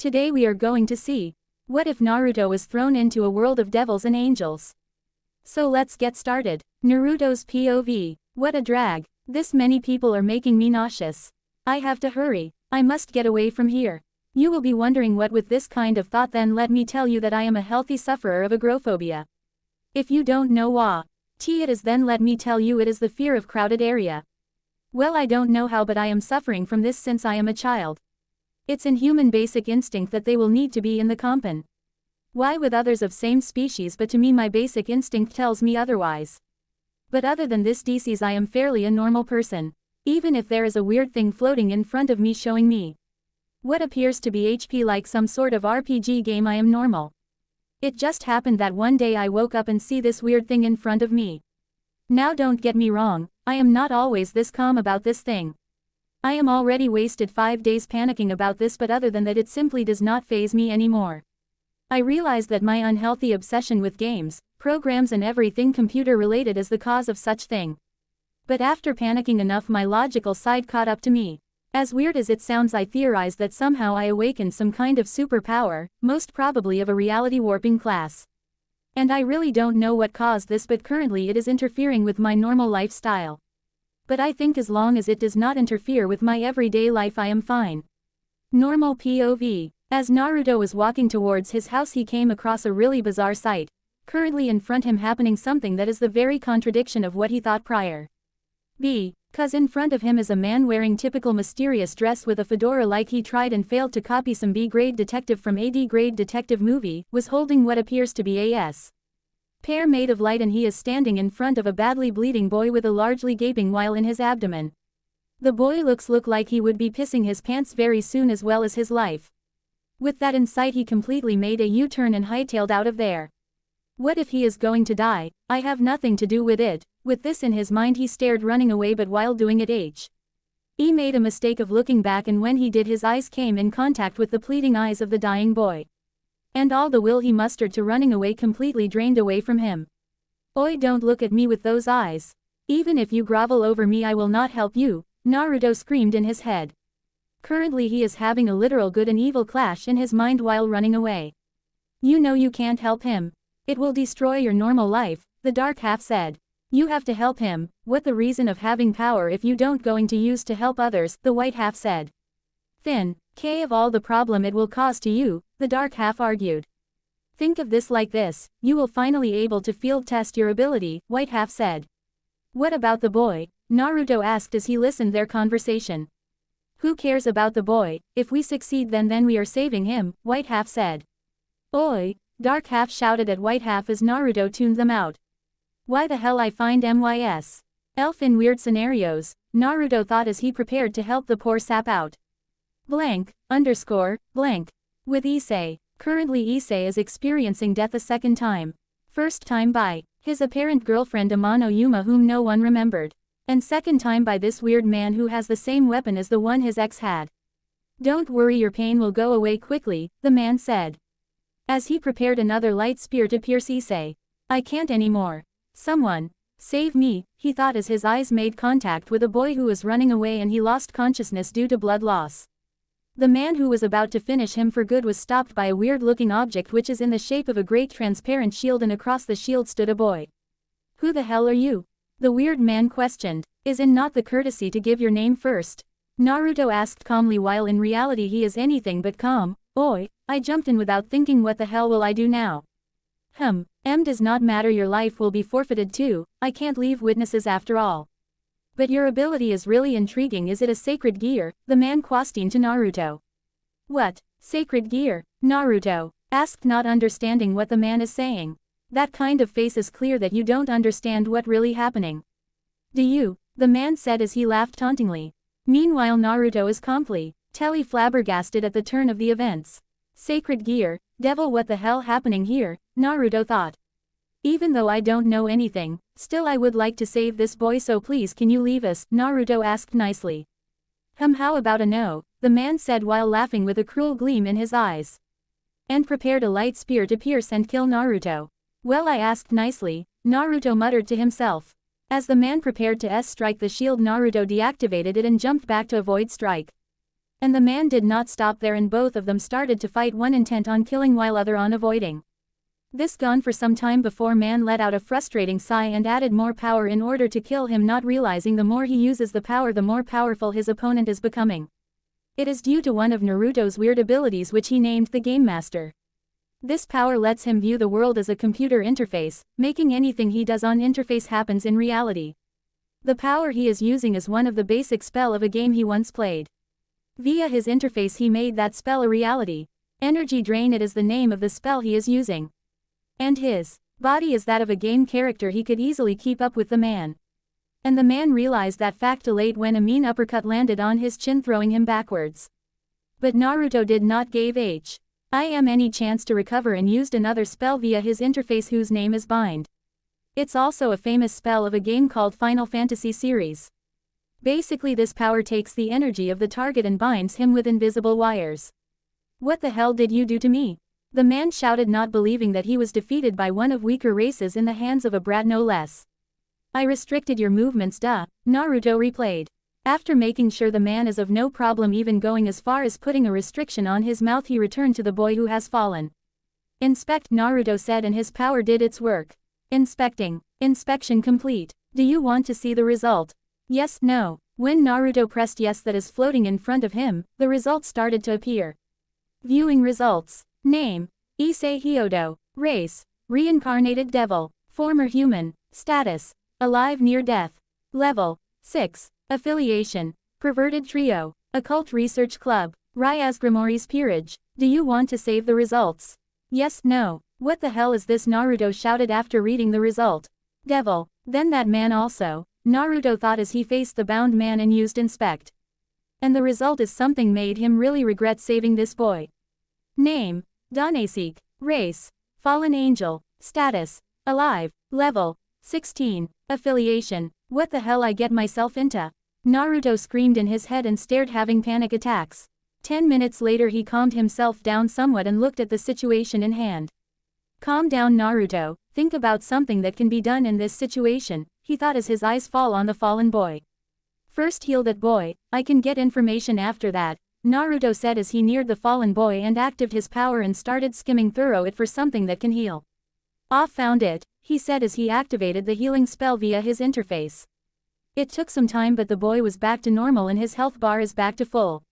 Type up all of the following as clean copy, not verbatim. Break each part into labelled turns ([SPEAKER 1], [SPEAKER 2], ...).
[SPEAKER 1] Today we are going to see, what if Naruto was thrown into a world of devils and angels? So let's get started. Naruto's POV. What a drag. This many people are making me nauseous. I have to hurry. I must get away from here. You will be wondering what with this kind of thought, then let me tell you that I am a healthy sufferer of agoraphobia. If you don't know what it is, then let me tell you it is the fear of crowded area. Well, I don't know how, but I am suffering from this since I am a child. It's in human basic instinct that they will need to be in the compan. Why with others of same species, but to me my basic instinct tells me otherwise. But other than this DC's, I am fairly a normal person. Even if there is a weird thing floating in front of me showing me what appears to be HP like some sort of RPG game, I am normal. It just happened that one day I woke up and see this weird thing in front of me. Now don't get me wrong, I am not always this calm about this thing. I am already wasted 5 days panicking about this, but other than that it simply does not faze me anymore. I realize that my unhealthy obsession with games, programs and everything computer related is the cause of such thing. But after panicking enough, my logical side caught up to me. As weird as it sounds, I theorized that somehow I awakened some kind of superpower, most probably of a reality warping class. And I really don't know what caused this, but currently it is interfering with my normal lifestyle. But I think as long as it does not interfere with my everyday life, I am fine. Normal POV. As Naruto was walking towards his house, he came across a really bizarre sight. Currently in front him happening something that is the very contradiction of what he thought prior. Cause in front of him is a man wearing typical mysterious dress with a fedora, like he tried and failed to copy some B-grade detective from a D-grade detective movie, was holding what appears to be a pear made of light, and he is standing in front of a badly bleeding boy with a largely gaping while in his abdomen. The boy looks like he would be pissing his pants very soon, as well as his life. With that in sight, he completely made a U-turn and hightailed out of there. What if he is going to die? I have nothing to do with it. With this in his mind, he stared, running away, but while doing it he made a mistake of looking back, and when he did, his eyes came in contact with the pleading eyes of the dying boy. And all the will he mustered to running away completely drained away from him. Oi, don't look at me with those eyes. Even if you grovel over me, I will not help you, Naruto screamed in his head. Currently he is having a literal good and evil clash in his mind while running away. You know you can't help him. It will destroy your normal life, the dark half said. You have to help him. What the reason of having power if you don't going to use to help others, the white half said. Thin K of all the problem it will cause to you, the dark half argued. Think of this like this, you will finally able to field test your ability, white half said. What about the boy? Naruto asked as he listened their conversation. Who cares about the boy? If we succeed, then we are saving him, white half said. Oi, dark half shouted at white half as Naruto tuned them out. Why the hell I find MYS elf in weird scenarios, Naruto thought as he prepared to help the poor sap out. Blank, _ blank. With Issei. Currently Issei is experiencing death a second time. First time by his apparent girlfriend Amano Yuma, whom no one remembered. And second time by this weird man who has the same weapon as the one his ex had. Don't worry, your pain will go away quickly, the man said. As he prepared another light spear to pierce Issei. I can't anymore. Someone save me, he thought as his eyes made contact with a boy who was running away, and he lost consciousness due to blood loss. The man who was about to finish him for good was stopped by a weird-looking object which is in the shape of a great transparent shield, and across the shield stood a boy. Who the hell are you? The weird man questioned. Is it not the courtesy to give your name first? Naruto asked calmly, while in reality he is anything but calm. Oi, I jumped in without thinking, what the hell will I do now? Does not matter, your life will be forfeited too, I can't leave witnesses after all. But your ability is really intriguing, is it a sacred gear? The man questioned to Naruto. What, sacred gear? Naruto asked, not understanding what the man is saying. That kind of face is clear that you don't understand what really happening. Do you? The man said as he laughed tauntingly. Meanwhile Naruto is completely flabbergasted at the turn of the events. Sacred gear, devil, what the hell happening here? Naruto thought. Even though I don't know anything, still I would like to save this boy, so please can you leave us? Naruto asked nicely. How about a no? The man said while laughing with a cruel gleam in his eyes. And prepared a light spear to pierce and kill Naruto. Well, I asked nicely, Naruto muttered to himself. As the man prepared to strike the shield, Naruto deactivated it and jumped back to avoid strike. And the man did not stop there, and both of them started to fight, one intent on killing while other on avoiding. This gone for some time before man let out a frustrating sigh and added more power in order to kill him, not realizing the more he uses the power the more powerful his opponent is becoming. It is due to one of Naruto's weird abilities which he named the Game Master. This power lets him view the world as a computer interface, making anything he does on interface happens in reality. The power he is using is one of the basic spell of a game he once played. Via his interface he made that spell a reality. Energy Drain, it is the name of the spell he is using. And his body is that of a game character. He could easily keep up with the man. And the man realized that fact late when a mean uppercut landed on his chin, throwing him backwards. But Naruto did not give any chance to recover and used another spell via his interface whose name is Bind. It's also a famous spell of a game called Final Fantasy series. Basically this power takes the energy of the target and binds him with invisible wires. What the hell did you do to me? The man shouted, not believing that he was defeated by one of weaker races in the hands of a brat no less. I restricted your movements, duh, Naruto replayed. After making sure the man is of no problem, even going as far as putting a restriction on his mouth, he returned to the boy who has fallen. Inspect, Naruto said, and his power did its work. Inspecting. Inspection complete. Do you want to see the result? Yes, no. When Naruto pressed yes, that is floating in front of him, the results started to appear. Viewing results. Name: Issei Hyodo. Race: Reincarnated Devil. Former Human. Status: Alive near death. Level: 6. Affiliation: Perverted Trio. Occult Research Club. Ryaz Grimory's Peerage. Do you want to save the results? Yes, no. What the hell is this? Naruto shouted after reading the result. Devil. Then that man also, Naruto thought as he faced the bound man and used inspect. And the result is something made him really regret saving this boy. Name: Danasek. Race: Fallen Angel. Status: Alive. Level: 16. Affiliation: What the hell I get myself into? Naruto screamed in his head and stared, having panic attacks. 10 minutes later he calmed himself down somewhat and looked at the situation in hand. Calm down, Naruto, think about something that can be done in this situation, he thought as his eyes fall on the fallen boy. First heal that boy, I can get information after that, Naruto said as he neared the fallen boy and activated his power and started skimming through it for something that can heal. Ah, found it, he said as he activated the healing spell via his interface. It took some time, but the boy was back to normal and his health bar is back to full.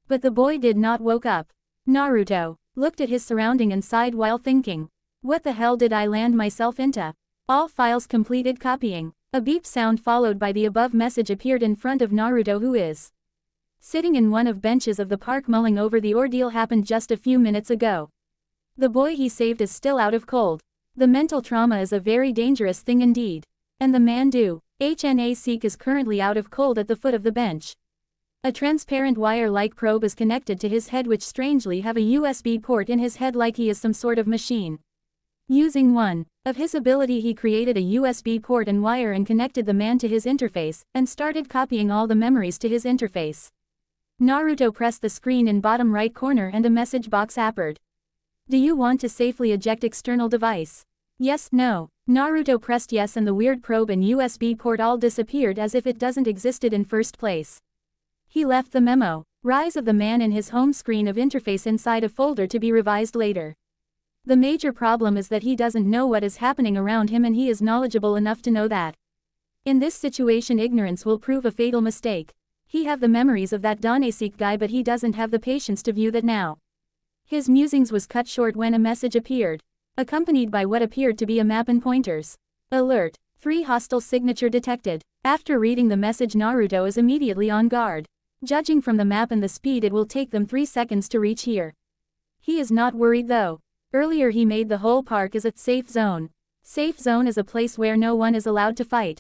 [SPEAKER 1] But the boy did not woke up. Naruto looked at his surrounding and sighed while thinking. What the hell did I land myself into? All files completed copying. A beep sound followed by the above message appeared in front of Naruto, who is sitting in one of benches of the park mulling over the ordeal happened just a few minutes ago. The boy he saved is still out of cold. The mental trauma is a very dangerous thing indeed. And the man Hna is currently out of cold at the foot of the bench. A transparent wire-like probe is connected to his head, which strangely have a USB port in his head like he is some sort of machine. Using one of his ability, he created a USB port and wire and connected the man to his interface, and started copying all the memories to his interface. Naruto pressed the screen in bottom right corner and a message box appeared. Do you want to safely eject external device? Yes, no. Naruto pressed yes and the weird probe and USB port all disappeared as if it doesn't existed in first place. He left the memo, Rise of the Man, in his home screen of interface inside a folder to be revised later. The major problem is that he doesn't know what is happening around him, and he is knowledgeable enough to know that in this situation ignorance will prove a fatal mistake. He have the memories of that Danasek guy, but he doesn't have the patience to view that now. His musings was cut short when a message appeared, accompanied by what appeared to be a map and pointers. Alert! 3 hostile signature detected. After reading the message, Naruto is immediately on guard. Judging from the map and the speed it will take them 3 seconds to reach here. He is not worried though. Earlier he made the whole park as a safe zone. Safe zone is a place where no one is allowed to fight.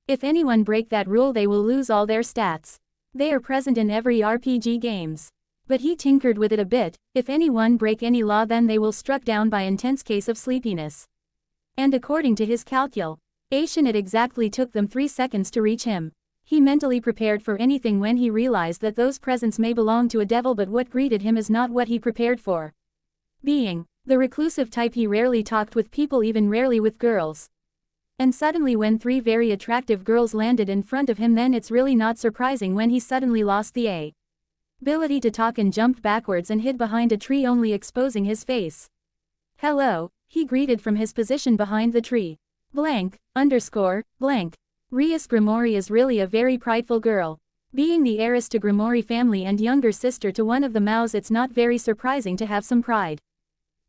[SPEAKER 1] If anyone break that rule they will lose all their stats. They are present in every RPG games. But he tinkered with it a bit, if anyone break any law then they will struck down by intense case of sleepiness. And according to his calculation it exactly took them 3 seconds to reach him. He mentally prepared for anything when he realized that those presents may belong to a devil, but what greeted him is not what he prepared for. Being the reclusive type, he rarely talked with people, even rarely with girls. And suddenly when 3 very attractive girls landed in front of him, then it's really not surprising when he suddenly lost the ability to talk, and jumped backwards and hid behind a tree, only exposing his face. Hello, he greeted from his position behind the tree. Blank, underscore, blank. Rias Grimoire is really a very prideful girl. Being the heiress to Grimoire family and younger sister to one of the Maos, it's not very surprising to have some pride.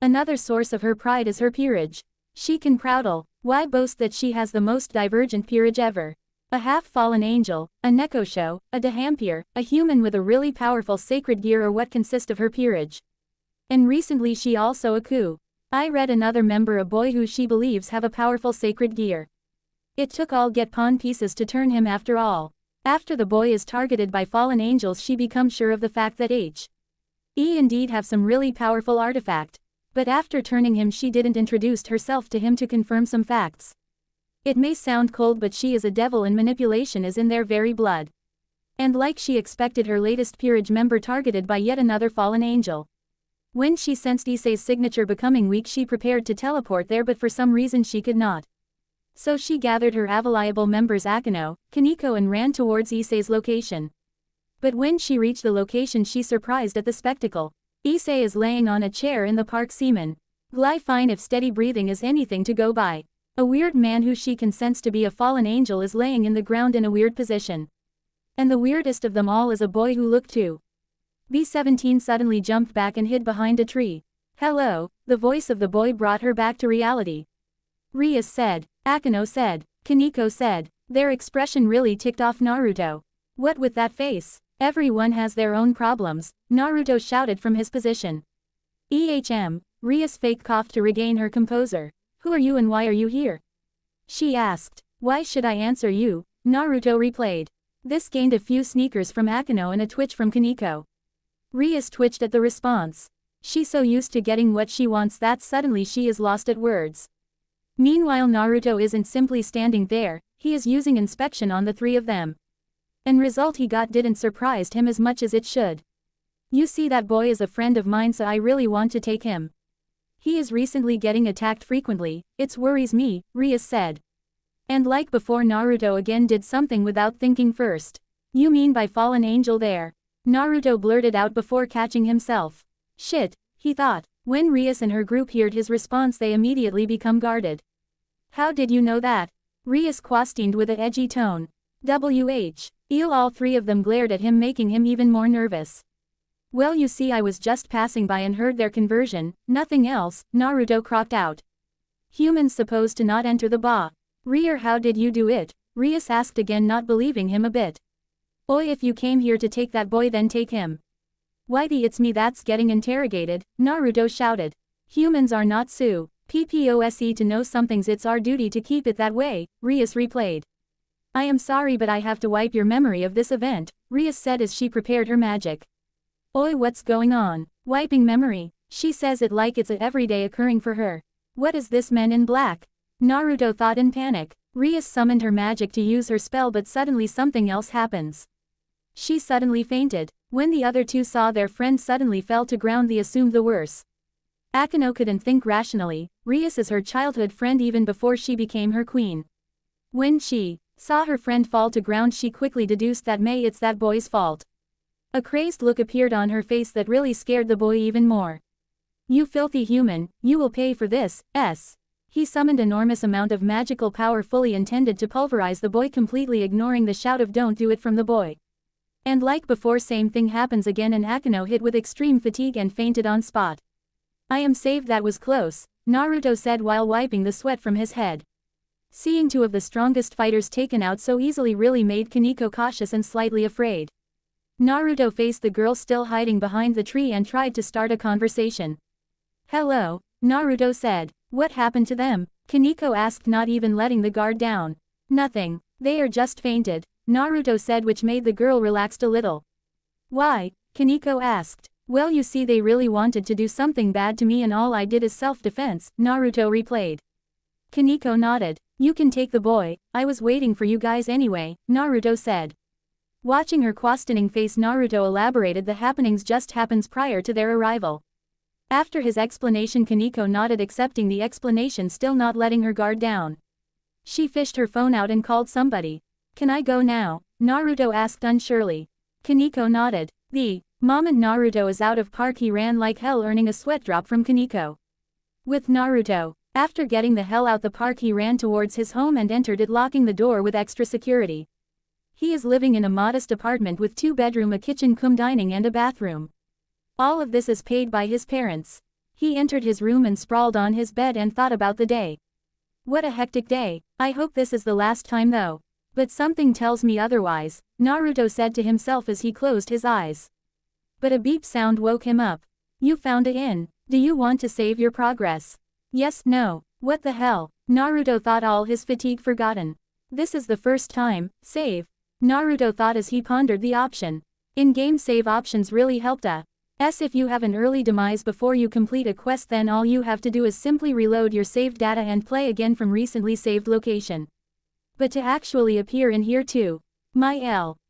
[SPEAKER 1] Another source of her pride is her peerage. She can prattle. Why boast that she has the most divergent peerage ever? A half-fallen angel, a Nekosho, a Dahampir, a human with a really powerful sacred gear are what consist of her peerage. And recently she also a coup. I read another member, a boy who she believes have a powerful sacred gear. It took all get pawn pieces to turn him after all. After the boy is targeted by fallen angels, she becomes sure of the fact that he indeed have some really powerful artifact. But after turning him, she didn't introduce herself to him to confirm some facts. It may sound cold, but she is a devil and manipulation is in their very blood. And like she expected her latest peerage member targeted by yet another fallen angel. When she sensed Issei's signature becoming weak, she prepared to teleport there, but for some reason she could not. So she gathered her available members Akeno, Kaneko, and ran towards Issei's location. But when she reached the location, she surprised at the spectacle. Issei is laying on a chair in the park seaman. Gly fine if steady breathing is anything to go by. A weird man who she can sense to be a fallen angel is laying in the ground in a weird position. And the weirdest of them all is a boy who looked too. B-17 suddenly jumped back and hid behind a tree. Hello, the voice of the boy brought her back to reality. Rias said. Akeno said. Kaneko said. Their expression really ticked off Naruto. What with that face? Everyone has their own problems, Naruto shouted from his position. Rias fake coughed to regain her composure. Who are you and why are you here? She asked. Why should I answer you? Naruto replayed. This gained a few sneakers from Akeno and a twitch from Kaneko. Rias twitched at the response. She's so used to getting what she wants that suddenly she is lost at words. Meanwhile, Naruto isn't simply standing there, he is using inspection on the three of them. And result he got didn't surprise him as much as it should. You see, that boy is a friend of mine, so I really want to take him. He is recently getting attacked frequently, it worries me, Rias said. And like before, Naruto again did something without thinking first. You mean by fallen angel there? Naruto blurted out before catching himself. Shit, he thought. When Rias and her group heard his response, they immediately become guarded. How did you know that? Rias questioned with an edgy tone. All three of them glared at him, making him even more nervous. Well, you see, I was just passing by and heard their conversion, nothing else, Naruto croaked out. Humans supposed to not enter the ba. How did you do it? Rias asked again, not believing him a bit. Oi, if you came here to take that boy, then take him. Whitey, it's me that's getting interrogated, Naruto shouted. Humans are not PPOSE to know something's, it's our duty to keep it that way, Rias replayed. I am sorry, but I have to wipe your memory of this event, Rias said as she prepared her magic. Oi, what's going on? Wiping memory? She says it like it's a everyday occurring for her. What is this man in black? Naruto thought in panic. Rias summoned her magic to use her spell, but suddenly something else happens. She suddenly fainted. When the other two saw their friend suddenly fell to ground, they assumed the worst. Akeno couldn't think rationally. Rias is her childhood friend even before she became her queen. When she saw her friend fall to ground, she quickly deduced that it's that boy's fault. A crazed look appeared on her face that really scared the boy even more. You filthy human, you will pay for this, He summoned enormous amount of magical power fully intended to pulverize the boy, completely ignoring the shout of don't do it from the boy. And like before, same thing happens again, and Akeno hit with extreme fatigue and fainted on spot. I am saved, that was close, Naruto said while wiping the sweat from his head. Seeing two of the strongest fighters taken out so easily really made Kaneko cautious and slightly afraid. Naruto faced the girl still hiding behind the tree and tried to start a conversation. Hello, Naruto said. What happened to them? Kaneko asked, not even letting the guard down. Nothing, they are just fainted, Naruto said, which made the girl relaxed a little. Why? Kaneko asked. Well, you see, they really wanted to do something bad to me and all I did is self-defense, Naruto replayed. Kaneko nodded. You can take the boy, I was waiting for you guys anyway, Naruto said. Watching her questioning face, Naruto elaborated the happenings just happens prior to their arrival. After his explanation, Kaneko nodded, accepting the explanation, still not letting her guard down. She fished her phone out and called somebody. Can I go now? Naruto asked unsurely. Kaneko nodded. Moment Naruto is out of park, he ran like hell, earning a sweat drop from Kaneko. With Naruto. After getting the hell out the park, he ran towards his home and entered it, locking the door with extra security. He is living in a modest apartment with 2 bedroom, a kitchen, dining and a bathroom. All of this is paid by his parents. He entered his room and sprawled on his bed and thought about the day. What a hectic day. I hope this is the last time though. But something tells me otherwise, Naruto said to himself as he closed his eyes. But a beep sound woke him up. You found it in. Do you want to save your progress? Yes, no. What the hell? Naruto thought, all his fatigue forgotten. This is the first time. Save. Naruto thought as he pondered the option. In-game save options really helped us. If you have an early demise before you complete a quest, then all you have to do is simply reload your saved data and play again from recently saved location. But to actually appear in here too. My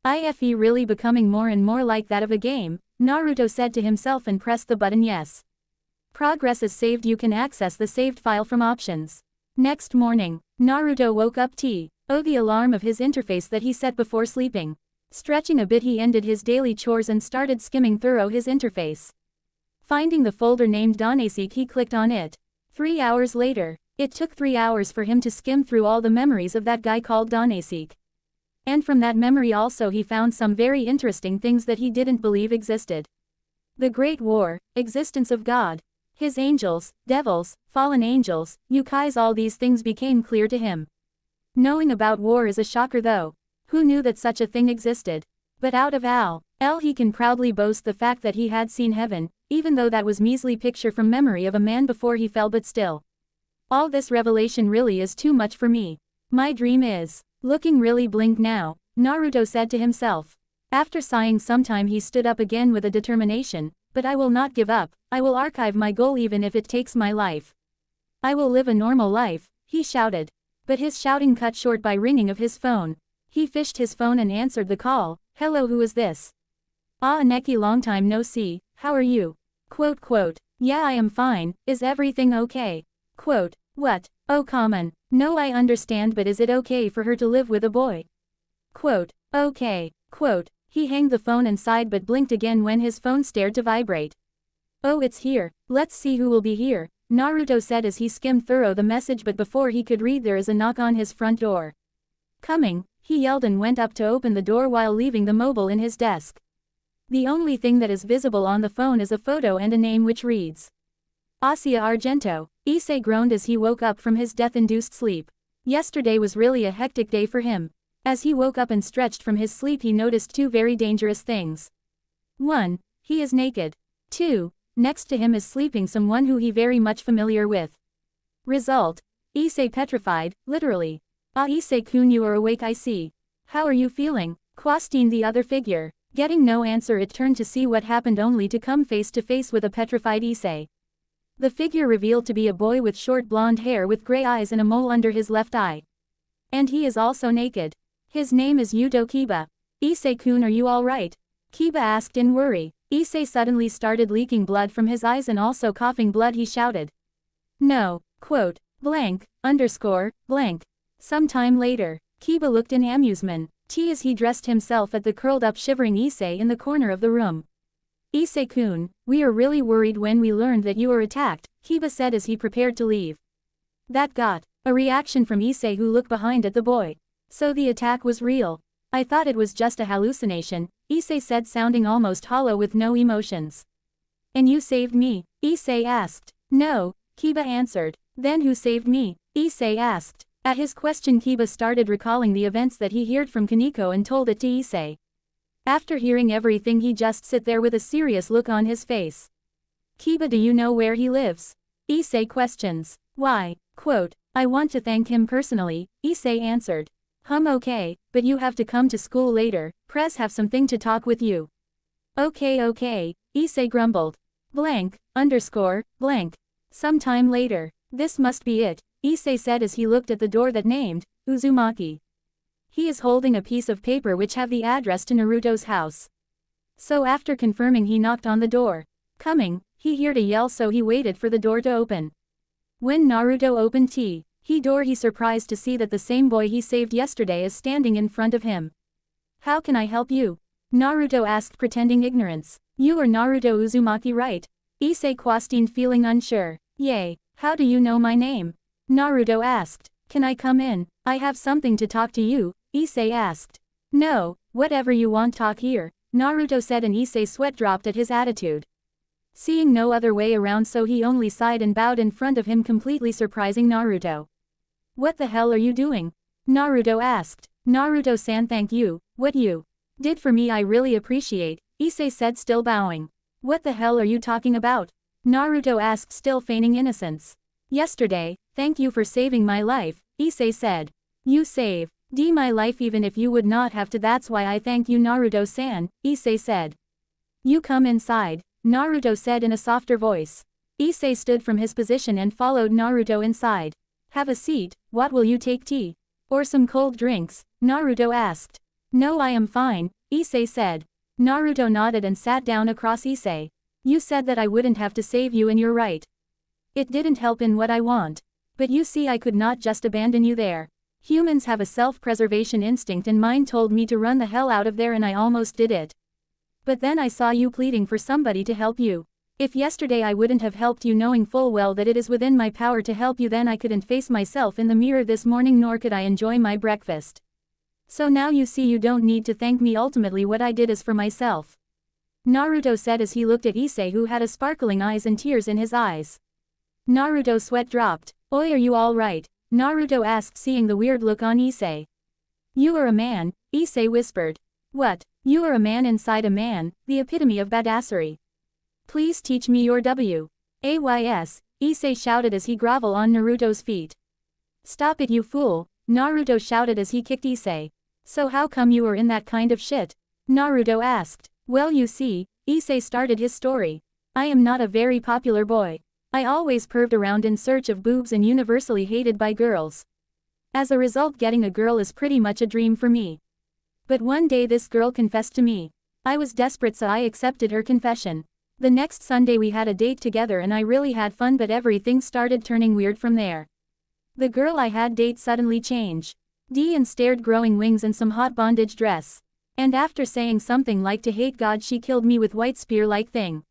[SPEAKER 1] life really becoming more and more like that of a game, Naruto said to himself and pressed the button yes. Progress is saved. You can access the saved file from options. Next morning, Naruto woke up the alarm of his interface that he set before sleeping. Stretching a bit, he ended his daily chores and started skimming through his interface. Finding the folder named Danseik, he clicked on it. 3 hours later. It took 3 hours for him to skim through all the memories of that guy called Danseik. And from that memory also he found some very interesting things that he didn't believe existed. The Great War, existence of God, his angels, devils, fallen angels, yokais, all these things became clear to him. Knowing about war is a shocker though. Who knew that such a thing existed? But out of all he can proudly boast the fact that he had seen heaven, even though that was measly picture from memory of a man before he fell, but still. All this revelation really is too much for me. My dream is looking really blink now, Naruto said to himself. After sighing some time, he stood up again with a determination. But I will not give up. I will archive my goal even if it takes my life. I will live a normal life, he shouted. But his shouting cut short by ringing of his phone. He fished his phone and answered the call. Hello, who is this? Neki, long time no see, how are you? Quote, yeah, I am fine, is everything okay? Quote, what? Oh, common. No, I understand, but is it okay for her to live with a boy? Quote, okay. Quote, he hanged the phone and sighed but blinked again when his phone started to vibrate. Oh, it's here, let's see who will be here, Naruto said as he skimmed through the message, but before he could read there is a knock on his front door. Coming, he yelled and went up to open the door while leaving the mobile in his desk. The only thing that is visible on the phone is a photo and a name which reads Asia Argento. Issei groaned as he woke up from his death-induced sleep. Yesterday was really a hectic day for him. As he woke up and stretched from his sleep, he noticed 2 very dangerous things. 1. He is naked. 2. Next to him is sleeping someone who he very much familiar with. Result. Issei petrified, literally. Issei-kun, you are awake, I see. How are you feeling? Questioned the other figure. Getting no answer, it turned to see what happened only to come face to face with a petrified Issei. The figure revealed to be a boy with short blonde hair with gray eyes and a mole under his left eye. And he is also naked. His name is Yuto Kiba. Issei-kun, are you alright? Kiba asked in worry. Issei suddenly started leaking blood from his eyes and also coughing blood. He shouted. No. Quote, blank, underscore, blank. Some time later, Kiba looked in amusement, as he dressed himself at the curled up shivering Issei in the corner of the room. Issei-kun, we are really worried when we learned that you were attacked, Kiba said as he prepared to leave. That got a reaction from Issei, who looked behind at the boy. So the attack was real. I thought it was just a hallucination, Issei said, sounding almost hollow with no emotions. And you saved me? Issei asked. No, Kiba answered. Then who saved me? Issei asked. At his question, Kiba started recalling the events that he heard from Kaneko and told it to Issei. After hearing everything, he just sit there with a serious look on his face. Kiba, do you know where he lives? Issei questions. Why? Quote, I want to thank him personally, Issei answered. Okay, but you have to come to school later, Prez have something to talk with you. Okay, Issei grumbled. Blank, underscore, blank. Some time later. This must be it, Issei said as he looked at the door that named Uzumaki. He is holding a piece of paper which have the address to Naruto's house. So after confirming, he knocked on the door. Coming, he heard a yell, so he waited for the door to open. When Naruto opened he surprised to see that the same boy he saved yesterday is standing in front of him. How can I help you? Naruto asked, pretending ignorance. You are Naruto Uzumaki, right? Issei questioned, feeling unsure. Yay, how do you know my name? Naruto asked. Can I come in? I have something to talk to you, Issei asked. No, whatever you want, talk here, Naruto said, and Issei's sweat dropped at his attitude. Seeing no other way around, so he only sighed and bowed in front of him, completely surprising Naruto. What the hell are you doing? Naruto asked. Naruto-san, thank you. What you did for me I really appreciate, Issei said, still bowing. What the hell are you talking about? Naruto asked, still feigning innocence. Yesterday, thank you for saving my life, Issei said. You saved my life even if you would not have to, that's why I thank you, Naruto-san, Issei said. You come inside, Naruto said in a softer voice. Issei stood from his position and followed Naruto inside. Have a seat, what will you take, tea? Or some cold drinks? Naruto asked. No, I am fine, Issei said. Naruto nodded and sat down across Issei. You said that I wouldn't have to save you, and you're right. It didn't help in what I want. But you see, I could not just abandon you there. Humans have a self-preservation instinct, and mine told me to run the hell out of there, and I almost did it. But then I saw you pleading for somebody to help you. If yesterday I wouldn't have helped you, knowing full well that it is within my power to help you, then I couldn't face myself in the mirror this morning, nor could I enjoy my breakfast. So now you see, you don't need to thank me. Ultimately what I did is for myself. Naruto said as he looked at Issei, who had a sparkling eyes and tears in his eyes. Naruto's sweat dropped. Oi, are you alright? Naruto asked, seeing the weird look on Issei. You are a man, Issei whispered. What? You are a man inside a man, the epitome of badassery. Please teach me your ways, Issei shouted as he groveled on Naruto's feet. Stop it, you fool, Naruto shouted as he kicked Issei. So how come you were in that kind of shit? Naruto asked. Well, you see, Issei started his story. I am not a very popular boy. I always perved around in search of boobs and universally hated by girls. As a result, getting a girl is pretty much a dream for me. But one day this girl confessed to me. I was desperate, so I accepted her confession. The next Sunday we had a date together and I really had fun, but everything started turning weird from there. The girl I had date suddenly changed. And stared, growing wings and some hot bondage dress. And after saying something like to hate God, she killed me with white spear-like thing.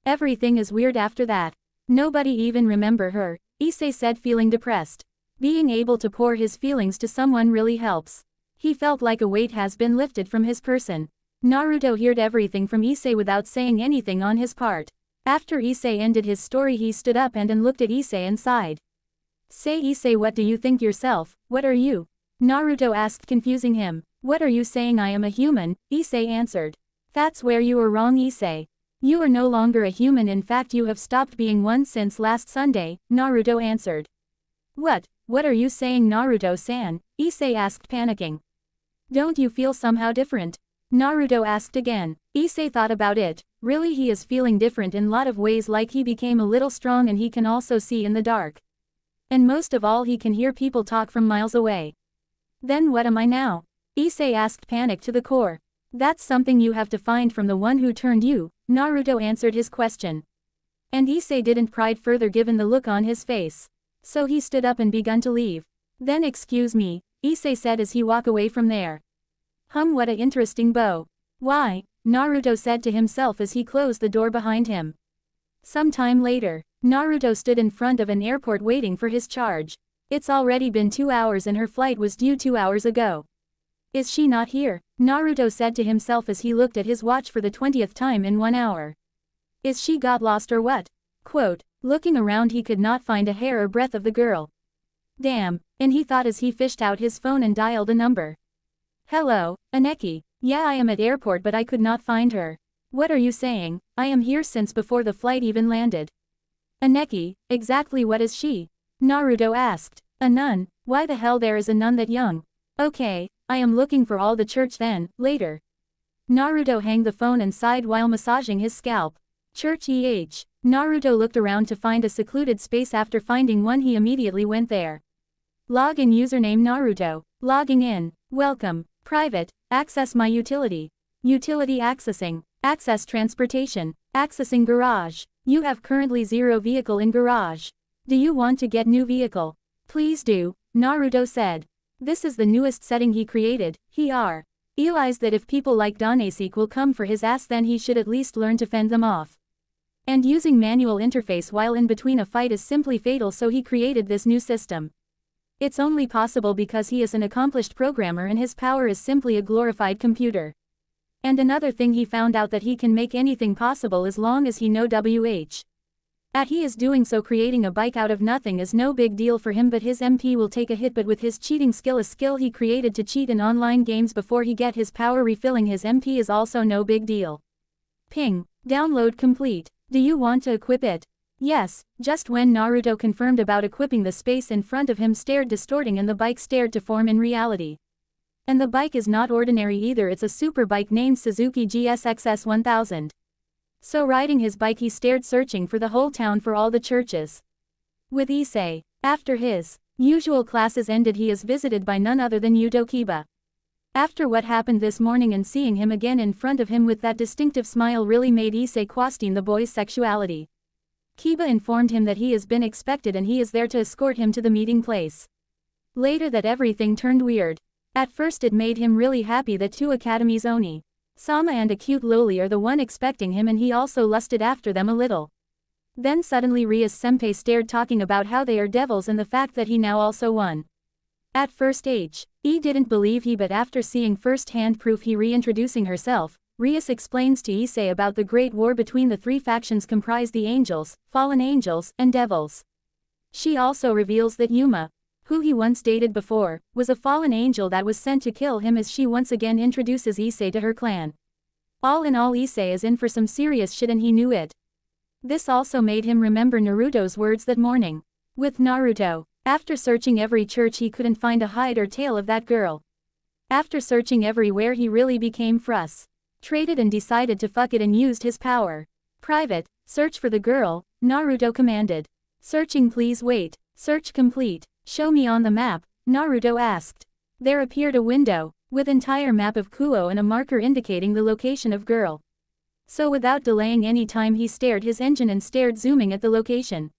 [SPEAKER 1] Everything is weird after that. Nobody even remember her, Issei said, feeling depressed. Being able to pour his feelings to someone really helps. He felt like a weight has been lifted from his person. Naruto heard everything from Issei without saying anything on his part. After Issei ended his story, he stood up and looked at Issei and sighed. Say, Issei, what do you think yourself? What are you? Naruto asked, confusing him. What are you saying? I am a human, Issei answered. That's where you are wrong, Issei. You are no longer a human, in fact you have stopped being one since last Sunday, Naruto answered. What are you saying, Naruto-san? Issei asked, panicking. Don't you feel somehow different? Naruto asked again. Issei thought about it. Really, he is feeling different in a lot of ways, like he became a little strong and he can also see in the dark. And most of all, he can hear people talk from miles away. Then what am I now? Issei asked, panicked to the core. That's something you have to find from the one who turned you, Naruto answered his question. And Issei didn't pry further given the look on his face. So he stood up and began to leave. Then excuse me, Issei said as he walked away from there. What a interesting bow. Why? Naruto said to himself as he closed the door behind him. Some time later, Naruto stood in front of an airport waiting for his charge. It's already been 2 hours and her flight was due 2 hours ago. Is she not here? Naruto said to himself as he looked at his watch for the 20th time in 1 hour. Is she got lost or what? Quote, looking around he could not find a hair or breath of the girl. Damn, and he thought as he fished out his phone and dialed a number. Hello, Aneki. Yeah, I am at airport but I could not find her. What are you saying? I am here since before the flight even landed. Aneki, exactly what is she? Naruto asked. A nun? Why the hell there is a nun that young? Okay, I am looking for all the church then, later. Naruto hung the phone and sighed while massaging his scalp. Church Naruto looked around to find a secluded space. After finding one he immediately went there. Log in, username Naruto. Logging in. Welcome. Private. Access my utility. Utility accessing. Access transportation. Accessing garage. You have currently 0 vehicle in garage. Do you want to get new vehicle? Please do, Naruto said. This is the newest setting he created, Realized that if people like Danasik will come for his ass, then he should at least learn to fend them off. And using manual interface while in between a fight is simply fatal, so he created this new system. It's only possible because he is an accomplished programmer and his power is simply a glorified computer. And another thing, he found out that he can make anything possible as long as he know WH. He is doing so. Creating a bike out of nothing is no big deal for him, but his MP will take a hit. But with his cheating skill, a skill he created to cheat in online games before he get his power, refilling his MP is also no big deal. Ping. Download complete. Do you want to equip it? Yes. Just when Naruto confirmed about equipping, the space in front of him stared distorting and the bike stared to form in reality. And the bike is not ordinary either, it's a super bike named Suzuki GSXS 1000. So riding his bike he stared, searching for the whole town for all the churches. With Issei. After his usual classes ended, he is visited by none other than Yuto Kiba. After what happened this morning and seeing him again in front of him with that distinctive smile really made Issei question the boy's sexuality. Kiba informed him that he has been expected and he is there to escort him to the meeting place. Later that everything turned weird. At first it made him really happy that two academies, Oni Sama and a cute loli, are the one expecting him, and he also lusted after them a little. Then suddenly Ria's senpai stared, talking about how they are devils and the fact that he now also won. At first he didn't believe he, but after seeing first-hand proof, he reintroducing herself. Rias explains to Issei about the great war between the three factions comprised the angels, fallen angels, and devils. She also reveals that Yuma, who he once dated before, was a fallen angel that was sent to kill him, as she once again introduces Issei to her clan. All in all, Issei is in for some serious shit and he knew it. This also made him remember Naruto's words that morning. With Naruto, after searching every church he couldn't find a hide or tail of that girl. After searching everywhere he really became frustrated and decided to fuck it and used his power. Private, search for the girl, Naruto commanded. Searching, please wait. Search complete. Show me on the map, Naruto asked. There appeared a window, with entire map of Kuo and a marker indicating the location of girl. So without delaying any time he stared his engine and stared, zooming at the location.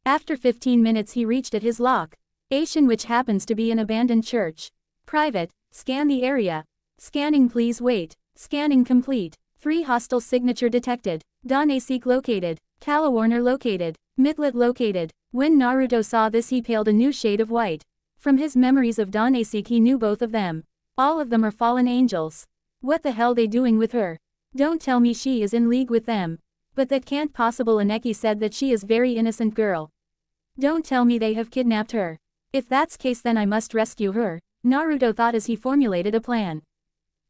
[SPEAKER 1] After 15 minutes he reached at his location, which happens to be an abandoned church. Private, scan the area. Scanning, please wait. Scanning complete. 3 hostile signature detected. Danasik located. Kalawarner located. Mitlet located. When Naruto saw this he paled a new shade of white. From his memories of Danasik he knew both of them. All of them are fallen angels. What the hell they doing with her? Don't tell me she is in league with them. But that can't possible. Aneki said that she is very innocent girl. Don't tell me they have kidnapped her. If that's case then I must rescue her, Naruto thought as he formulated a plan.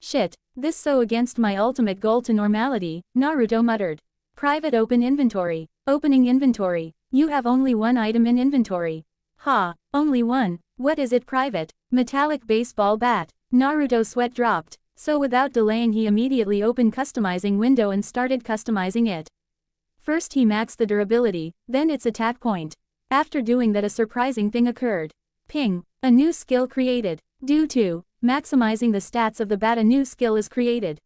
[SPEAKER 1] Shit, this so against my ultimate goal to normality, Naruto muttered. Private, open inventory. Opening inventory. You have only one item in inventory. Ha, only one. What is it? Private. Metallic baseball bat. Naruto's sweat dropped, so without delaying he immediately opened customizing window and started customizing it. First he maxed the durability, then its attack point. After doing that a surprising thing occurred. Ping. A new skill created. Due to maximizing the stats of the bat, a new skill is created.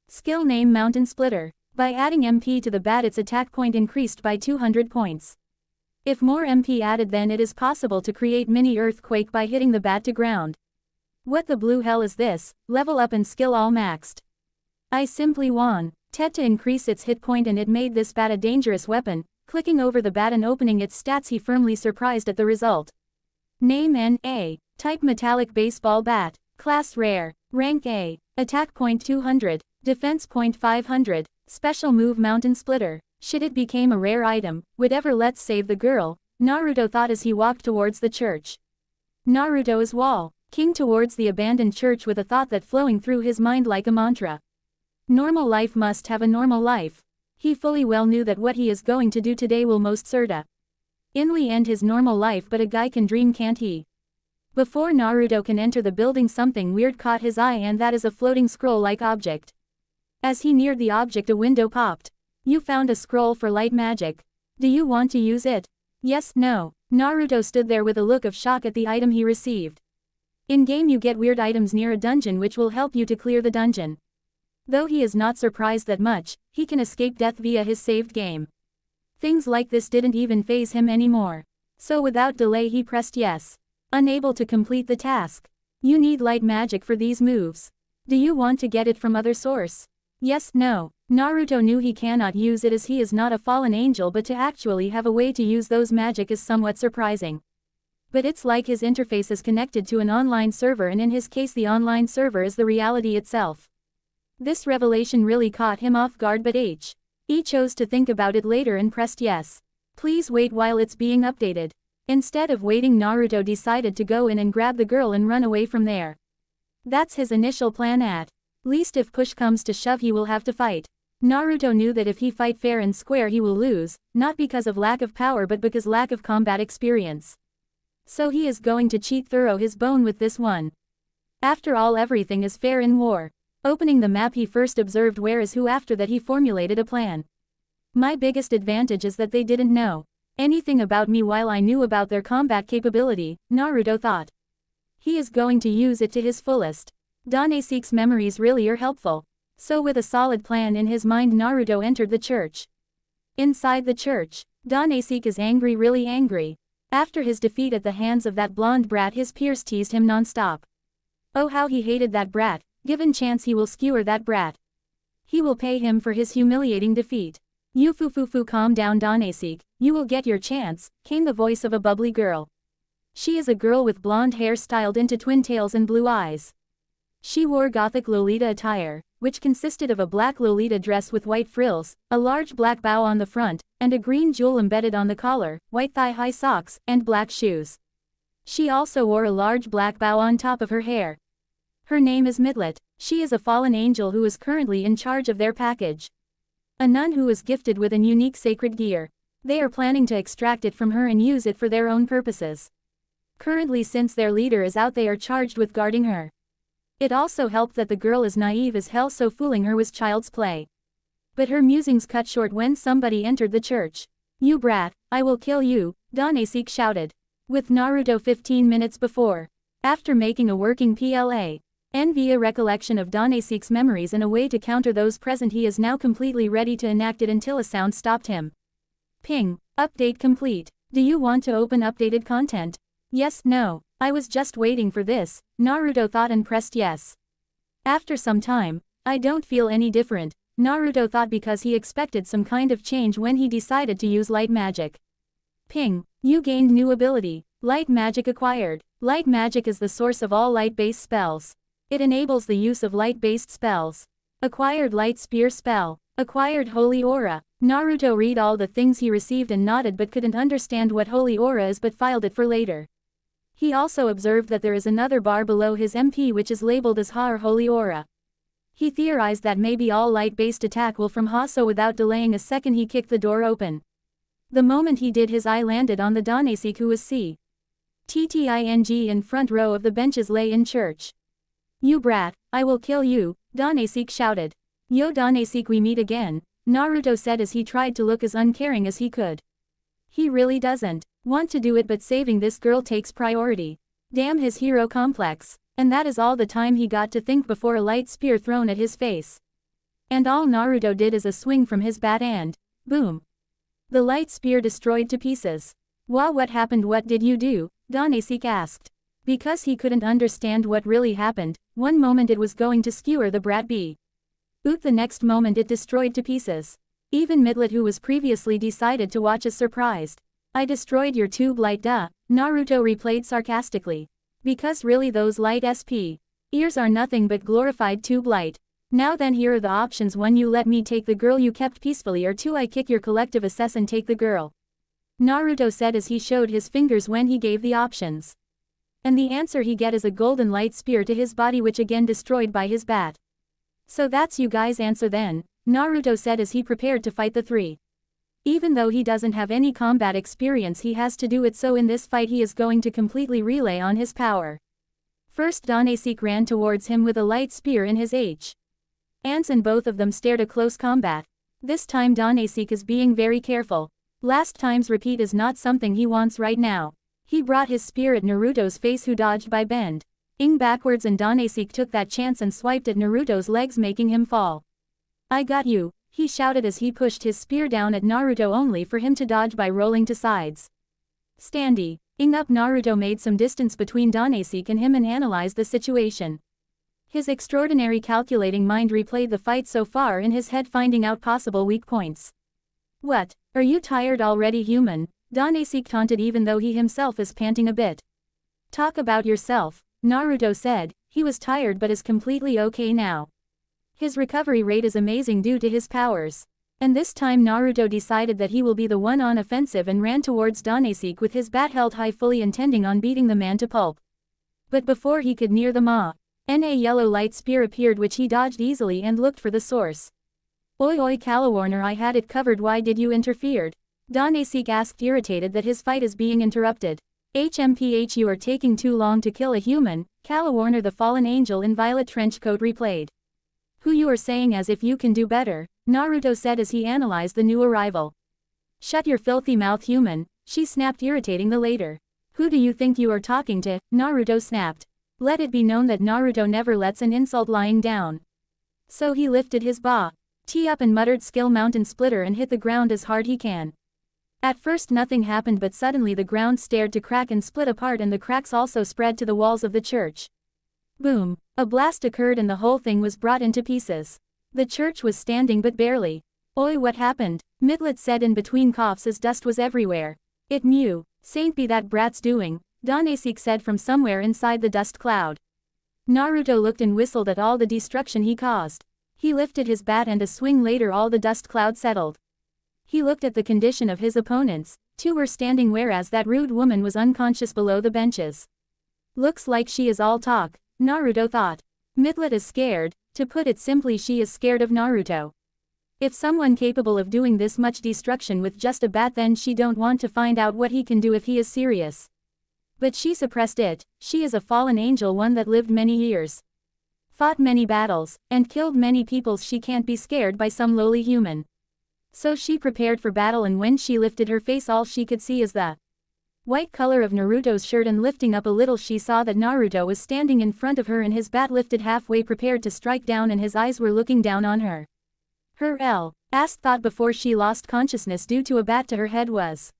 [SPEAKER 1] Skill name Mountain Splitter. By adding MP to the bat its attack point increased by 200 points. If more MP added then it is possible to create mini earthquake by hitting the bat to ground. What the blue hell is this? Level up and skill all maxed. I simply won. Ted to increase its hit point and it made this bat a dangerous weapon. Clicking over the bat and opening its stats he firmly surprised at the result. Name N.A. Type metallic baseball bat. Class rare. Rank A. Attack point 200. Defense point 500. Special move Mountain Splitter. Shit, it became a rare item. Whatever, let's save the girl, Naruto thought as he walked towards the church. Naruto is walking towards the abandoned church with a thought that flowing through his mind like a mantra. Normal life must have a normal life. He fully well knew that what he is going to do today will most certainly end his normal life, but a guy can dream, can't he? Before Naruto can enter the building something weird caught his eye, and that is a floating scroll-like object. As he neared the object a window popped. You found a scroll for light magic. Do you want to use it? Yes, no. Naruto stood there with a look of shock at the item he received. In-game you get weird items near a dungeon which will help you to clear the dungeon. Though he is not surprised that much, he can escape death via his saved game. Things like this didn't even faze him anymore. So without delay he pressed yes. Unable to complete the task. You need light magic for these moves. Do you want to get it from other source? Yes, no. Naruto knew he cannot use it as he is not a fallen angel, but to actually have a way to use those magic is somewhat surprising. But it's like his interface is connected to an online server, and in his case the online server is the reality itself. This revelation really caught him off guard, but he chose to think about it later and pressed yes. Please wait while it's being updated. Instead of waiting, Naruto decided to go in and grab the girl and run away from there. That's his initial plan, at least if push comes to shove he will have to fight. Naruto knew that if he fight fair and square he will lose, not because of lack of power but because lack of combat experience. So he is going to cheat through his bone with this one. After all, everything is fair in war. Opening the map, he first observed where is who. After that he formulated a plan. My biggest advantage is that they didn't know anything about me while I knew about their combat capability, Naruto thought. He is going to use it to his fullest. Daneseek's memories really are helpful. So with a solid plan in his mind, Naruto entered the church. Inside the church, Daneseek is angry, really angry. After his defeat at the hands of that blonde brat, his peers teased him non-stop. Oh, how he hated that brat. Given chance he will skewer that brat. He will pay him for his humiliating defeat. You fufufu, calm down Daneseek, you will get your chance, came the voice of a bubbly girl. She is a girl with blonde hair styled into twin tails and blue eyes. She wore gothic Lolita attire, which consisted of a black Lolita dress with white frills, a large black bow on the front, and a green jewel embedded on the collar, white thigh-high socks, and black shoes. She also wore a large black bow on top of her hair. Her name is Midlet. She is a fallen angel who is currently in charge of their package. A nun who is gifted with an unique sacred gear. They are planning to extract it from her and use it for their own purposes. Currently, since their leader is out, they are charged with guarding her. It also helped that the girl is naive as hell, so fooling her was child's play. But her musings cut short when somebody entered the church. You brat, I will kill you, Daneseek shouted. With Naruto 15 minutes before. After making a working PLA. Via recollection of Daneseek's memories and a way to counter those present, he is now completely ready to enact it until a sound stopped him. Ping. Update complete. Do you want to open updated content? Yes, no. I was just waiting for this, Naruto thought and pressed yes. After some time, I don't feel any different, Naruto thought, because he expected some kind of change when he decided to use light magic. Ping. You gained new ability. Light magic acquired. Light magic is the source of all light-based spells. It enables the use of light-based spells. Acquired light spear spell. Acquired holy aura. Naruto read all the things he received and nodded, but couldn't understand what holy aura is, but filed it for later. He also observed that there is another bar below his MP which is labeled as Ha or holy aura. He theorized that maybe all light-based attack will from Ha, so without delaying a second he kicked the door open. The moment he did, his eye landed on the Daneseek, who was TTING in front row of the benches lay in church. You brat, I will kill you, Daneseek shouted. Yo Daneseek, we meet again, Naruto said as he tried to look as uncaring as he could. He really doesn't want to do it, but saving this girl takes priority. Damn his hero complex. And that is all the time he got to think before a light spear thrown at his face. And all Naruto did is a swing from his bat and, boom. The light spear destroyed to pieces. Wow, what happened? What did you do? Daneseek asked. Because he couldn't understand what really happened. One moment it was going to skewer the brat B. Oot, the next moment it destroyed to pieces. Even Midlet, who was previously decided to watch, is surprised. I destroyed your tube light, duh, Naruto replayed sarcastically. Because really those light SP ears are nothing but glorified tube light. Now then, here are the options: 1, you let me take the girl you kept peacefully, or 2, I kick your collective assess and take the girl. Naruto said as he showed his fingers when he gave the options. And the answer he get is a golden light spear to his body, which again destroyed by his bat. So that's you guys' answer then, Naruto said as he prepared to fight the 3. Even though he doesn't have any combat experience, he has to do it, so in this fight he is going to completely relay on his power. First, Daneseek ran towards him with a light spear in his hands, and both of them stared a close combat. This time Daneseek is being very careful. Last time's repeat is not something he wants right now. He brought his spear at Naruto's face, who dodged by bending backwards, and Daneseek took that chance and swiped at Naruto's legs, making him fall. I got you, he shouted as he pushed his spear down at Naruto, only for him to dodge by rolling to sides. Standing up, Naruto made some distance between Daneseek and him and analyzed the situation. His extraordinary calculating mind replayed the fight so far in his head, finding out possible weak points. What, are you tired already, human? Danasik taunted, even though he himself is panting a bit. Talk about yourself, Naruto said. He was tired but is completely okay now. His recovery rate is amazing due to his powers. And this time Naruto decided that he will be the one on offensive and ran towards Danasik with his bat held high, fully intending on beating the man to pulp. But before he could near the a yellow light spear appeared, which he dodged easily and looked for the source. Oi oi Calawarner, I had it covered, why did you interfere? Danasik asked, irritated that his fight is being interrupted. HMPH, you are taking too long to kill a human, Calawarner the fallen angel in violet trenchcoat replayed. Who you are saying, as if you can do better, Naruto said as he analyzed the new arrival. Shut your filthy mouth, human, she snapped, irritating the later. Who do you think you are talking to? Naruto snapped. Let it be known that Naruto never lets an insult lying down. So he lifted his tee up and muttered skill mountain splitter and hit the ground as hard he can. At first nothing happened, but suddenly the ground started to crack and split apart, and the cracks also spread to the walls of the church. Boom! A blast occurred and the whole thing was brought into pieces. The church was standing but barely. Oi, what happened? Midlet said in between coughs as dust was everywhere. It Saint be that brat's doing, Danasik said from somewhere inside the dust cloud. Naruto looked and whistled at all the destruction he caused. He lifted his bat and a swing later all the dust cloud settled. He looked at the condition of his opponents. 2 were standing, whereas that rude woman was unconscious below the benches. Looks like she is all talk, Naruto thought. Midlet is scared. To put it simply, she is scared of Naruto. If someone capable of doing this much destruction with just a bat, then she don't want to find out what he can do if he is serious. But she suppressed it. She is a fallen angel, one that lived many years, fought many battles, and killed many people. She can't be scared by some lowly human. So she prepared for battle, and when she lifted her face, all she could see is the white color of Naruto's shirt, and lifting up a little she saw that Naruto was standing in front of her and his bat lifted halfway, prepared to strike down, and his eyes were looking down on her. Her last thought before she lost consciousness due to a bat to her head was,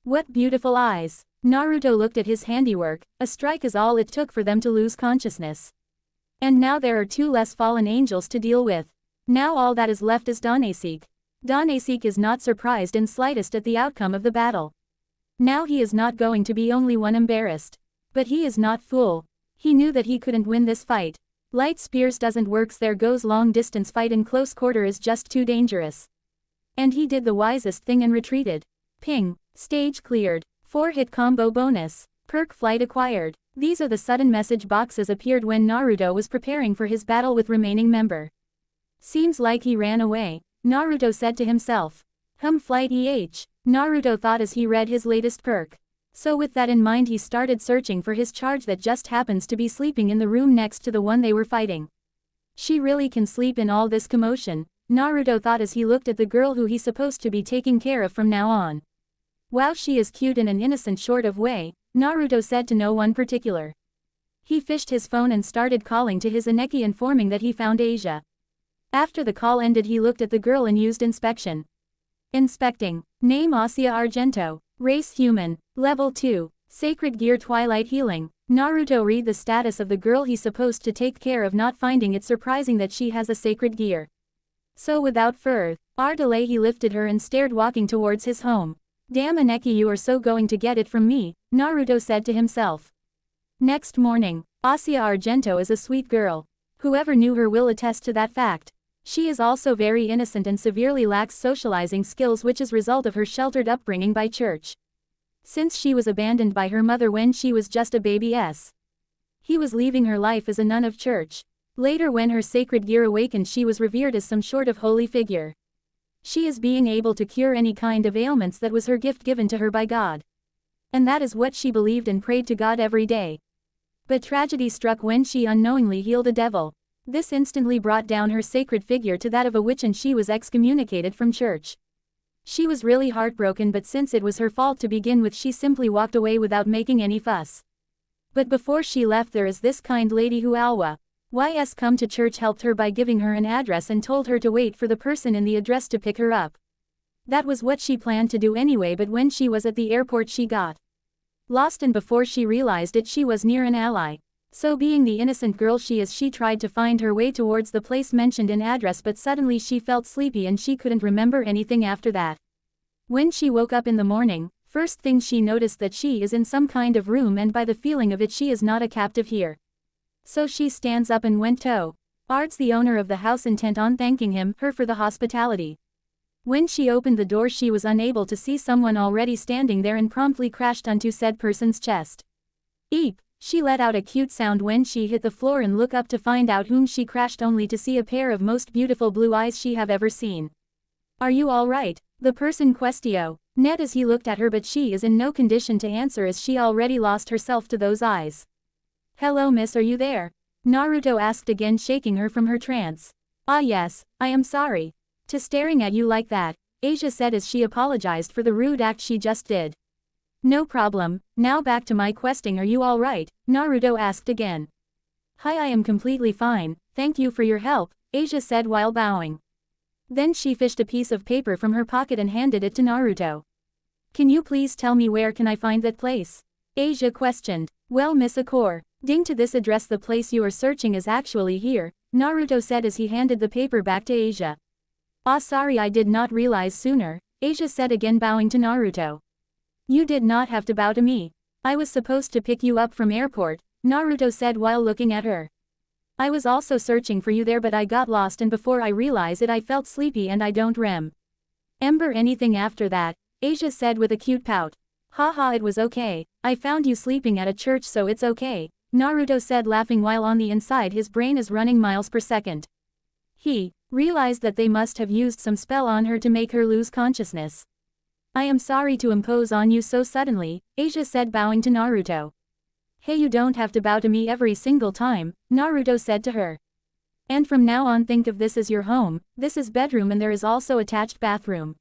[SPEAKER 1] what beautiful eyes. Naruto looked at his handiwork. A strike is all it took for them to lose consciousness. And now there are 2 less fallen angels to deal with. Now all that is left is Danasik. Danasik is not surprised in slightest at the outcome of the battle. Now he is not going to be only one embarrassed. But he is not fool. He knew that he couldn't win this fight. Light spears doesn't works, there goes long distance fight in close quarter is just too dangerous. And he did the wisest thing and retreated. Ping. Stage cleared. 4-hit combo bonus. Perk flight acquired. These are the sudden message boxes appeared when Naruto was preparing for his battle with remaining member. Seems like he ran away, Naruto said to himself. Flight Naruto thought as he read his latest perk. So with that in mind he started searching for his charge that just happens to be sleeping in the room next to the one they were fighting. She really can sleep in all this commotion, Naruto thought as he looked at the girl who he's supposed to be taking care of from now on. Wow, she is cute in an innocent sort of way, Naruto said to no one particular. He fished his phone and started calling to his Aneki, informing that he found Asia. After the call ended he looked at the girl and used inspection. Inspecting. Name Asia Argento. Race human. Level 2. Sacred gear Twilight healing. Naruto read the status of the girl he's supposed to take care of, not finding it surprising that she has a sacred gear. So without further delay he lifted her and started walking towards his home. Damn Aneki, you are so going to get it from me, Naruto said to himself. Next morning. Asia Argento is a sweet girl. Whoever knew her will attest to that fact. She is also very innocent and severely lacks socializing skills, which is result of her sheltered upbringing by church. Since she was abandoned by her mother when she was just a baby he was leaving her life as a nun of church. Later when her sacred gear awakened she was revered as some sort of holy figure. She is being able to cure any kind of ailments, that was her gift given to her by God. And that is what she believed and prayed to God every day. But tragedy struck when she unknowingly healed a devil. This instantly brought down her sacred figure to that of a witch and she was excommunicated from church. She was really heartbroken, but since it was her fault to begin with she simply walked away without making any fuss. But before she left there is this kind lady who YS come to church helped her by giving her an address and told her to wait for the person in the address to pick her up. That was what she planned to do anyway, but when she was at the airport she got lost and before she realized it she was near an ally. So being the innocent girl she is, she tried to find her way towards the place mentioned in address, but suddenly she felt sleepy and she couldn't remember anything after that. When she woke up in the morning, first thing she noticed that she is in some kind of room, and by the feeling of it she is not a captive here. So she stands up and went towards the owner of the house, intent on thanking her for the hospitality. When she opened the door she was unable to see someone already standing there and promptly crashed onto said person's chest. Eep! She let out a cute sound when she hit the floor and looked up to find out whom she crashed, only to see a pair of most beautiful blue eyes she have ever seen. "Are you alright?" the person questioned as he looked at her, but she is in no condition to answer as she already lost herself to those eyes. "Hello miss, are you there?" Naruto asked again, shaking her from her trance. "Ah yes, I am sorry to staring at you like that," Asia said as she apologized for the rude act she just did. "No problem, now back to my questing, are you alright?" Naruto asked again. "Hi, I am completely fine, thank you for your help," Asia said while bowing. Then she fished a piece of paper from her pocket and handed it to Naruto. "Can you please tell me where can I find that place?" Asia questioned. "Well Miss according to this address the place you are searching is actually here," Naruto said as he handed the paper back to Asia. "Ah sorry, I did not realize sooner," Asia said again, bowing to Naruto. "You did not have to bow to me. I was supposed to pick you up from airport," Naruto said while looking at her. "I was also searching for you there, but I got lost and before I realized it I felt sleepy and I don't remember anything after that," Asia said with a cute pout. "Haha, it was okay, I found you sleeping at a church so it's okay," Naruto said laughing while on the inside his brain is running miles per second. He realized that they must have used some spell on her to make her lose consciousness. "I am sorry to impose on you so suddenly," Asia said bowing to Naruto. "Hey, you don't have to bow to me every single time," Naruto said to her. "And from now on think of this as your home, this is bedroom and there is also attached bathroom.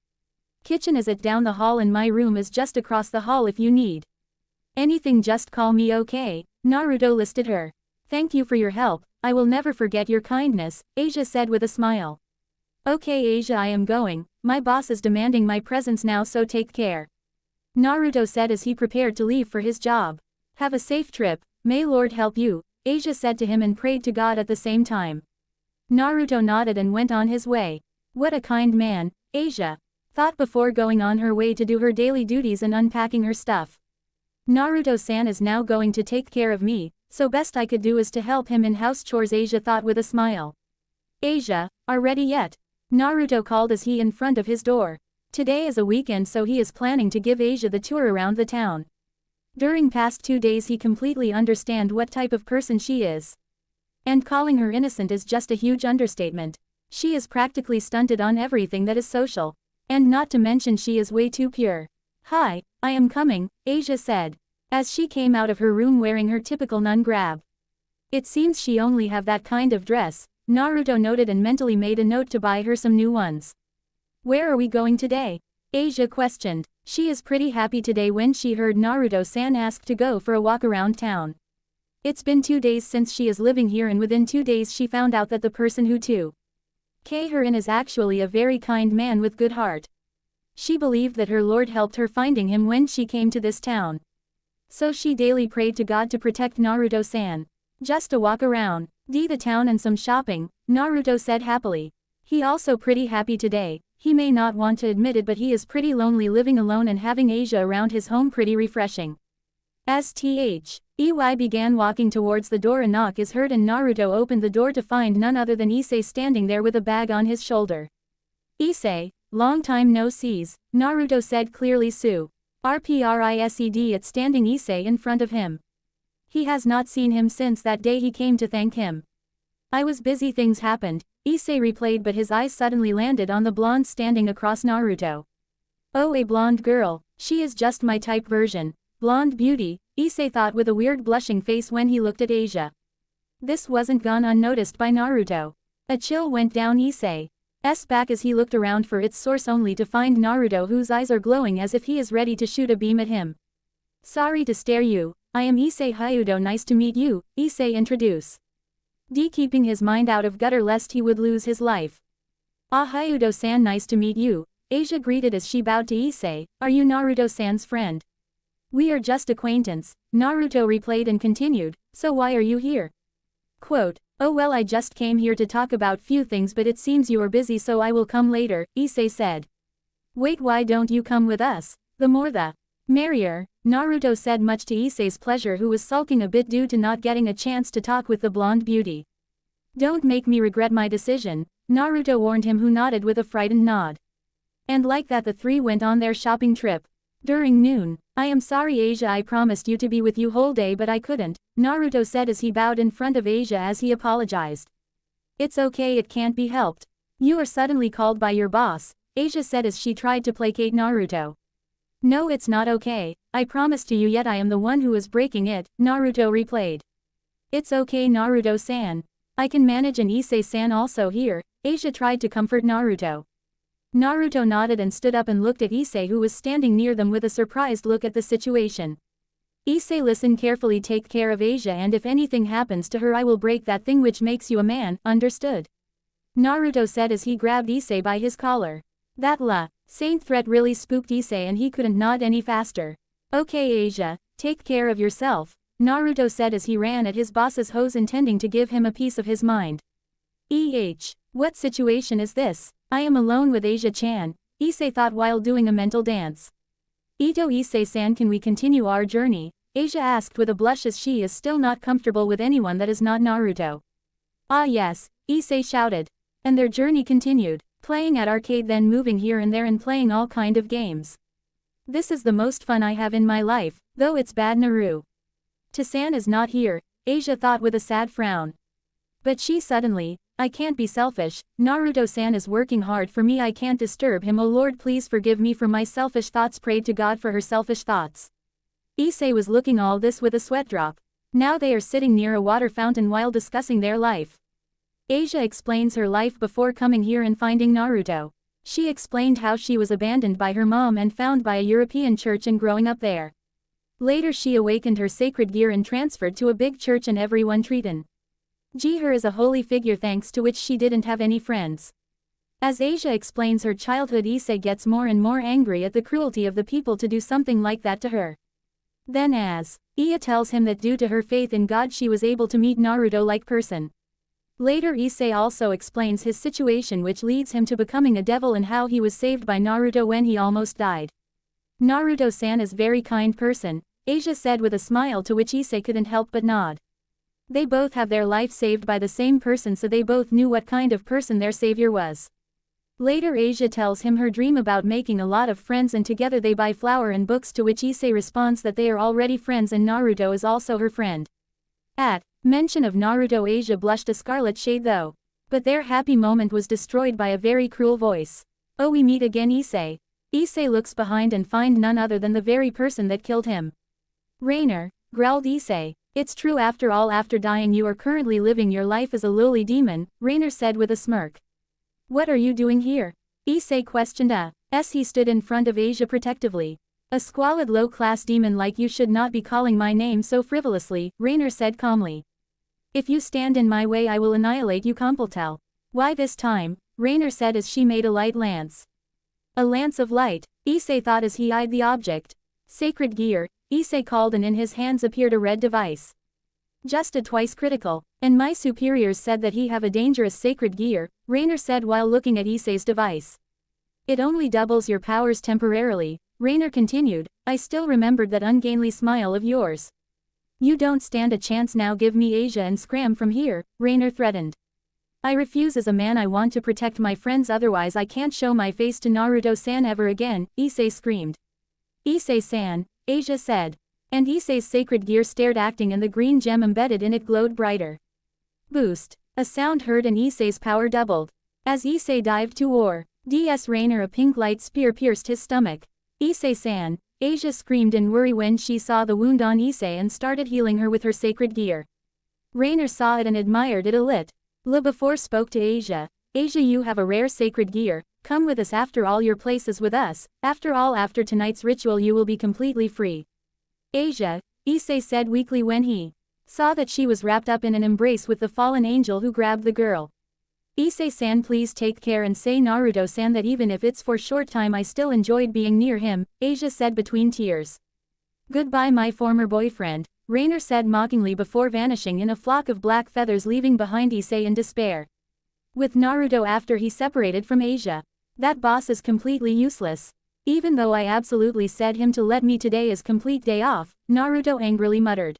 [SPEAKER 1] Kitchen is it down the hall and my room is just across the hall if you need anything just call me, okay?" Naruto listed her. "Thank you for your help, I will never forget your kindness," Asia said with a smile. "Okay Asia, I am going, my boss is demanding my presence now, so take care," Naruto said as he prepared to leave for his job. "Have a safe trip, may Lord help you," Asia said to him and prayed to God at the same time. Naruto nodded and went on his way. What a kind man, Asia thought before going on her way to do her daily duties and unpacking her stuff. "Naruto-san is now going to take care of me, so best I could do is to help him in house chores," Asia thought with a smile. "Asia, are ready yet?" Naruto called as he in front of his door. Today is a weekend, so he is planning to give Asia the tour around the town. During past 2 days he completely understand what type of person she is. And calling her innocent is just a huge understatement. She is practically stunted on everything that is social. And not to mention she is way too pure. "Hi, I am coming," Asia said, as she came out of her room wearing her typical nun grab. It seems she only have that kind of dress, Naruto noted and mentally made a note to buy her some new ones. "Where are we going today?" Asia questioned. She is pretty happy today when she heard Naruto-san ask to go for a walk around town. It's been 2 days since she is living here and within 2 days she found out that the person who took her in is actually a very kind man with good heart. She believed that her lord helped her finding him when she came to this town. So she daily prayed to God to protect Naruto-san. "Just a walk around the town and some shopping," Naruto said happily. He also pretty happy today. He may not want to admit it, but he is pretty lonely living alone and having Asia around his home pretty refreshing. As Ey began walking towards the door, a knock is heard and Naruto opened the door to find none other than Issei standing there with a bag on his shoulder. "Issei, long time no sees," Naruto said clearly. It's standing Issei in front of him. He has not seen him since that day he came to thank him. "I was busy, things happened," Issei replayed, but his eyes suddenly landed on the blonde standing across Naruto. "Oh, a blonde girl, she is just my type version. Blonde beauty," Issei thought with a weird blushing face when he looked at Asia. This wasn't gone unnoticed by Naruto. A chill went down Issei's back as he looked around for its source, only to find Naruto, whose eyes are glowing as if he is ready to shoot a beam at him. "Sorry to stare you, I am Issei Hyudo, nice to meet you," Issei introduced. Keeping his mind out of gutter lest he would lose his life. "Ah, Hyudo-san, nice to meet you," Asia greeted as she bowed to Issei. "Are you Naruto-san's friend?" "We are just acquaintance," Naruto replayed and continued, So why are you here? Quote, oh well, I just came here to talk about few things, but it seems you are busy, so I will come later, Issei said. Wait, why don't you come with us? The more the merrier, Naruto said, much to Issei's pleasure, who was sulking a bit due to not getting a chance to talk with the blonde beauty. Don't make me regret my decision, Naruto warned him, who nodded with a frightened nod. And like that the three went on their shopping trip. During noon, I am sorry Asia, I promised you to be with you whole day but I couldn't, Naruto said as he bowed in front of Asia as he apologized. It's okay, it can't be helped. You are suddenly called by your boss, Asia said as she tried to placate Naruto. No, it's not okay, I promised to you, yet I am the one who is breaking it, Naruto replayed. It's okay Naruto-san. I can manage, and Issei-san also here, Asia tried to comfort Naruto. Naruto nodded and stood up and looked at Issei, who was standing near them with a surprised look at the situation. Issei, listen carefully, take care of Asia, and if anything happens to her I will break that thing which makes you a man, understood? Naruto said as he grabbed Issei by his collar. That saint threat really spooked Issei and he couldn't nod any faster. Okay Asia, take care of yourself, Naruto said as he ran at his boss's hose, intending to give him a piece of his mind. What situation is this? I am alone with Asia-chan, Issei thought while doing a mental dance. Ito Issei-san, can we continue our journey? Asia asked with a blush as she is still not comfortable with anyone that is not Naruto. Ah yes, Issei shouted. And their journey continued, playing at arcade, then moving here and there and playing all kind of games. This is the most fun I have in my life, though it's bad Naruto-san is not here, Asia thought with a sad frown. But she suddenly, I can't be selfish, Naruto-san is working hard for me, I can't disturb him, oh Lord please forgive me for my selfish thoughts, prayed to God for her selfish thoughts. Issei was looking all this with a sweat drop. Now they are sitting near a water fountain while discussing their life. Asia explains her life before coming here and finding Naruto. She explained how she was abandoned by her mom and found by a European church and growing up there. Later she awakened her sacred gear and transferred to a big church, and everyone treated her as a holy figure, thanks to which she didn't have any friends. As Asia explains her childhood, Issei gets more and more angry at the cruelty of the people to do something like that to her. Then as Ia tells him that due to her faith in God she was able to meet Naruto-like person. Later Issei also explains his situation, which leads him to becoming a devil, and how he was saved by Naruto when he almost died. Naruto-san is very kind person, Asia said with a smile, to which Issei couldn't help but nod. They both have their life saved by the same person, so they both knew what kind of person their savior was. Later Asia tells him her dream about making a lot of friends, and together they buy flour and books, to which Issei responds that they are already friends and Naruto is also her friend. At mention of Naruto, Asia blushed a scarlet shade though. But their happy moment was destroyed by a very cruel voice. Oh, we meet again Issei. Issei looks behind and find none other than the very person that killed him. Rainer, growled Issei. It's true, after all, after dying you are currently living your life as a lowly demon, Rainer said with a smirk. What are you doing here? Issei questioned as he stood in front of Asia protectively. A squalid low-class demon like you should not be calling my name so frivolously, Rainer said calmly. If you stand in my way I will annihilate you, Completel. Why this time? Rainer said as she made a light lance. A lance of light, Issei thought as he eyed the object. Sacred gear, Issei called, and in his hands appeared a red device. Just a twice critical, and my superiors said that he have a dangerous sacred gear, Rainer said while looking at Issei's device. It only doubles your powers temporarily, Rainer continued. I still remembered that ungainly smile of yours. You don't stand a chance now, give me Asia and scram from here, Rainer threatened. I refuse, as a man I want to protect my friends, otherwise I can't show my face to Naruto-san ever again, Issei screamed. Issei-san, Asia said. And Issei's sacred gear stared acting, and the green gem embedded in it glowed brighter. Boost. A sound heard and Issei's power doubled. As Issei dived to war, DS Rainer, a pink light spear pierced his stomach. Issei-san, Asia screamed in worry when she saw the wound on Issei and started healing her with her sacred gear. Rainer saw it and admired it a lit. Before spoke to Asia. Asia, you have a rare sacred gear, come with us, after all your place is with us, after all after tonight's ritual you will be completely free. Asia, Issei said weakly when he saw that she was wrapped up in an embrace with the fallen angel who grabbed the girl. Issei-san, please take care and say Naruto-san that even if it's for short time I still enjoyed being near him, Asia said between tears. Goodbye my former boyfriend, Rainer said mockingly before vanishing in a flock of black feathers, leaving behind Issei in despair. With Naruto after he separated from Asia. That boss is completely useless. Even though I absolutely said him to let me today is complete day off, Naruto angrily muttered.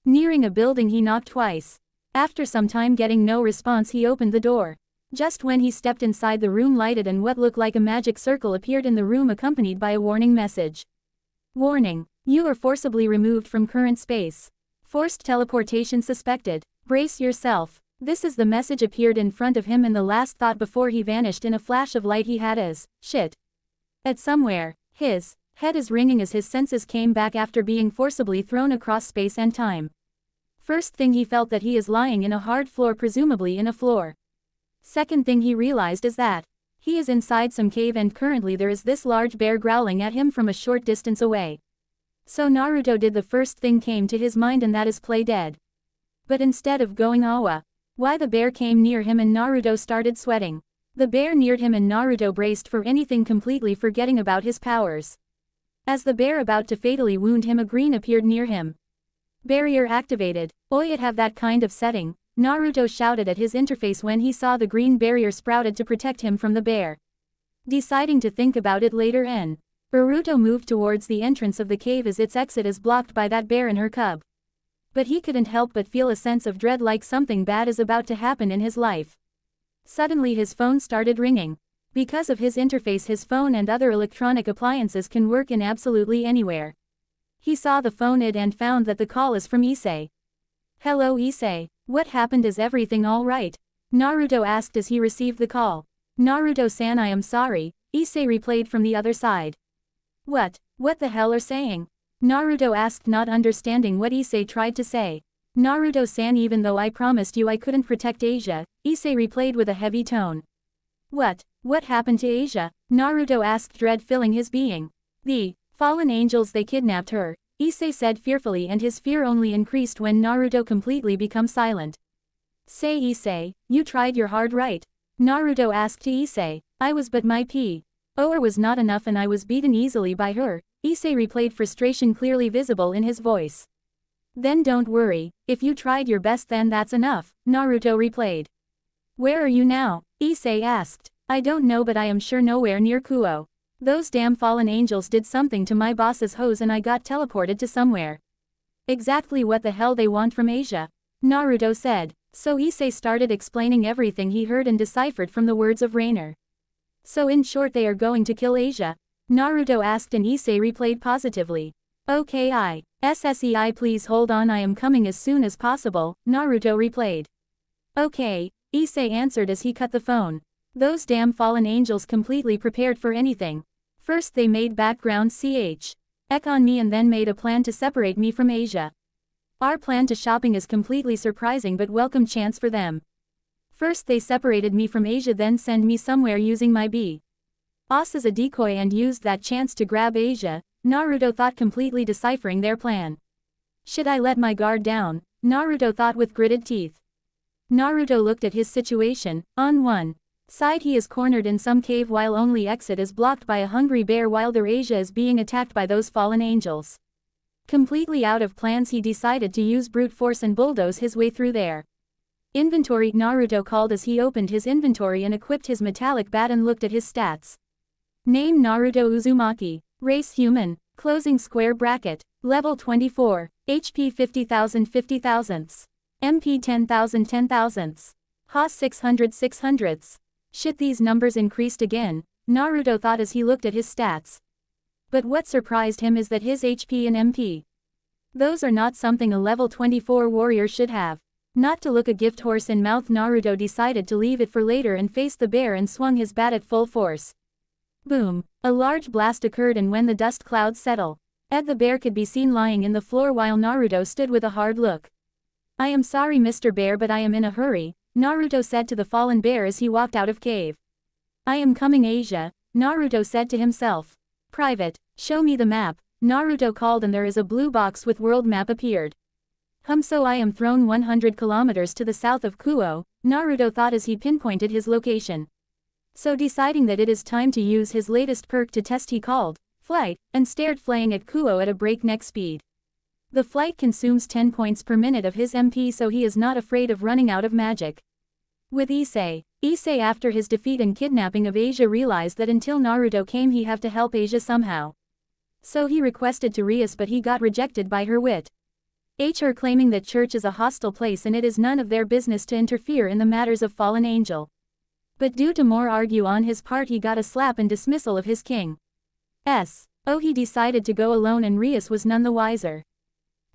[SPEAKER 1] Nearing a building he knocked twice. After some time getting no response he opened the door. Just when he stepped inside, the room lighted and what looked like a magic circle appeared in the room, accompanied by a warning message. Warning. You are forcibly removed from current space. Forced teleportation suspected. Brace yourself. This is the message appeared in front of him, and the last thought before he vanished in a flash of light he had is, shit. At somewhere. His head is ringing as his senses came back after being forcibly thrown across space and time. First thing he felt that he is lying in a hard floor, presumably in a floor. Second thing he realized is that he is inside some cave and currently there is this large bear growling at him from a short distance away. So Naruto did the first thing came to his mind, and that is play dead. But instead of going awa, why the bear came near him and Naruto started sweating. The bear neared him and Naruto braced for anything, completely forgetting about his powers. As the bear about to fatally wound him, a green appeared near him. Barrier activated. Oi, it have that kind of setting, Naruto shouted at his interface when he saw the green barrier sprouted to protect him from the bear. Deciding to think about it later, Naruto moved towards the entrance of the cave as its exit is blocked by that bear and her cub. But he couldn't help but feel a sense of dread, like something bad is about to happen in his life. Suddenly his phone started ringing. Because of his interface, his phone and other electronic appliances can work in absolutely anywhere. He saw the phone and found that the call is from Issei. Hello Issei, what happened, is everything alright? Naruto asked as he received the call. Naruto-san, I am sorry, Issei replayed from the other side. What the hell are saying? Naruto asked, not understanding what Issei tried to say. Naruto-san, even though I promised you I couldn't protect Asia, Issei replayed with a heavy tone. What happened to Asia? Naruto asked, dread filling his being. The fallen angels, they kidnapped her, Issei said fearfully, and his fear only increased when Naruto completely became silent. Say Issei, you tried your hard right? Naruto asked to Issei. I was, but my power was not enough and I was beaten easily by her, Issei replayed, frustration clearly visible in his voice. Then don't worry, if you tried your best then that's enough, Naruto replayed. Where are you now? Issei asked. I don't know, but I am sure nowhere near Kuo. Those damn fallen angels did something to my boss's hose and I got teleported to somewhere. Exactly what the hell they want from Asia? Naruto said. So Issei started explaining everything he heard and deciphered from the words of Rainer. So in short, they are going to kill Asia? Naruto asked, and Issei replayed positively. Okay, SSEI, please hold on, I am coming as soon as possible, Naruto replayed. Okay, Issei answered as he cut the phone. Those damn fallen angels completely prepared for anything. First they made background check on me and then made a plan to separate me from Asia. Our plan to shopping is completely surprising but welcome chance for them. First they separated me from Asia, then send me somewhere using my boss as a decoy and used that chance to grab Asia, Naruto thought, completely deciphering their plan. Should I let my guard down? Naruto thought with gritted teeth. Naruto looked at his situation. On one side he is cornered in some cave while only exit is blocked by a hungry bear while their Asia is being attacked by those fallen angels. Completely out of plans, he decided to use brute force and bulldoze his way through there. Inventory, Naruto called as he opened his inventory and equipped his metallic bat and looked at his stats. Name Naruto Uzumaki. Race human. Closing square bracket. Level 24. HP 50,000 50,000ths. MP 10,000 10,000ths. HA 600 600ths. Shit, these numbers increased again, Naruto thought as he looked at his stats. But what surprised him is that his HP and MP. Those are not something a level 24 warrior should have. Not to look a gift horse in mouth, Naruto decided to leave it for later and face the bear and swung his bat at full force. Boom! A large blast occurred, and when the dust clouds settled, the bear could be seen lying in the floor while Naruto stood with a hard look. I am sorry Mr. Bear, but I am in a hurry, Naruto said to the fallen bear as he walked out of cave. I am coming Asia, Naruto said to himself. Private, show me the map, Naruto called, and there is a blue box with world map appeared. So I am thrown 100 kilometers to the south of Kuo, Naruto thought as he pinpointed his location. So deciding that it is time to use his latest perk to test, he called, flight, and stared flying at Kuo at a breakneck speed. The flight consumes 10 points per minute of his MP, so he is not afraid of running out of magic. With Issei after his defeat and kidnapping of Asia realized that until Naruto came he have to help Asia somehow. So he requested to Rias, but he got rejected by her wit. Her claiming that church is a hostile place and it is none of their business to interfere in the matters of fallen angel. But due to more argue on his part he got a slap and dismissal of his king. He decided to go alone and Rias was none the wiser.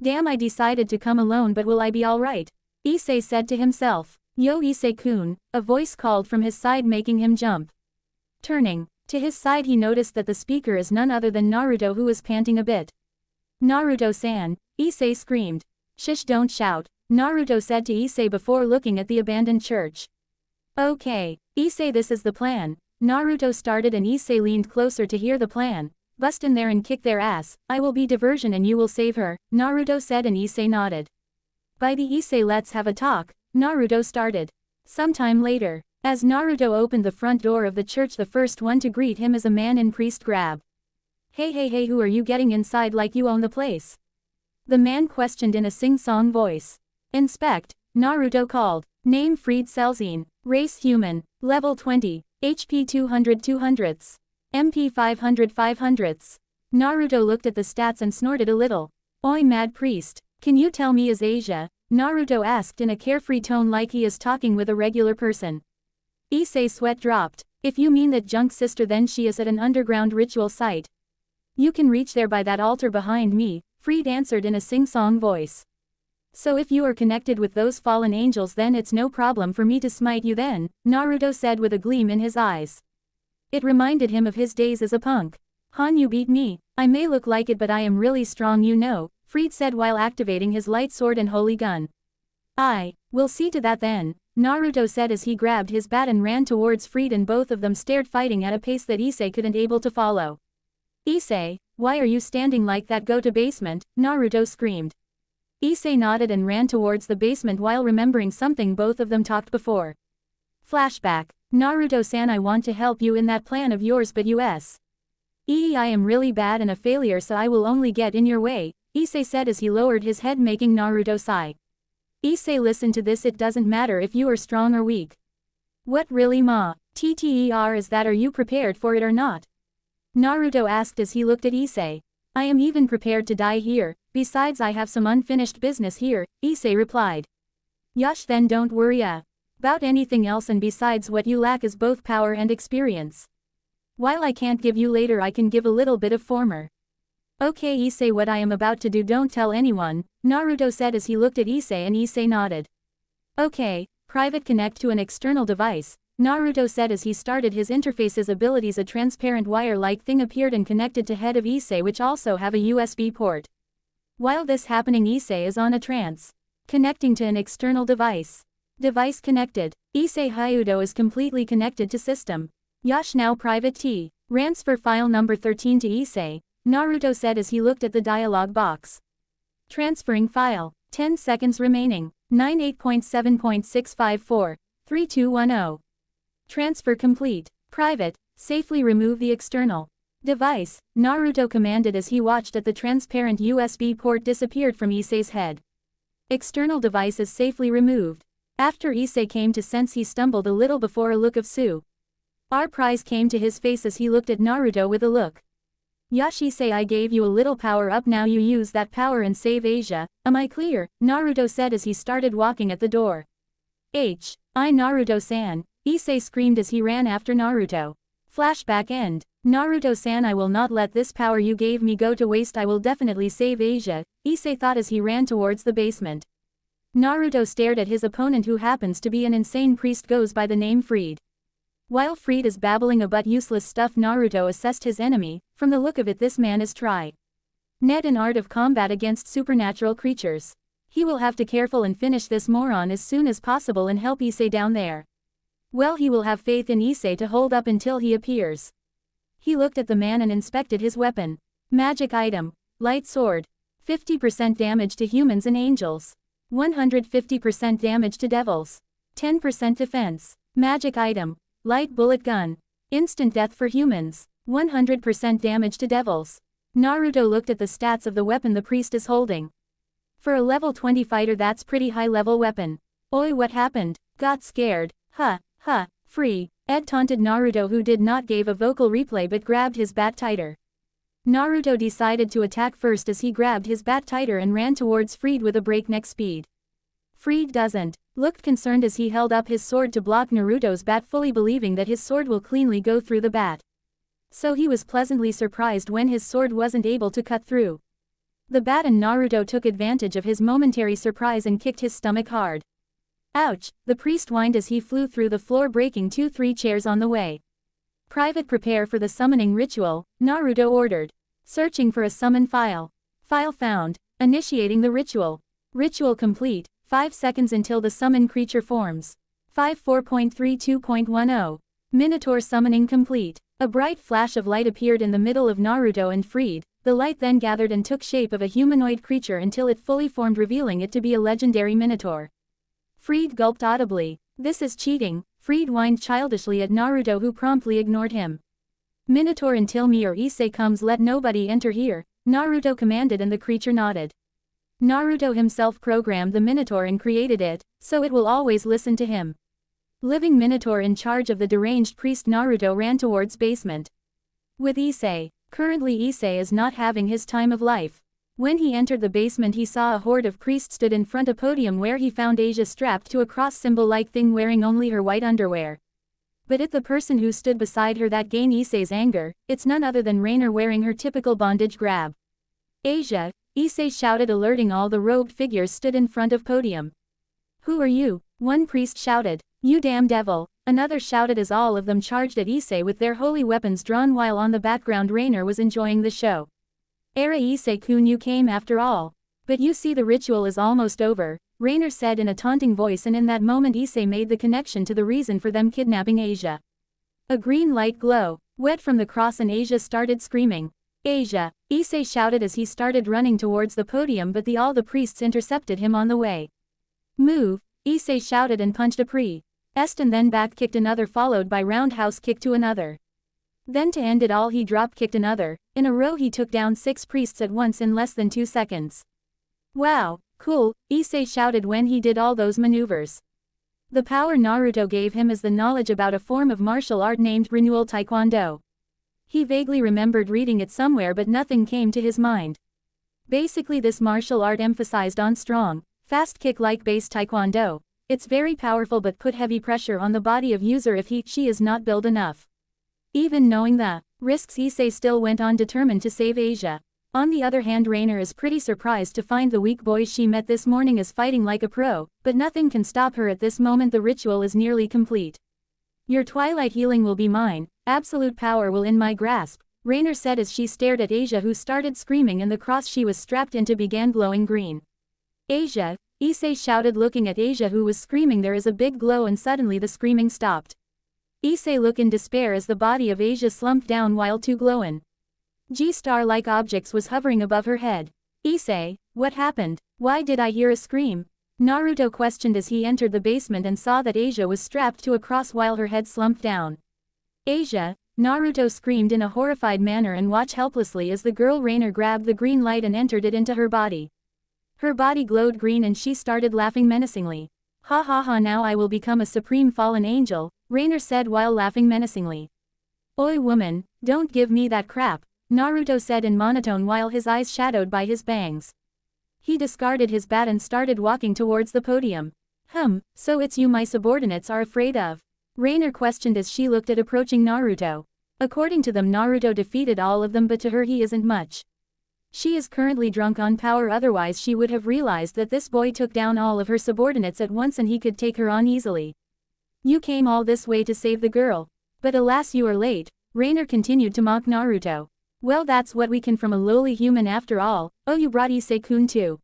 [SPEAKER 1] Damn, I decided to come alone, but will I be alright? Issei said to himself. Yo Issei-kun, a voice called from his side making him jump. Turning to his side he noticed that the speaker is none other than Naruto, who is panting a bit. Naruto-san, Issei screamed. Shish, don't shout, Naruto said to Issei before looking at the abandoned church. Okay, Issei, this is the plan. Naruto started and Issei leaned closer to hear the plan. Bust in there and kick their ass, I will be diversion and you will save her, Naruto said and Issei nodded. By the Issei, let's have a talk, Naruto started. Sometime later, as Naruto opened the front door of the church, the first one to greet him is a man in priest garb. Hey, who are you getting inside like you own the place? The man questioned in a sing-song voice. Inspect, Naruto called. Name Fried Selzine, race human, level 20, HP 200/200, MP 500/500. Naruto looked at the stats and snorted a little. Oi, mad priest, can you tell me is Asia? Naruto asked in a carefree tone like he is talking with a regular person. Issei's sweat dropped. If you mean that junk sister, then she is at an underground ritual site. You can reach there by that altar behind me, Fried answered in a sing-song voice. So if you are connected with those fallen angels, then it's no problem for me to smite you then, Naruto said with a gleam in his eyes. It reminded him of his days as a punk. Han, you beat me. I may look like it, but I am really strong, you know, Fried said while activating his light sword and holy gun. We'll see to that then, Naruto said as he grabbed his bat and ran towards Fried, and both of them stared, fighting at a pace that Issei couldn't able to follow. Issei, why are you standing like that? Go to basement, Naruto screamed. Issei nodded and ran towards the basement while remembering something both of them talked before. Flashback, Naruto-san, I want to help you in that plan of yours, but I am really bad and a failure, so I will only get in your way, Issei said as he lowered his head, making Naruto sigh. Issei, listen to this, it doesn't matter if you are strong or weak. What really, ma? TTER is that, are you prepared for it or not? Naruto asked as he looked at Issei. I am even prepared to die here, besides I have some unfinished business here, Issei replied. Yosh, then don't worry about anything else, and besides what you lack is both power and experience. While I can't give you later, I can give a little bit of former. Okay Issei, what I am about to do don't tell anyone, Naruto said as he looked at Issei and Issei nodded. Okay, private connect to an external device, Naruto said as he started his interface's abilities. A transparent wire-like thing appeared and connected to head of Issei, which also have a USB port. While this happening, Issei is on a trance. Connecting to an external device. Device connected. Issei Hyudo is completely connected to system. Yosh, now private T. Transfer file number 13 to Issei, Naruto said as he looked at the dialog box. Transferring file. 10 seconds remaining. 98.7.654. 3210. Transfer complete. Private. Safely remove the external device, Naruto commanded as he watched as the transparent USB port disappeared from Issei's head. External device is safely removed. After Issei came to sense, he stumbled a little before a look of surprise came to his face as he looked at Naruto with a look. Yosh, Issei, I gave you a little power up, now you use that power and save Asia, am I clear? Naruto said as he started walking at the door. Naruto-san, Issei screamed as he ran after Naruto. Flashback end. Naruto-san, I will not let this power you gave me go to waste, I will definitely save Asia, Issei thought as he ran towards the basement. Naruto stared at his opponent, who happens to be an insane priest goes by the name Fried. While Fried is babbling about useless stuff, Naruto assessed his enemy. From the look of it, this man is net an art of combat against supernatural creatures. He will have to careful and finish this moron as soon as possible and help Issei down there. Well, he will have faith in Issei to hold up until he appears. He looked at the man and inspected his weapon. Magic item. Light sword. 50% damage to humans and angels. 150% damage to devils. 10% defense. Magic item. Light bullet gun. Instant death for humans. 100% damage to devils. Naruto looked at the stats of the weapon the priest is holding. For a level 20 fighter that's pretty high level weapon. Oi, what happened? Got scared. Free. Ed taunted Naruto, who did not give a vocal replay but grabbed his bat tighter. Naruto decided to attack first as he grabbed his bat tighter and ran towards Freed with a breakneck speed. Freed looked concerned as he held up his sword to block Naruto's bat, fully believing that his sword will cleanly go through the bat. So he was pleasantly surprised when his sword wasn't able to cut through the bat, and Naruto took advantage of his momentary surprise and kicked his stomach hard. Ouch, the priest whined as he flew through the floor, breaking 2-3 chairs on the way. Private, prepare for the summoning ritual, Naruto ordered. Searching for a summon file. File found. Initiating the ritual. Ritual complete. 5 seconds until the summon creature forms. 54.32.10. Minotaur summoning complete. A bright flash of light appeared in the middle of Naruto and Freed. The light then gathered and took shape of a humanoid creature until it fully formed, revealing it to be a legendary Minotaur. Freed gulped audibly. This is cheating. Freed whined childishly at Naruto, who promptly ignored him. Minotaur, until me or Issei comes, let nobody enter here, Naruto commanded, and the creature nodded. Naruto himself programmed the Minotaur and created it, so it will always listen to him. Living Minotaur in charge of the deranged priest, Naruto ran towards basement. With Issei. Currently Issei is not having his time of life. When he entered the basement, he saw a horde of priests stood in front of podium, where he found Asia strapped to a cross symbol-like thing, wearing only her white underwear. But it's the person who stood beside her that gained Issei's anger. It's none other than Rainer, wearing her typical bondage grab. Asia, Issei shouted, alerting all the robed figures stood in front of podium. Who are you? One priest shouted. You damn devil. Another shouted as all of them charged at Issei with their holy weapons drawn, while on the background Rainer was enjoying the show. Era Issei-kun, you came after all. But you see, the ritual is almost over, Rainer said in a taunting voice, and in that moment Issei made the connection to the reason for them kidnapping Asia. A green light glow, wet from the cross, and Asia started screaming. Asia, Issei shouted as he started running towards the podium, but all the priests intercepted him on the way. Move, Issei shouted and punched a priest, and then back kicked another, followed by roundhouse kick to another. Then to end it all, he drop kicked another. In a row he took down 6 priests at once in less than 2 seconds. Wow, cool, Issei shouted when he did all those maneuvers. The power Naruto gave him is the knowledge about a form of martial art named Renewal Taekwondo. He vaguely remembered reading it somewhere, but nothing came to his mind. Basically, this martial art emphasized on strong, fast kick-like base Taekwondo. It's very powerful but put heavy pressure on the body of user if she is not built enough. Even knowing the risks, Issei still went on, determined to save Asia. On the other hand, Rainer is pretty surprised to find the weak boy she met this morning is fighting like a pro, but nothing can stop her at this moment. The ritual is nearly complete. Your twilight healing will be mine, absolute power will in my grasp, Rainer said as she stared at Asia, who started screaming, and the cross she was strapped into began glowing green. Asia, Issei shouted, looking at Asia, who was screaming. There is a big glow, and suddenly the screaming stopped. Issei looked in despair as the body of Asia slumped down while 2 glowing G-star-like objects was hovering above her head. Issei, what happened? Why did I hear a scream? Naruto questioned as he entered the basement and saw that Asia was strapped to a cross while her head slumped down. Asia, Naruto screamed in a horrified manner and watched helplessly as the girl Rainer grabbed the green light and entered it into her body. Her body glowed green and she started laughing menacingly. Ha ha ha, now I will become a supreme fallen angel, Rainer said while laughing menacingly. Oi woman, don't give me that crap, Naruto said in monotone while his eyes shadowed by his bangs. He discarded his bat and started walking towards the podium. So it's you my subordinates are afraid of? Rainer questioned as she looked at approaching Naruto. According to them, Naruto defeated all of them, but to her he isn't much. She is currently drunk on power, otherwise she would have realized that this boy took down all of her subordinates at once and he could take her on easily. You came all this way to save the girl. But alas, you are late, Rainer continued to mock Naruto. Well, that's what we can from a lowly human after all. Oh, you brought Issei-kun too.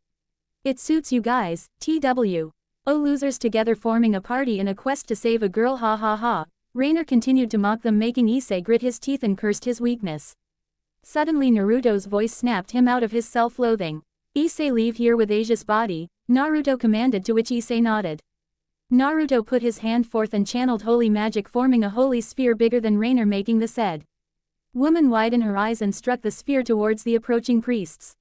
[SPEAKER 1] It suits you guys, TW. Oh, losers together forming a party in a quest to save a girl, ha ha ha. Rainer continued to mock them, making Issei grit his teeth and cursed his weakness. Suddenly Naruto's voice snapped him out of his self-loathing. Issei, leave here with Asia's body, Naruto commanded, to which Issei nodded. Naruto put his hand forth and channeled holy magic, forming a holy sphere bigger than Rainer, making the said woman widen her eyes and struck the sphere towards the approaching priests.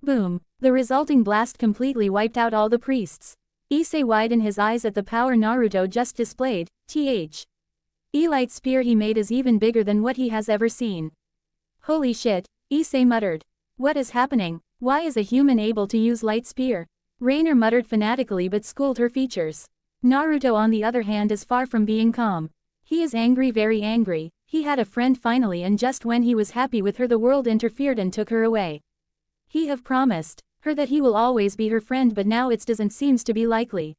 [SPEAKER 1] Boom. The resulting blast completely wiped out all the priests. Issei widened his eyes at the power Naruto just displayed. Light spear he made is even bigger than what he has ever seen. Holy shit, Issei muttered. What is happening? Why is a human able to use light spear? Rainer muttered fanatically but schooled her features. Naruto on the other hand is far from being calm. He is angry, very angry. He had a friend finally, and just when he was happy with her the world interfered and took her away. He have promised her that he will always be her friend, but now it doesn't seems to be likely.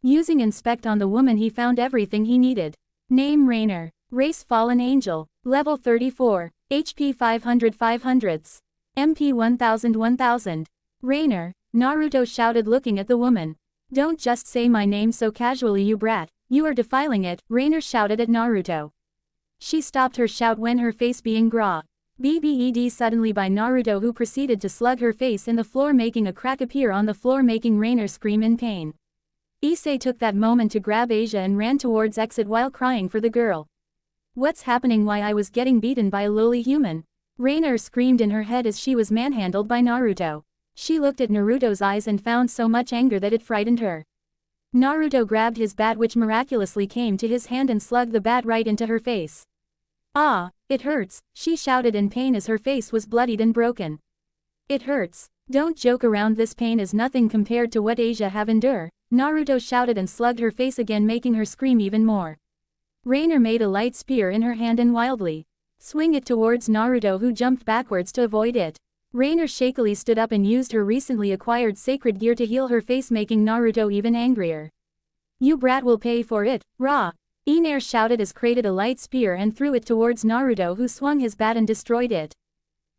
[SPEAKER 1] Using inspect on the woman he found everything he needed. Name Rainer. Race Fallen Angel. Level 34. HP 500 500s. MP 1000 1000. Rainer, Naruto shouted looking at the woman. Don't just say my name so casually, you brat, you are defiling it, Rainer shouted at Naruto. She stopped her shout when her face being BBED suddenly by Naruto, who proceeded to slug her face in the floor, making a crack appear on the floor, making Rainer scream in pain. Issei took that moment to grab Asia and ran towards exit while crying for the girl. What's happening? Why I was getting beaten by a lowly human? Rainer screamed in her head as she was manhandled by Naruto. She looked at Naruto's eyes and found so much anger that it frightened her. Naruto grabbed his bat, which miraculously came to his hand, and slugged the bat right into her face. Ah, it hurts, she shouted in pain as her face was bloodied and broken. It hurts. Don't joke around, this pain is nothing compared to what Asia have endured, Naruto shouted and slugged her face again, making her scream even more. Rainer made a light spear in her hand and wildly swing it towards Naruto, who jumped backwards to avoid it. Rainer shakily stood up and used her recently acquired sacred gear to heal her face, making Naruto even angrier. You brat will pay for it, rah! Iner shouted as created a light spear and threw it towards Naruto, who swung his bat and destroyed it.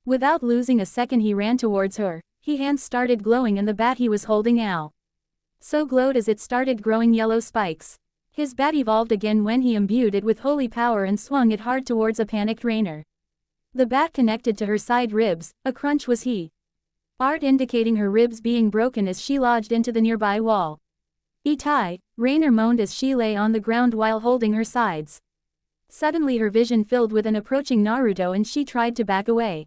[SPEAKER 1] Without losing a second he ran towards her. His hands started glowing and the bat he was holding so glowed as it started growing yellow spikes. His bat evolved again when he imbued it with holy power and swung it hard towards a panicked Rainer. The bat connected to her side ribs, a crunch was art indicating her ribs being broken as she lodged into the nearby wall. Itai, Rainer moaned as she lay on the ground while holding her sides. Suddenly her vision filled with an approaching Naruto and she tried to back away.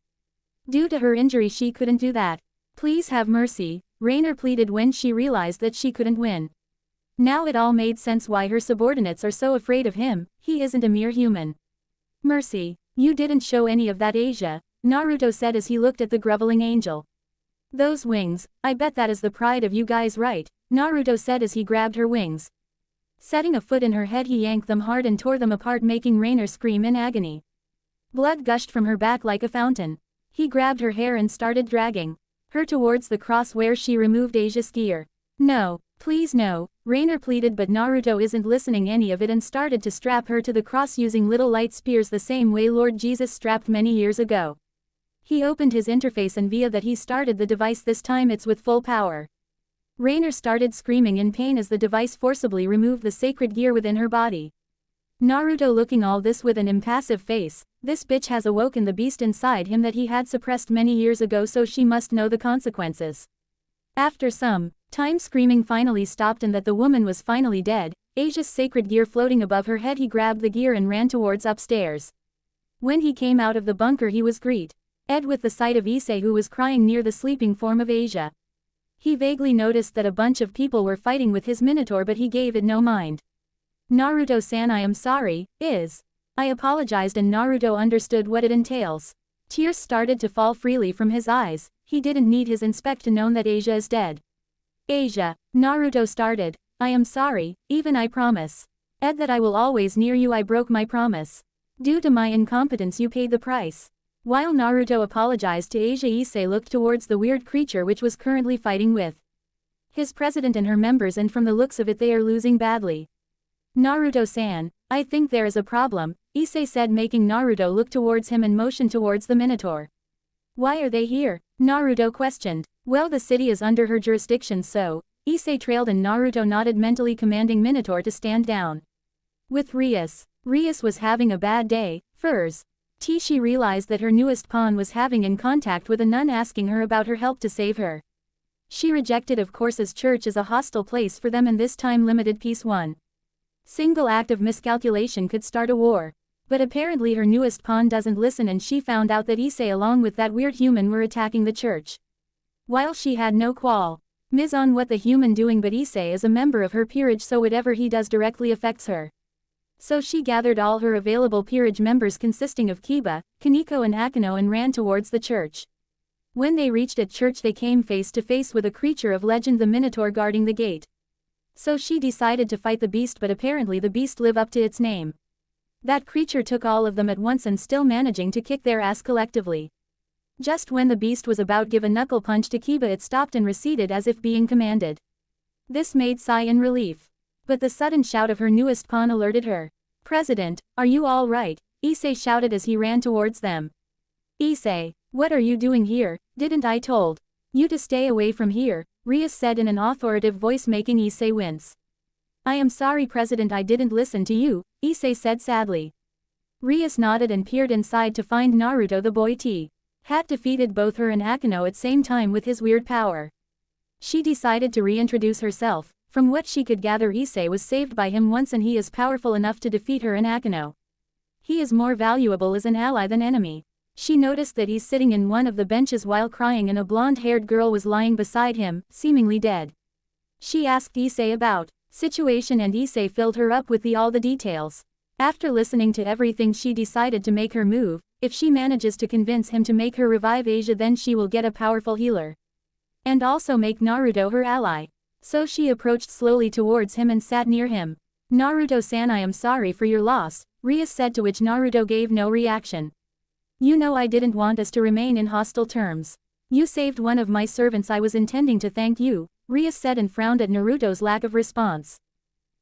[SPEAKER 1] Due to her injury she couldn't do that. Please have mercy, Rainer pleaded when she realized that she couldn't win. Now it all made sense why her subordinates are so afraid of him. He isn't a mere human. Mercy, you didn't show any of that, Asia, Naruto said as he looked at the groveling angel. Those wings, I bet that is the pride of you guys, right? Naruto said as he grabbed her wings. Setting a foot in her head he yanked them hard and tore them apart, making Rainer scream in agony. Blood gushed from her back like a fountain. He grabbed her hair and started dragging her towards the cross where she removed Asia's gear. No, please no, Rainer pleaded, but Naruto isn't listening any of it and started to strap her to the cross using little light spears the same way Lord Jesus strapped many years ago. He opened his interface and via that he started the device, this time it's with full power. Rainer started screaming in pain as the device forcibly removed the sacred gear within her body. Naruto looking all this with an impassive face. This bitch has awoken the beast inside him that he had suppressed many years ago, so she must know the consequences. After some time screaming finally stopped and that the woman was finally dead, Asia's sacred gear floating above her head, he grabbed the gear and ran towards upstairs. When he came out of the bunker he was greeted with the sight of Issei, who was crying near the sleeping form of Asia. He vaguely noticed that a bunch of people were fighting with his minotaur, but he gave it no mind. Naruto-san, I am sorry, I apologized, and Naruto understood what it entails. Tears started to fall freely from his eyes. He didn't need his inspect to know that Asia is dead. Asia, Naruto started, I am sorry, even I promise. That I will always near you, I broke my promise. Due to my incompetence you paid the price. While Naruto apologized to Asia, Issei looked towards the weird creature which was currently fighting with his president and her members, and from the looks of it they are losing badly. Naruto-san, I think there is a problem, Issei said, making Naruto look towards him and motion towards the minotaur. Why are they here? Naruto questioned. Well, the city is under her jurisdiction, so, Issei trailed, and Naruto nodded, mentally commanding Minotaur to stand down. With Rias was having a bad day. She realized that her newest pawn was having in contact with a nun asking her about her help to save her. She rejected, of course, as church is a hostile place for them, and this time limited peace. One single act of miscalculation could start a war. But apparently her newest pawn doesn't listen, and she found out that Issei along with that weird human were attacking the church. While she had no qual. Ms. on what the human doing, but Issei is a member of her peerage, so whatever he does directly affects her. So she gathered all her available peerage members consisting of Kiba, Kaneko and Akeno and ran towards the church. When they reached at church they came face to face with a creature of legend, the Minotaur guarding the gate. So she decided to fight the beast, but apparently the beast lived up to its name. That creature took all of them at once and still managing to kick their ass collectively. Just when the beast was about to give a knuckle punch to Kiba, it stopped and receded as if being commanded. This made sigh in relief. But the sudden shout of her newest pawn alerted her. "President, are you all right?" Issei shouted as he ran towards them. "Issei, what are you doing here? Didn't I told you to stay away from here?" Rias said in an authoritative voice, making Issei wince. "I am sorry, President, I didn't listen to you," Issei said sadly. Rias nodded and peered inside to find Naruto the boy T had defeated both her and Akeno at same time with his weird power. She decided to reintroduce herself. From what she could gather, Issei was saved by him once and he is powerful enough to defeat her and Akeno. He is more valuable as an ally than enemy. She noticed that he's sitting in one of the benches while crying and a blonde-haired girl was lying beside him, seemingly dead. She asked Issei about situation and Issei filled her up with all the details. After listening to everything, she decided to make her move. If she manages to convince him to make her revive Asia, then she will get a powerful healer. And also make Naruto her ally. So she approached slowly towards him and sat near him. "Naruto-san, I am sorry for your loss," Rias said, to which Naruto gave no reaction. "You know I didn't want us to remain in hostile terms. You saved one of my servants, I was intending to thank you," Rias said and frowned at Naruto's lack of response.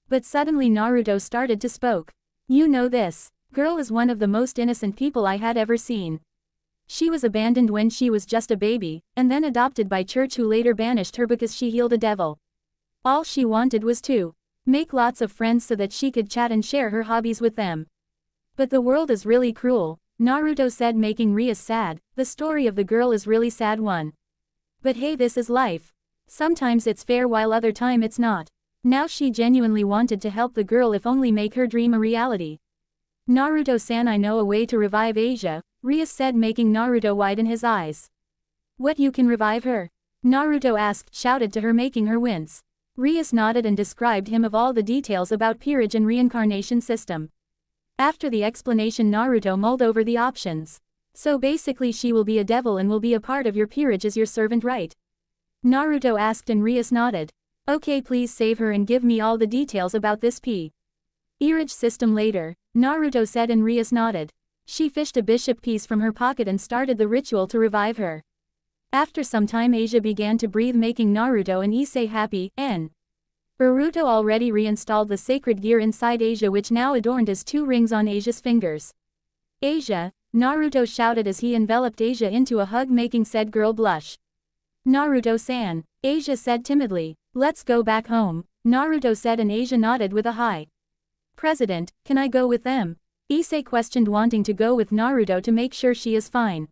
[SPEAKER 1] But suddenly Naruto started to spoke. "You know this girl is one of the most innocent people I had ever seen. She was abandoned when she was just a baby, and then adopted by church, who later banished her because she healed a devil. All she wanted was to make lots of friends so that she could chat and share her hobbies with them. But the world is really cruel," Naruto said, making Rias sad. "The story of the girl is really sad one. But hey, this is life. Sometimes it's fair while other time it's not. Now she genuinely wanted to help the girl, if only make her dream a reality." "Naruto-san, I know a way to revive Asia," Rias said, making Naruto widen his eyes. "What, you can revive her?" Naruto asked, shouted to her, making her wince. Rias nodded and described him of all the details about peerage and reincarnation system. After the explanation, Naruto mulled over the options. "So basically she will be a devil and will be a part of your peerage as your servant, right?" Naruto asked and Rias nodded. "Okay, please save her and give me all the details about this peerage system later," Naruto said and Rias nodded. She fished a bishop piece from her pocket and started the ritual to revive her. After some time, Asia began to breathe, making Naruto and Issei happy. Naruto already reinstalled the sacred gear inside Asia, which now adorned as 2 rings on Asia's fingers. "Asia," Naruto shouted as he enveloped Asia into a hug, making said girl blush. "Naruto-san," Asia said timidly. "Let's go back home," Naruto said and Asia nodded with a hi. "President, can I go with them?" Issei questioned, wanting to go with Naruto to make sure she is fine.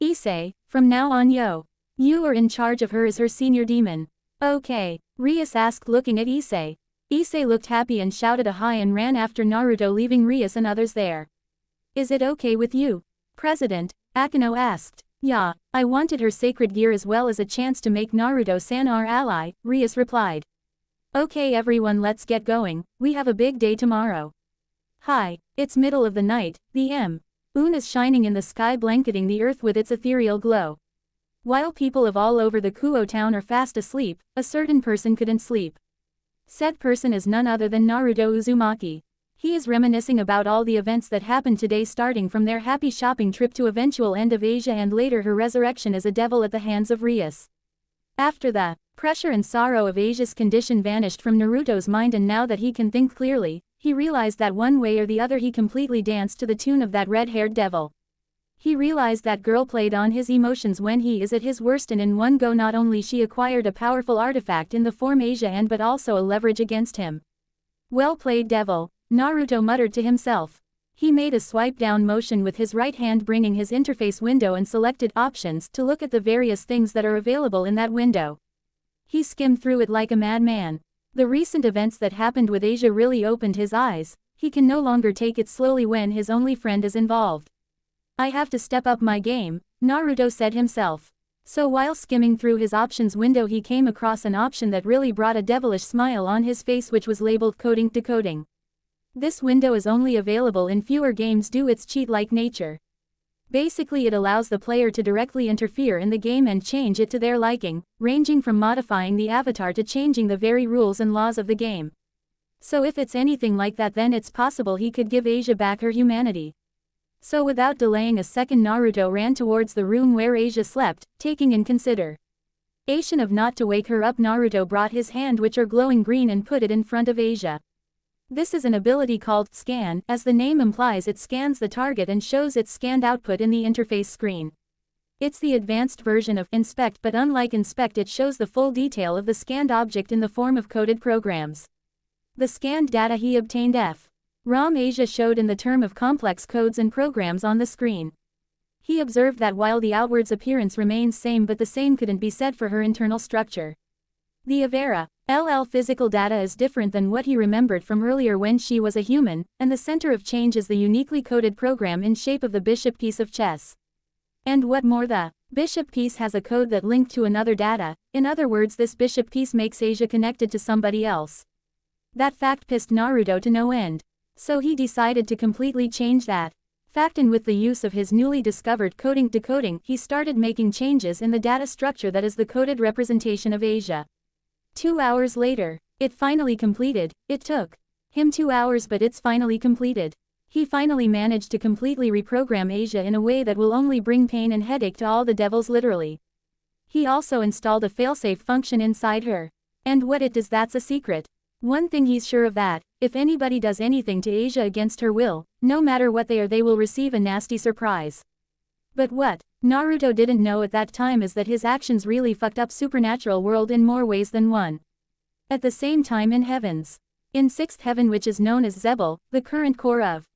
[SPEAKER 1] "Issei, from now on you are in charge of her as her senior demon." "Okay," Rias asked, looking at Issei. Issei looked happy and shouted a hi and ran after Naruto, leaving Rias and others there. "Is it okay with you, President?" Akeno asked. "Yeah, I wanted her sacred gear as well as a chance to make Naruto-san our ally," Rias replied. "Okay everyone, let's get going, we have a big day tomorrow." Hi, it's middle of the night, the moon is shining in the sky, blanketing the earth with its ethereal glow. While people of all over the Kuo town are fast asleep, a certain person couldn't sleep. Said person is none other than Naruto Uzumaki. He is reminiscing about all the events that happened today, starting from their happy shopping trip to eventual end of Asia and later her resurrection as a devil at the hands of Rias. After the pressure and sorrow of Asia's condition vanished from Naruto's mind, and now that he can think clearly, he realized that one way or the other he completely danced to the tune of that red-haired devil. He realized that girl played on his emotions when he is at his worst, and in one go not only she acquired a powerful artifact in the form Asia and but also a leverage against him. "Well played, devil," Naruto muttered to himself. He made a swipe down motion with his right hand, bringing his interface window and selected options to look at the various things that are available in that window. He skimmed through it like a madman. The recent events that happened with Asia really opened his eyes. He can no longer take it slowly when his only friend is involved. "I have to step up my game," Naruto said himself. So while skimming through his options window he came across an option that really brought a devilish smile on his face, which was labeled coding decoding. This window is only available in fewer games due its cheat-like nature. Basically it allows the player to directly interfere in the game and change it to their liking, ranging from modifying the avatar to changing the very rules and laws of the game. So if it's anything like that, then it's possible he could give Asia back her humanity. So without delaying a second, Naruto ran towards the room where Asia slept, taking in consideration of not to wake her up. Naruto brought his hand, which are glowing green, and put it in front of Asia. This is an ability called Scan. As the name implies, it scans the target and shows its scanned output in the interface screen. It's the advanced version of Inspect, but unlike Inspect it shows the full detail of the scanned object in the form of coded programs. The scanned data he obtained from Asia showed in the term of complex codes and programs on the screen. He observed that while the outwards appearance remains same, but the same couldn't be said for her internal structure. The Avera LL physical data is different than what he remembered from earlier when she was a human, and the center of change is the uniquely coded program in shape of the bishop piece of chess. And what more, the bishop piece has a code that linked to another data. In other words, this bishop piece makes Asia connected to somebody else. That fact pissed Naruto to no end. So he decided to completely change that fact, and with the use of his newly discovered coding decoding, he started making changes in the data structure that is the coded representation of Asia. 2 hours later, it finally completed. It took him 2 hours, but it's finally completed. He finally managed to completely reprogram Asia in a way that will only bring pain and headache to all the devils, literally. He also installed a failsafe function inside her. And what it does, that's a secret. One thing he's sure of, that if anybody does anything to Asia against her will, no matter what they are, they will receive a nasty surprise. But what Naruto didn't know at that time is that his actions really fucked up supernatural world in more ways than one. At the same time, in heavens. In 6th heaven, which is known as Zebel, the current core of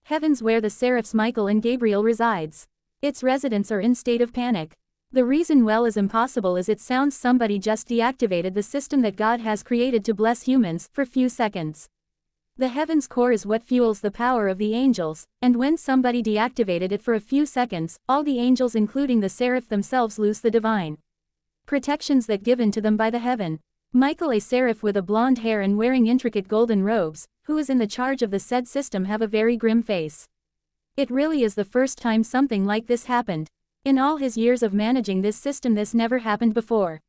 [SPEAKER 1] heavens where the seraphs Michael and Gabriel resides. Its residents are in state of panic. The reason well is impossible, as it sounds somebody just deactivated the system that God has created to bless humans for few seconds. The heavens core is what fuels the power of the angels, and when somebody deactivated it for a few seconds, all the angels including the seraph themselves lose the divine protections that given to them by the heaven. Michael, a seraph with a blonde hair and wearing intricate golden robes, who is in the charge of the said system, have a very grim face. It really is the first time something like this happened. In all his years of managing this system, this never happened before.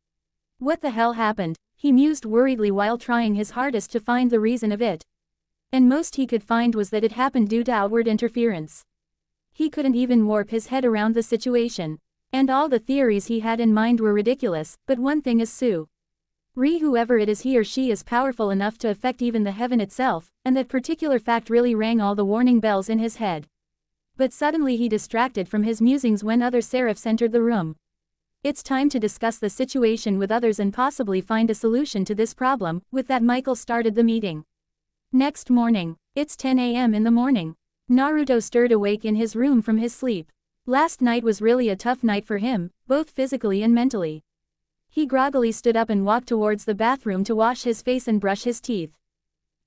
[SPEAKER 1] What the hell happened? He mused worriedly while trying his hardest to find the reason of it. And most he could find was that it happened due to outward interference. He couldn't even warp his head around the situation. And all the theories he had in mind were ridiculous, but one thing is whoever it is, he or she is powerful enough to affect even the heaven itself, and that particular fact really rang all the warning bells in his head. But suddenly he distracted from his musings when other seraphs entered the room. It's time to discuss the situation with others and possibly find a solution to this problem. With that, Michael started the meeting. Next morning. It's 10 a.m. in the morning. Naruto stirred awake in his room from his sleep. Last night was really a tough night for him, both physically and mentally. He groggily stood up and walked towards the bathroom to wash his face and brush his teeth.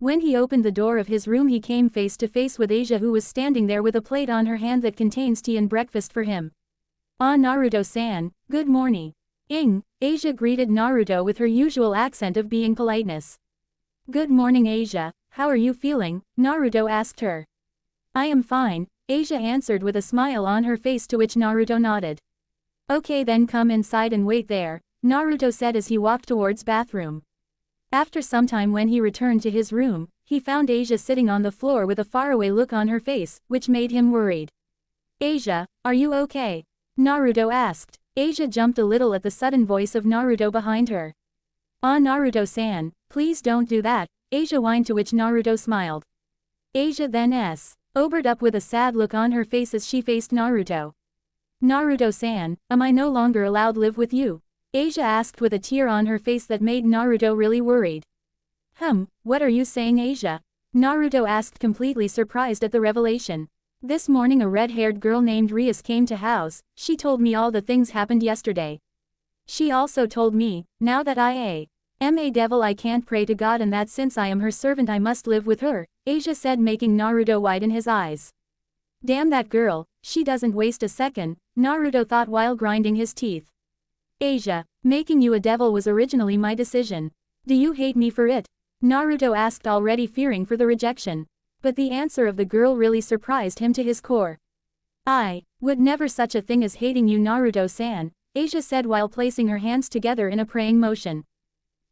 [SPEAKER 1] When he opened the door of his room, he came face to face with Asia, who was standing there with a plate on her hand that contains tea and breakfast for him. "Ah, Naruto-san, good morning." Asia greeted Naruto with her usual accent of being politeness. "Good morning, Asia, how are you feeling?" Naruto asked her. "I am fine," Asia answered with a smile on her face, to which Naruto nodded. "Okay, then come inside and wait there," Naruto said as he walked towards bathroom. After some time, when he returned to his room, he found Asia sitting on the floor with a faraway look on her face, which made him worried. "Asia, are you okay?" Naruto asked. Asia jumped a little at the sudden voice of Naruto behind her. "Ah, Naruto-san, please don't do that," Asia whined, to which Naruto smiled. Asia then sobered up with a sad look on her face as she faced Naruto. "Naruto-san, am I no longer allowed live with you?" Asia asked with a tear on her face that made Naruto really worried. What are you saying, Asia?" Naruto asked, completely surprised at the revelation. "This morning a red-haired girl named Rias came to house. She told me all the things happened yesterday. She also told me, now that I am a devil, I can't pray to God, and that since I am her servant I must live with her," Asia said, making Naruto widen his eyes. "Damn that girl, she doesn't waste a second," Naruto thought while grinding his teeth. Asia, making you a devil was originally my decision. Do you hate me for it? Naruto asked, already fearing for the rejection. But the answer of the girl really surprised him to his core. I would never such a thing as hating you, Naruto-san, Asia said while placing her hands together in a praying motion.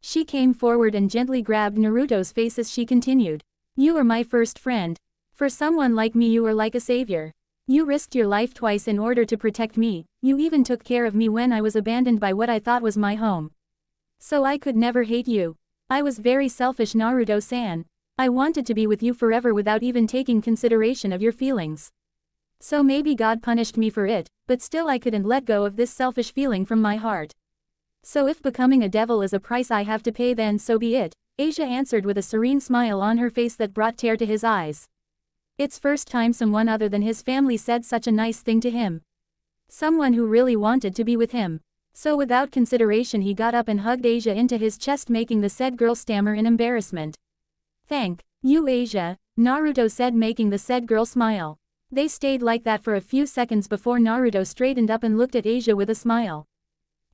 [SPEAKER 1] She came forward and gently grabbed Naruto's face as she continued. You are my first friend. For someone like me you are like a savior. You risked your life twice in order to protect me, you even took care of me when I was abandoned by what I thought was my home. So I could never hate you. I was very selfish, Naruto-san. I wanted to be with you forever without even taking consideration of your feelings. So maybe God punished me for it, but still I couldn't let go of this selfish feeling from my heart. So if becoming a devil is a price I have to pay, then so be it, Asia answered with a serene smile on her face that brought tears to his eyes. It's first time someone other than his family said such a nice thing to him. Someone who really wanted to be with him. So without consideration he got up and hugged Asia into his chest, making the said girl stammer in embarrassment. Thank you, Asia, Naruto said, making the said girl smile. They stayed like that for a few seconds before Naruto straightened up and looked at Asia with a smile.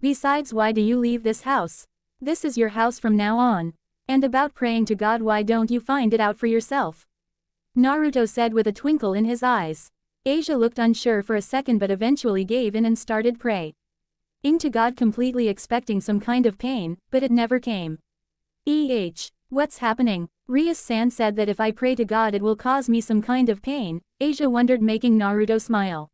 [SPEAKER 1] Besides, why do you leave this house? This is your house from now on. And about praying to God, why don't you find it out for yourself? Naruto said with a twinkle in his eyes. Asia looked unsure for a second but eventually gave in and started praying to God, completely expecting some kind of pain, but it never came. What's happening? Rias-san said that if I pray to God it will cause me some kind of pain, Asia wondered, making Naruto smile.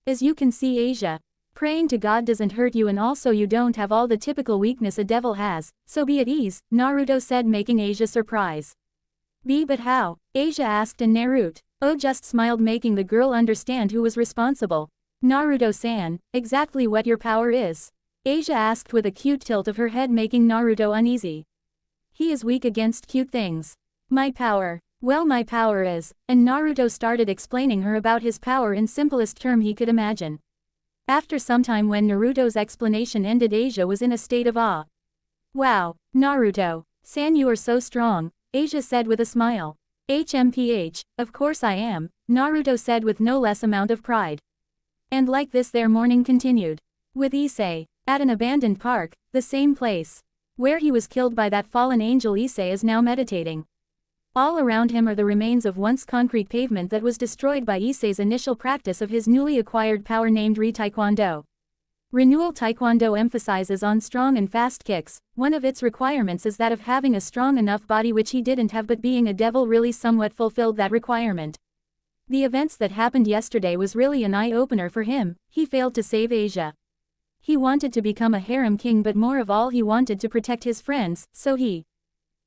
[SPEAKER 1] As you can see, Asia, praying to God doesn't hurt you, and also you don't have all the typical weakness a devil has, so be at ease, Naruto said, making Asia surprise. But how? Asia asked, and Naruto just smiled, making the girl understand who was responsible. Naruto-san, exactly what your power is? Asia asked with a cute tilt of her head, making Naruto uneasy. He is weak against cute things. My power. Well, my power is, and Naruto started explaining her about his power in simplest term he could imagine. After some time, when Naruto's explanation ended, Asia was in a state of awe. Wow, Naruto-san, you are so strong, Asia said with a smile. Of course I am, Naruto said with no less amount of pride. And like this their morning continued. With Issei, at an abandoned park, the same place where he was killed by that fallen angel. Issei is now meditating. All around him are the remains of once concrete pavement that was destroyed by Issei's initial practice of his newly acquired power named Re-Taekwondo. Renewal Taekwondo emphasizes on strong and fast kicks. One of its requirements is that of having a strong enough body, which he didn't have, but being a devil really somewhat fulfilled that requirement. The events that happened yesterday was really an eye-opener for him. He failed to save Asia. He wanted to become a harem king, but more of all he wanted to protect his friends, so he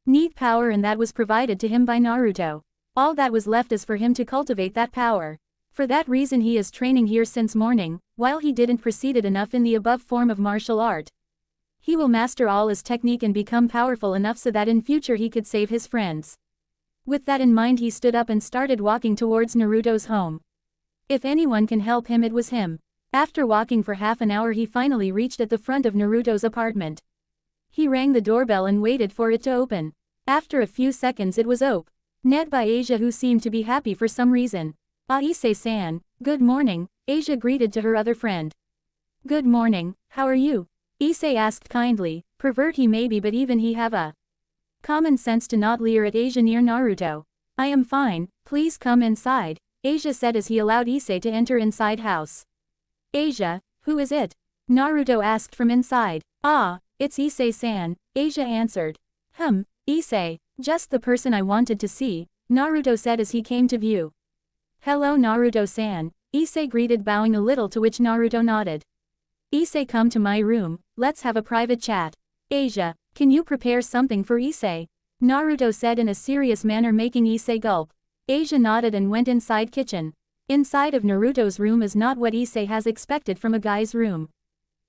[SPEAKER 1] need power, and that was provided to him by Naruto. All that was left is for him to cultivate that power. For that reason he is training here since morning. While he didn't proceeded enough in the above form of martial art, he will master all his technique and become powerful enough so that in future he could save his friends. With that in mind he stood up and started walking towards Naruto's home. If anyone can help him, it was him. After walking for half an hour he finally reached at the front of Naruto's apartment. He rang the doorbell and waited for it to open. After a few seconds it was opened by Asia, who seemed to be happy for some reason. Issei-san, good morning, Asia greeted to her other friend. Good morning, how are you? Issei asked kindly. Pervert he may be, but even he have a common sense to not leer at Asia near Naruto. I am fine, please come inside, Asia said as he allowed Issei to enter inside house. Asia, who is it? Naruto asked from inside. It's Issei-san, Asia answered. Issei, just the person I wanted to see, Naruto said as he came to view. Hello Naruto-san, Issei greeted, bowing a little, to which Naruto nodded. Issei, come to my room, let's have a private chat. Asia, can you prepare something for Issei? Naruto said in a serious manner, making Issei gulp. Asia nodded and went inside kitchen. Inside of Naruto's room is not what Issei has expected from a guy's room.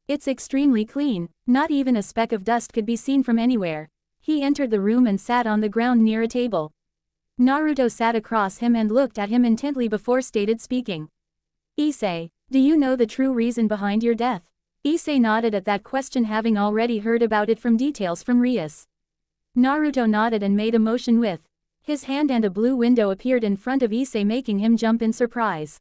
[SPEAKER 1] It's extremely clean, not even a speck of dust could be seen from anywhere. He entered the room and sat on the ground near a table. Naruto sat across him and looked at him intently before stated speaking. Issei, do you know the true reason behind your death? Issei nodded at that question, having already heard about it from details from Rias. Naruto nodded and made a motion with his hand, and a blue window appeared in front of Issei, making him jump in surprise.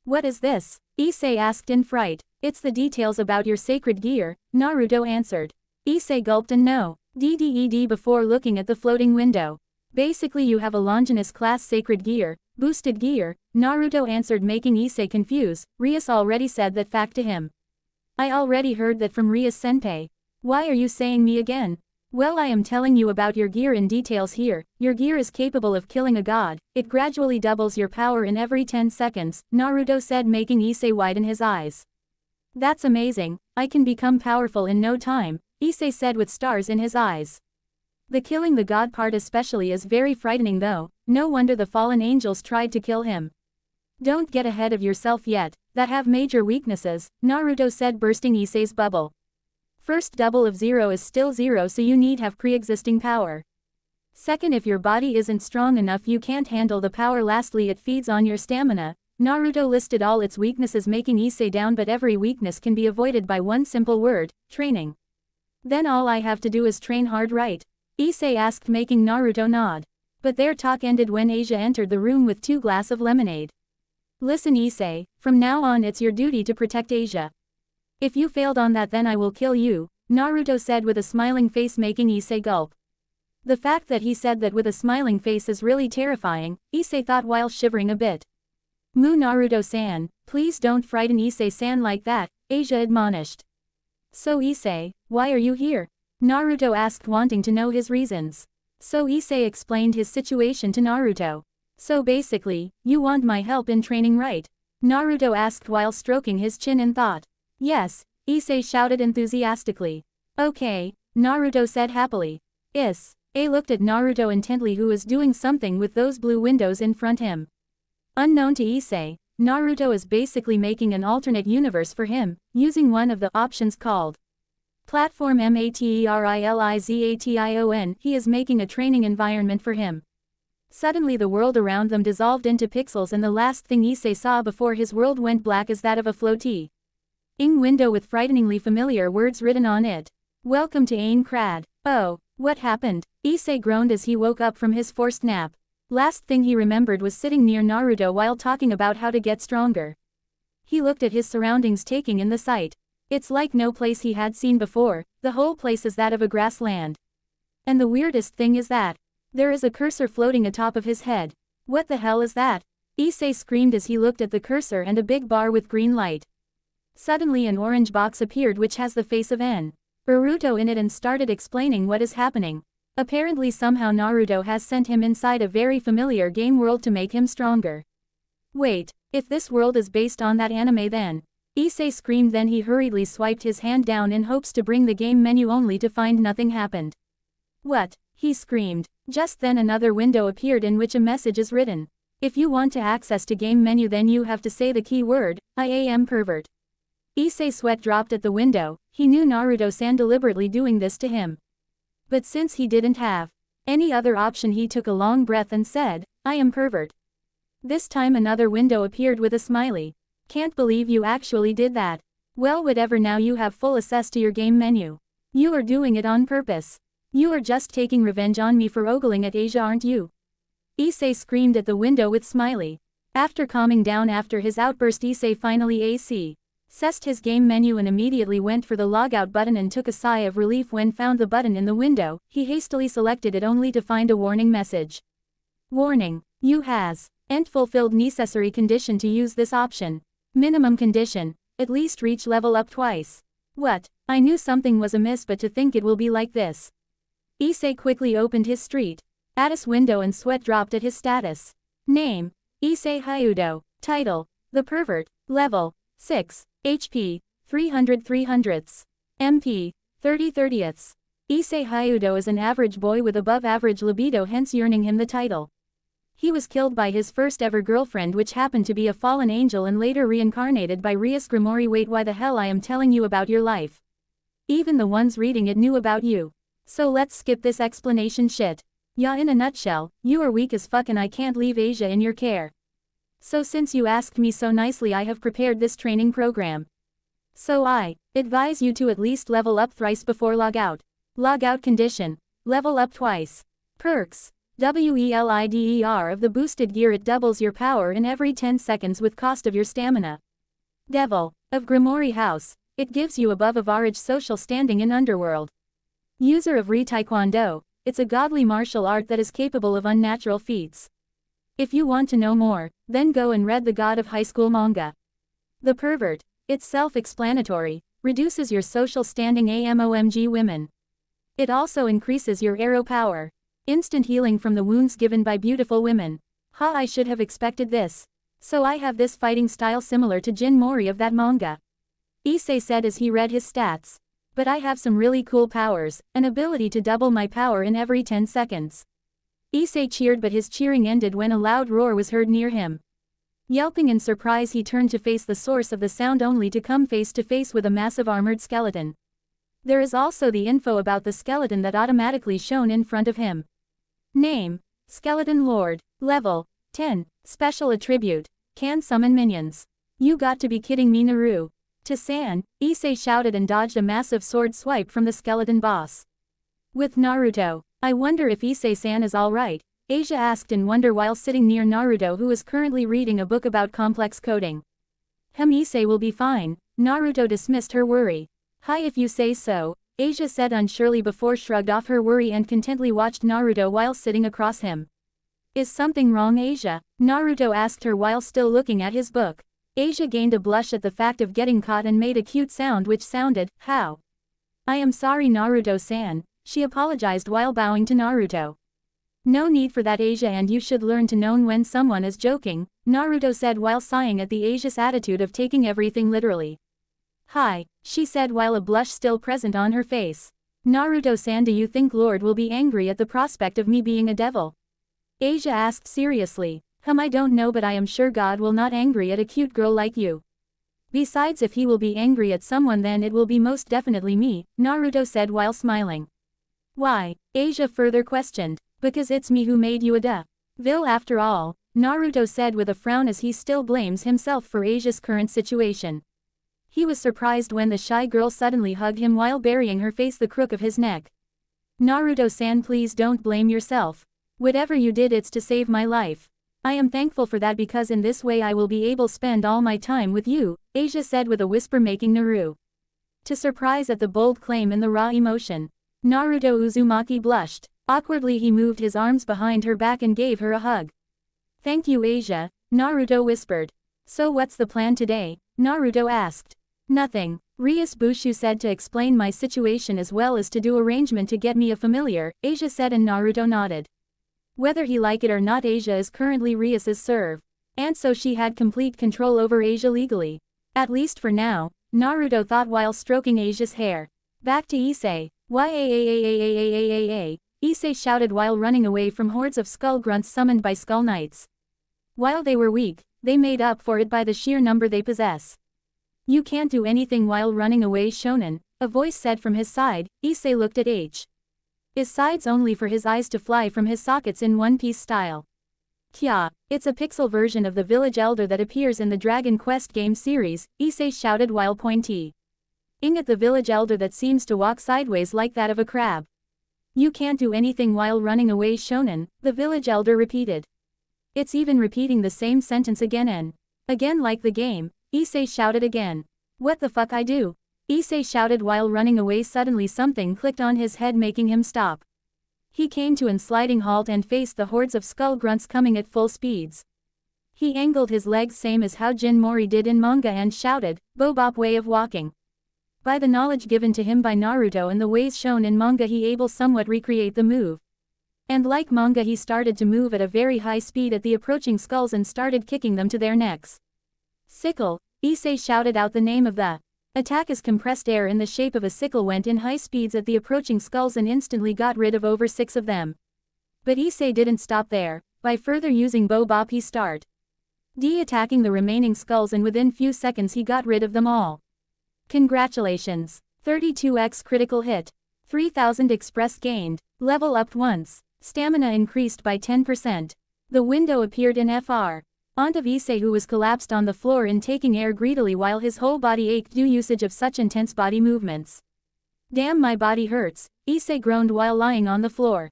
[SPEAKER 1] What is this? Issei asked in fright. It's the details about your sacred gear, Naruto answered. Issei gulped and no. DDED before looking at the floating window. Basically you have a Longinus class sacred gear, boosted gear, Naruto answered making Issei confused. Rias already said that fact to him. I already heard that from Rias senpai. Why are you saying me again? Well, I am telling you about your gear in details here. Your gear is capable of killing a god. It gradually doubles your power in every 10 seconds, Naruto said making Issei widen his eyes. That's amazing, I can become powerful in no time, Issei said with stars in his eyes. The killing the god part especially is very frightening though, no wonder the fallen angels tried to kill him. Don't get ahead of yourself yet, that have major weaknesses, Naruto said bursting Issei's bubble. First double of 0 is still 0 so you need have pre-existing power. Second if your body isn't strong enough you can't handle the power lastly it feeds on your stamina. Naruto listed all its weaknesses making Issei down but every weakness can be avoided by one simple word, training. Then all I have to do is train hard right? Issei asked making Naruto nod. But their talk ended when Asia entered the room with 2 glasses of lemonade. Listen Issei, from now on it's your duty to protect Asia. If you failed on that then I will kill you, Naruto said with a smiling face making Issei gulp. The fact that he said that with a smiling face is really terrifying, Issei thought while shivering a bit. Mu Naruto-san, please don't frighten Issei-san like that, Asia admonished. So Issei, why are you here? Naruto asked wanting to know his reasons. So Issei explained his situation to Naruto. So basically, you want my help in training right? Naruto asked while stroking his chin in thought. Yes, Issei shouted enthusiastically. Okay, Naruto said happily. A looked at Naruto intently who was doing something with those blue windows in front him. Unknown to Issei, Naruto is basically making an alternate universe for him, using one of the options called Platform Materialization. He is making a training environment for him. Suddenly the world around them dissolved into pixels and the last thing Issei saw before his world went black is that of a floating window with frighteningly familiar words written on it. Welcome to Ain Krad. Oh, what happened? Issei groaned as he woke up from his forced nap. Last thing he remembered was sitting near Naruto while talking about how to get stronger. He looked at his surroundings taking in the sight. It's like no place he had seen before, the whole place is that of a grassland. And the weirdest thing is that there is a cursor floating atop of his head. What the hell is that? Issei screamed as he looked at the cursor and a big bar with green light. Suddenly an orange box appeared which has the face of Naruto in it and started explaining what is happening. Apparently somehow Naruto has sent him inside a very familiar game world to make him stronger. Wait, if this world is based on that anime then? Issei screamed then he hurriedly swiped his hand down in hopes to bring the game menu only to find nothing happened. What? He screamed. Just then another window appeared in which a message is written. If you want to access to game menu then you have to say the key word, I am pervert. Issei sweat dropped at the window, he knew Naruto-san deliberately doing this to him. But since he didn't have any other option he took a long breath and said, I am pervert. This time another window appeared with a smiley. Can't believe you actually did that. Well whatever now you have full access to your game menu. You are doing it on purpose. You are just taking revenge on me for ogling at Asia aren't you? Issei screamed at the window with smiley. After calming down after his outburst Issei finally accessed his game menu and immediately went for the logout button and took a sigh of relief when found the button in the window. He hastily selected it only to find a warning message. Warning, you ain't fulfilled necessary condition to use this option. Minimum condition, at least reach level up twice. What? I knew something was amiss but to think it will be like this. Issei quickly opened his street Addis window and sweat dropped at his status. Name, Issei Hyudo. Title, The Pervert. Level, 6. HP, 300 300ths. MP, 30 30ths. Issei Hyudo is an average boy with above average libido hence earning him the title. He was killed by his first ever girlfriend which happened to be a fallen angel and later reincarnated by Rias Grimori. Wait, why the hell I am telling you about your life? Even the ones reading it knew about you. So let's skip this explanation shit. Yeah, in a nutshell, you are weak as fuck and I can't leave Asia in your care. So since you asked me so nicely I have prepared this training program. So I advise you to at least level up thrice before logout. Logout condition, level up twice. Perks, WELIDER of the boosted gear it doubles your power in every 10 seconds with cost of your stamina. Devil. Of Grimoire House. It gives you above average social standing in Underworld. User of Re Taekwondo. It's a godly martial art that is capable of unnatural feats. If you want to know more, then go and read the God of High School manga. The Pervert. It's self-explanatory. Reduces your social standing AMOMG women. It also increases your arrow power. Instant healing from the wounds given by beautiful women. Ha, I should have expected this. So I have this fighting style similar to Jin Mori of that manga. Issei said as he read his stats. But I have some really cool powers, an ability to double my power in every 10 seconds. Issei cheered, but his cheering ended when a loud roar was heard near him. Yelping in surprise, he turned to face the source of the sound only to come face to face with a massive armored skeleton. There is also the info about the skeleton that automatically shown in front of him. Name: Skeleton Lord. Level: 10. Special attribute: can summon minions. You got to be kidding me, Naru. To San, Issei shouted and dodged a massive sword swipe from the skeleton boss. With Naruto. I wonder if Issei-san is alright, Asia asked in wonder while sitting near Naruto, who is currently reading a book about complex coding. Issei will be fine, Naruto dismissed her worry. Hi, if you say so, Asia said unsurely before shrugged off her worry and contently watched Naruto while sitting across him. Is something wrong, Asia? Naruto asked her while still looking at his book. Asia gained a blush at the fact of getting caught and made a cute sound which sounded, how? I am sorry, Naruto-san, she apologized while bowing to Naruto. No need for that, Asia, and you should learn to know when someone is joking, Naruto said while sighing at the Asia's attitude of taking everything literally. Hi, she said while a blush still present on her face. Naruto-san, do you think Lord will be angry at the prospect of me being a devil? Asia asked seriously. I don't know, but I am sure God will not angry at a cute girl like you. Besides, if he will be angry at someone, then it will be most definitely me, Naruto said while smiling. Why? Asia further questioned. Because it's me who made you a devil after all, Naruto said with a frown as he still blames himself for Asia's current situation. He was surprised when the shy girl suddenly hugged him while burying her face the crook of his neck. Naruto-san, please don't blame yourself. Whatever you did, it's to save my life. I am thankful for that, because in this way I will be able to spend all my time with you, Asia said with a whisper, making Naru to surprise at the bold claim and the raw emotion. Naruto Uzumaki blushed. Awkwardly he moved his arms behind her back and gave her a hug. Thank you, Asia, Naruto whispered. So what's the plan today? Naruto asked. Nothing, Rias Bushu said, to explain my situation as well as to do arrangement to get me a familiar, Asia said, and Naruto nodded. Whether he like it or not, Asia is currently Rias's serve. And so she had complete control over Asia legally. At least for now, Naruto thought while stroking Asia's hair. Back to Issei. Issei shouted while running away from hordes of skull grunts summoned by skull knights. While they were weak, they made up for it by the sheer number they possess. You can't do anything while running away, Shonen, a voice said from his side. Issei looked at his sides only for his eyes to fly from his sockets in One Piece style. Kya, it's a pixel version of the village elder that appears in the Dragon Quest game series, Issei shouted while pointing at the village elder that seems to walk sideways like that of a crab. You can't do anything while running away, Shonen, the village elder repeated. It's even repeating the same sentence again and again like the game, Issei shouted again. What the fuck I do? Issei shouted while running away. Suddenly something clicked on his head, making him stop. He came to a sliding halt and faced the hordes of skull grunts coming at full speeds. He angled his legs same as how Jin Mori did in manga and shouted, Bobop way of walking. By the knowledge given to him by Naruto and the ways shown in manga, he able somewhat recreate the move. And like manga, he started to move at a very high speed at the approaching skulls and started kicking them to their necks. Sickle, Issei shouted out the name of the attack as compressed air in the shape of a sickle went in high speeds at the approaching skulls and instantly got rid of over 6 of them. But Issei didn't stop there. By further using Bobop, he started attacking the remaining skulls, and within few seconds he got rid of them all. Congratulations. 32x critical hit. 3000 express gained. Level upped once. Stamina increased by 10%. The window appeared in FR. Aunt of Issei, who was collapsed on the floor in taking air greedily while his whole body ached due usage of such intense body movements. Damn, my body hurts, Issei groaned while lying on the floor.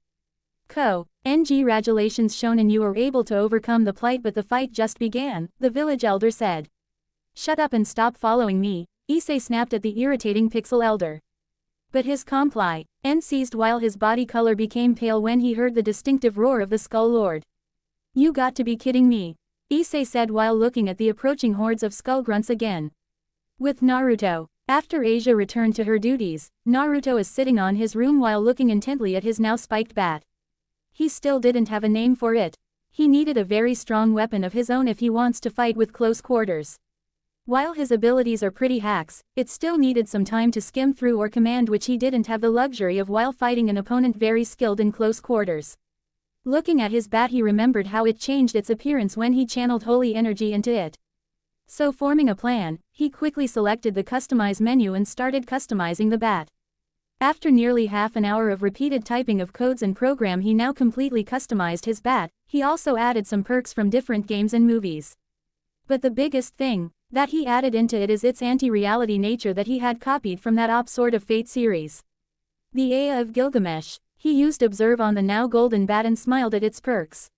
[SPEAKER 1] Congratulations, Shonen, you were able to overcome the plight, but the fight just began, the village elder said. Shut up and stop following me, Issei snapped at the irritating pixel elder. But his comply and ceased while his body color became pale when he heard the distinctive roar of the Skull Lord. You got to be kidding me, Issei said while looking at the approaching hordes of skull grunts again. With Naruto. After Asia returned to her duties, Naruto is sitting on his room while looking intently at his now spiked bat. He still didn't have a name for it. He needed a very strong weapon of his own if he wants to fight with close quarters. While his abilities are pretty hacks, it still needed some time to skim through or command, which he didn't have the luxury of while fighting an opponent very skilled in close quarters. Looking at his bat, he remembered how it changed its appearance when he channeled holy energy into it. So forming a plan, he quickly selected the customize menu and started customizing the bat. After nearly half an hour of repeated typing of codes and program, he now completely customized his bat. He also added some perks from different games and movies. But the biggest thing that he added into it is its anti-reality nature that he had copied from that Op Sword of Fate series. The Aya of Gilgamesh. He used observe on the now golden bat and smiled at its perks.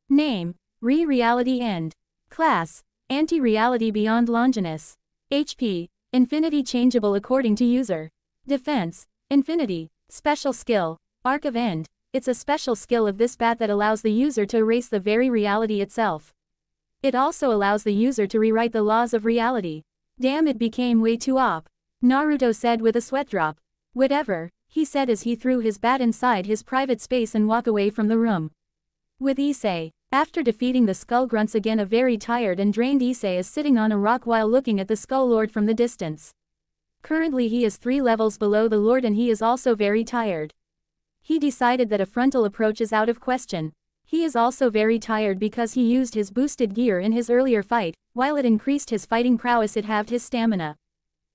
[SPEAKER 1] Name: Reality End. Class: Anti-reality beyond Longinus. HP: Infinity changeable according to user. Defense: Infinity. Special skill: Arc of End. It's a special skill of this bat that allows the user to erase the very reality itself. It also allows the user to rewrite the laws of reality. Damn, it became way too OP. Naruto said with a sweat drop. Whatever, he said as he threw his bat inside his private space and walked away from the room. With Issei. After defeating the Skull Grunts again, a very tired and drained Issei is sitting on a rock while looking at the Skull Lord from the distance. Currently he is 3 levels below the Lord and he is also very tired. He decided that a frontal approach is out of question. He is also very tired because he used his boosted gear in his earlier fight. While it increased his fighting prowess, it halved his stamina.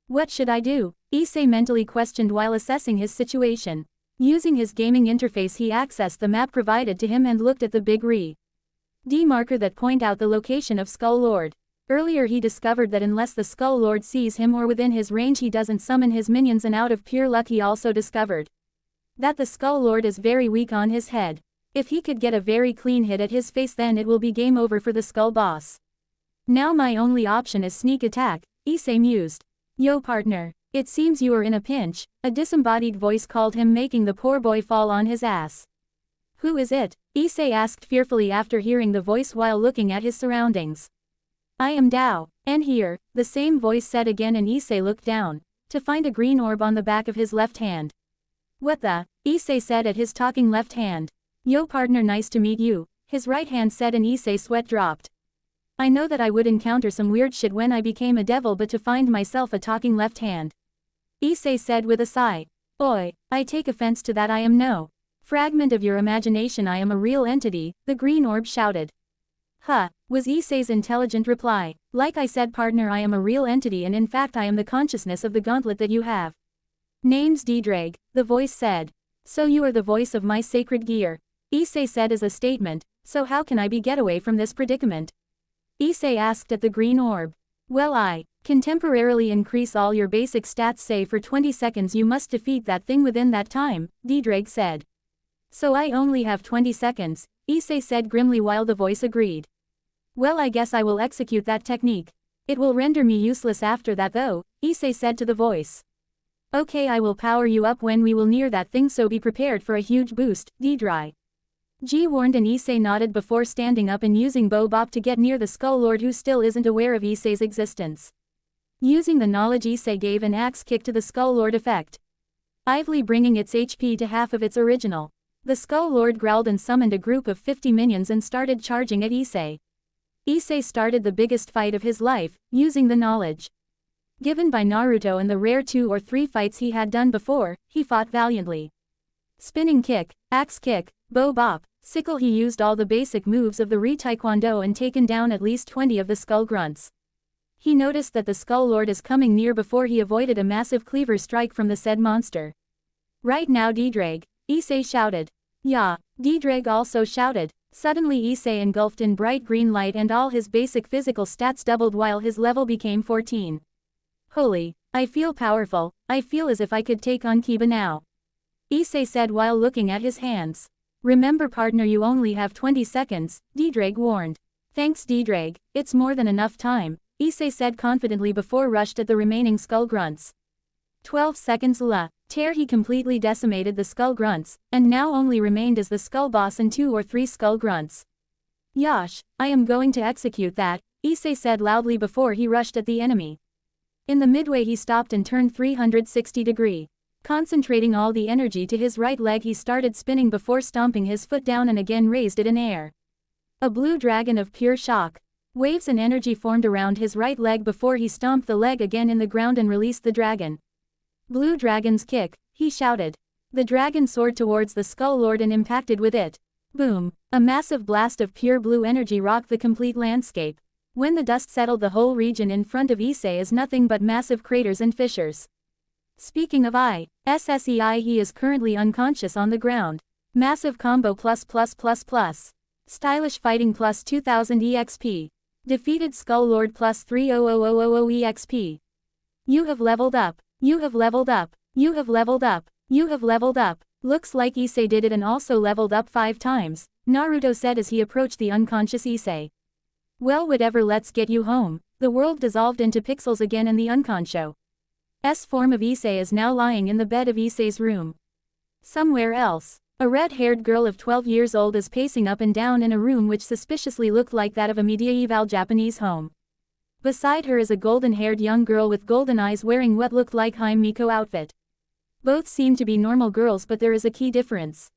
[SPEAKER 1] What should I do? Issei mentally questioned while assessing his situation. Using his gaming interface, he accessed the map provided to him and looked at the big D marker that point out the location of Skull Lord. Earlier he discovered that unless the Skull Lord sees him or within his range, he doesn't summon his minions, and out of pure luck he also discovered that the Skull Lord is very weak on his head. If he could get a very clean hit at his face, then it will be game over for the Skull Boss. Now my only option is sneak attack, Issei mused. Yo partner, it seems you are in a pinch, a disembodied voice called him, making the poor boy fall on his ass. Who is it? Issei asked fearfully after hearing the voice while looking at his surroundings. I am Dao, and here, the same voice said again, and Issei looked down to find a green orb on the back of his left hand. What the? Issei said at his talking left hand. Yo partner, nice to meet you, his right hand said, and Issei sweat dropped. I know that I would encounter some weird shit when I became a devil, but to find myself a talking left hand, Issei said with a sigh. Oi, I take offense to that. I am no fragment of your imagination, I am a real entity, the green orb shouted. Huh, was Issei's intelligent reply. Like I said partner, I am a real entity, and in fact I am the consciousness of the gauntlet that you have. Name's Drag, the voice said. So you are the voice of my sacred gear, Issei said as a statement. So how can I get away from this predicament? Issei asked at the green orb. Well, I can temporarily increase all your basic stats, say for 20 seconds you must defeat that thing within that time, Drag said. So I only have 20 seconds, Issei said grimly while the voice agreed. Well, I guess I will execute that technique. It will render me useless after that though, Issei said to the voice. Okay, I will power you up when we will near that thing, so be prepared for a huge boost, G warned, and Issei nodded before standing up and using Bo Bop to get near the Skull Lord, who still isn't aware of Issei's existence. Using the knowledge, Issei gave an axe kick to the Skull Lord effect, Ively bringing its HP to half of its original. The Skull Lord growled and summoned a group of 50 minions and started charging at Issei. Issei started the biggest fight of his life, using the knowledge given by Naruto and the rare 2 or 3 fights he had done before. He fought valiantly. Spinning kick, axe kick, Bo Bop, sickle. He used all the basic moves of the Taekwondo and taken down at least 20 of the Skull Grunts. He noticed that the Skull Lord is coming near before he avoided a massive cleaver strike from the said monster. Right now Drag, Issei shouted. Yeah, Drag also shouted. Suddenly Issei engulfed in bright green light and all his basic physical stats doubled while his level became 14. Holy, I feel powerful, I feel as if I could take on Kiba now, Issei said while looking at his hands. Remember partner, you only have 20 seconds, Drag warned. Thanks Drag, it's more than enough time, Issei said confidently before rushed at the remaining skull grunts. 12 seconds la. Tear he completely decimated the skull grunts, and now only remained as the skull boss and 2 or 3 skull grunts. Yosh, I am going to execute that, Issei said loudly before he rushed at the enemy. In the midway he stopped and turned 360 degree. Concentrating all the energy to his right leg he started spinning before stomping his foot down and again raised it in air. A blue dragon of pure shock. Waves and energy formed around his right leg before he stomped the leg again in the ground and released the dragon. Blue dragon's kick, he shouted. The dragon soared towards the Skull Lord and impacted with it. Boom! A massive blast of pure blue energy rocked the complete landscape. When the dust settled, the whole region in front of Issei is nothing but massive craters and fissures. Speaking of SSEI, he is currently unconscious on the ground. Massive combo plus. Stylish fighting plus 2000 EXP. Defeated Skull Lord plus 30000 EXP. You have leveled up. You have leveled up. You have leveled up. You have leveled up. Looks like Issei did it and also leveled up 5 times, Naruto said as he approached the unconscious Issei. Well, whatever, let's get you home. The world dissolved into pixels again and the unconscious form of Issei is now lying in the bed of Issei's room. Somewhere else, a red-haired girl of 12 years old is pacing up and down in a room which suspiciously looked like that of a medieval Japanese home. Beside her is a golden-haired young girl with golden eyes wearing what looked like Hime Miko outfit. Both seem to be normal girls, but there is a key difference.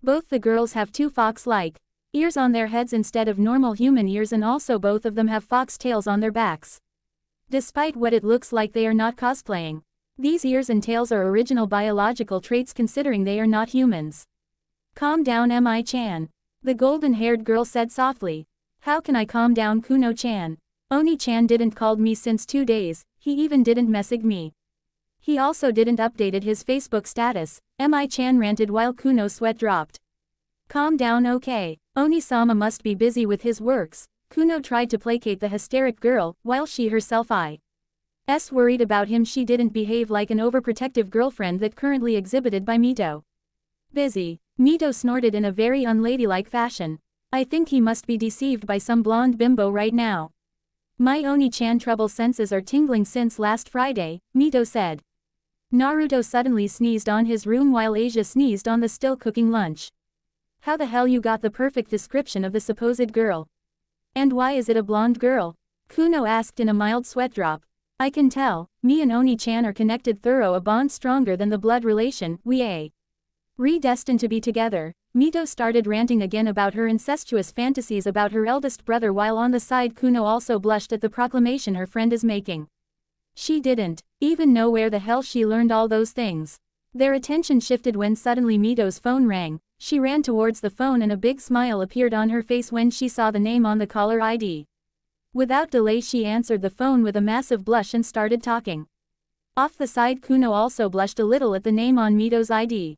[SPEAKER 1] Both the girls have 2 fox-like ears on their heads instead of normal human ears, and also both of them have fox tails on their backs. Despite what it looks like, they are not cosplaying. These ears and tails are original biological traits considering they are not humans. Calm down, Mi-chan. The golden-haired girl said softly. How can I calm down, Kuno-chan? Oni-chan didn't called me since 2 days, he even didn't message me. He also didn't updated his Facebook status, Mi-chan ranted while Kuno's sweat dropped. Calm down, okay. Oni-sama must be busy with his works. Kuno tried to placate the hysteric girl, while she herself is worried about him. She didn't behave like an overprotective girlfriend that currently exhibited by Mito. Busy. Mito snorted in a very unladylike fashion. I think he must be deceived by some blonde bimbo right now. My Oni-chan trouble senses are tingling since last Friday, Mito said. Naruto suddenly sneezed on his room while Asia sneezed on the still cooking lunch. How the hell you got the perfect description of the supposed girl? And why is it a blonde girl? Kuno asked in a mild sweat drop. I can tell, me and Oni-chan are connected through a bond stronger than the blood relation, we are predestined to be together. Mito started ranting again about her incestuous fantasies about her eldest brother, while on the side Kuno also blushed at the proclamation her friend is making. She didn't even know where the hell she learned all those things. Their attention shifted when suddenly Mito's phone rang. She ran towards the phone and a big smile appeared on her face when she saw the name on the caller ID. Without delay she answered the phone with a massive blush and started talking. Off the side Kuno also blushed a little at the name on Mito's ID.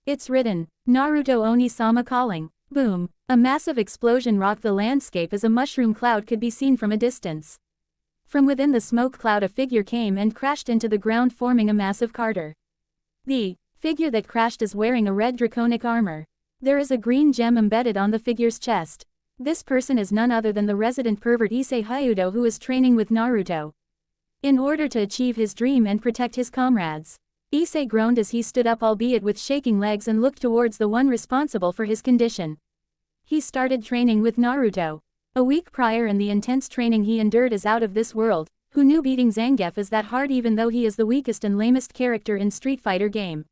[SPEAKER 1] It's written, Naruto Oni-sama calling. Boom. A massive explosion rocked the landscape as a mushroom cloud could be seen from a distance. From within the smoke cloud a figure came and crashed into the ground, forming a massive crater. The figure that crashed is wearing a red draconic armor. There is a green gem embedded on the figure's chest. This person is none other than the resident pervert Issei Hyudo, who is training with Naruto in order to achieve his dream and protect his comrades. Issei groaned as he stood up, albeit with shaking legs, and looked towards the one responsible for his condition. He started training with Naruto a week prior, and the intense training he endured is out of this world. Who knew beating Zangief is that hard, even though he is the weakest and lamest character in Street Fighter game.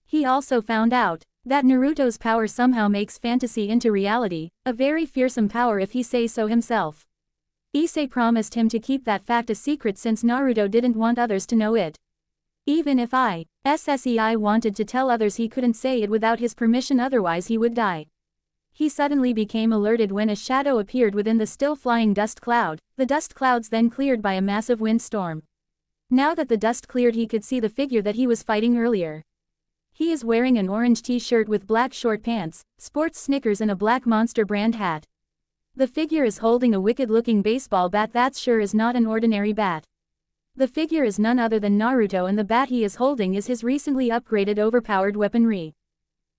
[SPEAKER 1] He also found out that Naruto's power somehow makes fantasy into reality, a very fearsome power if he says so himself. Issei promised him to keep that fact a secret since Naruto didn't want others to know it. Even if SSEI wanted to tell others, he couldn't say it without his permission, otherwise he would die. He suddenly became alerted when a shadow appeared within the still flying dust cloud. The dust clouds then cleared by a massive windstorm. Now that the dust cleared, he could see the figure that he was fighting earlier. He is wearing an orange t-shirt with black short pants, sports Snickers and a black Monster brand hat. The figure is holding a wicked-looking baseball bat that sure is not an ordinary bat. The figure is none other than Naruto, and the bat he is holding is his recently upgraded overpowered weaponry.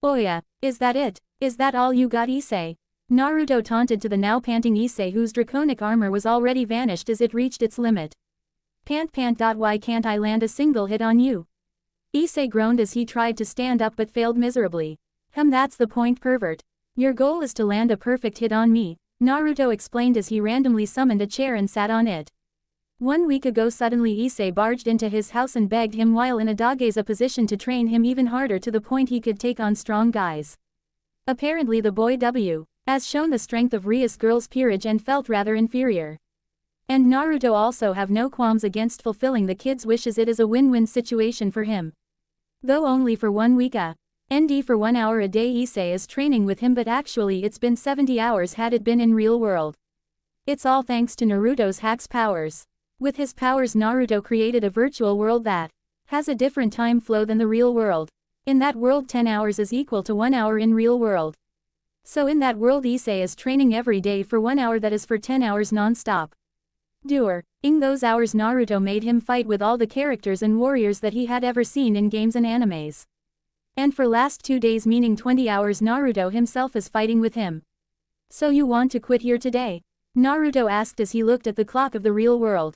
[SPEAKER 1] Oh yeah, is that it? Is that all you got, Issei? Naruto taunted to the now panting Issei, whose draconic armor was already vanished as it reached its limit. Pant. Why can't I land a single hit on you? Issei groaned as he tried to stand up but failed miserably. That's the point, pervert. Your goal is to land a perfect hit on me, Naruto explained as he randomly summoned a chair and sat on it. 1 week ago suddenly Issei barged into his house and begged him while in a Dageza position to train him even harder to the point he could take on strong guys. Apparently the boy has shown the strength of Rias girl's peerage and felt rather inferior. And Naruto also have no qualms against fulfilling the kid's wishes. It is a win-win situation for him. Though only for 1 week ND for 1 hour a day Issei is training with him, but actually it's been 70 hours had it been in real world. It's all thanks to Naruto's hacks powers. With his powers Naruto created a virtual world that has a different time flow than the real world. In that world 10 hours is equal to 1 hour in real world. So in that world Issei is training every day for 1 hour, that is for 10 hours non-stop. In those hours Naruto made him fight with all the characters and warriors that he had ever seen in games and animes. And for last 2 days, meaning 20 hours, Naruto himself is fighting with him. So you want to quit here today? Naruto asked as he looked at the clock of the real world.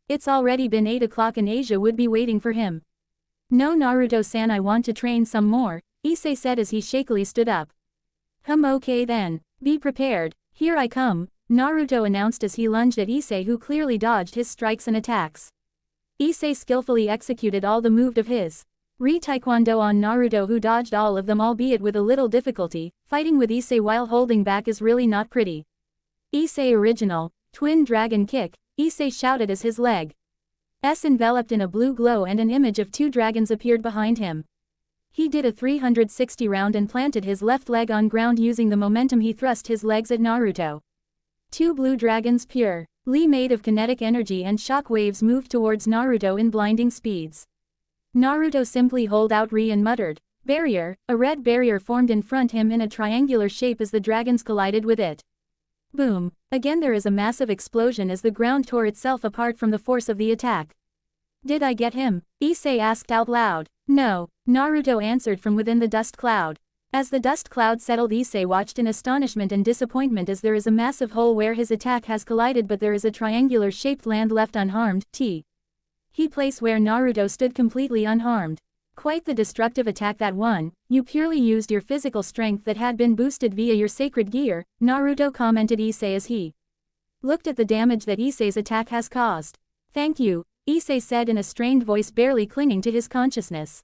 [SPEAKER 1] It's already been 8 o'clock and Asia would be waiting for him. No Naruto-san, I want to train some more, Issei said as he shakily stood up. Okay then, be prepared, here I come, Naruto announced as he lunged at Issei, who clearly dodged his strikes and attacks. Issei skillfully executed all the moves of his Taekwondo on Naruto, who dodged all of them, albeit with a little difficulty. Fighting with Issei while holding back is really not pretty. Issei original, twin dragon kick, Issei shouted as his leg enveloped in a blue glow and an image of 2 dragons appeared behind him. He did a 360 round and planted his left leg on ground. Using the momentum he thrust his legs at Naruto. 2 blue dragons purely made of kinetic energy and shock waves moved towards Naruto in blinding speeds. Naruto simply held out Ri and muttered, "Barrier." A red barrier formed in front him in a triangular shape as the dragons collided with it. Boom! Again there is a massive explosion as the ground tore itself apart from the force of the attack. Did I get him? Issei asked out loud. No, Naruto answered from within the dust cloud. As the dust cloud settled, Issei watched in astonishment and disappointment as there is a massive hole where his attack has collided, but there is a triangular shaped land left unharmed, he place where Naruto stood completely unharmed. Quite the destructive attack that one. You purely used your physical strength that had been boosted via your sacred gear, Naruto commented Issei as he looked at the damage that Issei's attack has caused. Thank you, Issei said in a strained voice, barely clinging to his consciousness.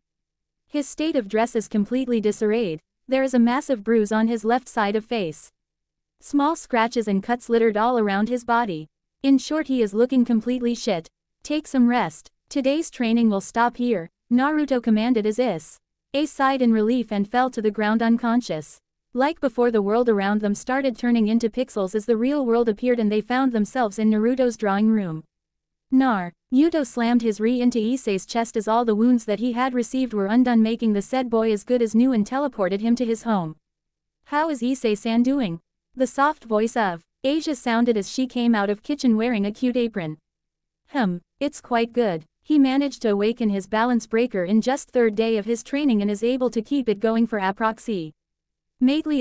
[SPEAKER 1] His state of dress is completely disarrayed. There is a massive bruise on his left side of face. Small scratches and cuts littered all around his body. In short, he is looking completely shit. Take some rest. Today's training will stop here, Naruto commanded as Issei sighed in relief and fell to the ground unconscious. Like before, the world around them started turning into pixels as the real world appeared and they found themselves in Naruto's drawing room. Naruto slammed his Ri into Issei's chest as all the wounds that he had received were undone, making the said boy as good as new, and teleported him to his home. How is Issei-san doing? The soft voice of Asia sounded as she came out of kitchen wearing a cute apron. It's quite good. He managed to awaken his balance breaker in just 3rd day of his training and is able to keep it going for approximately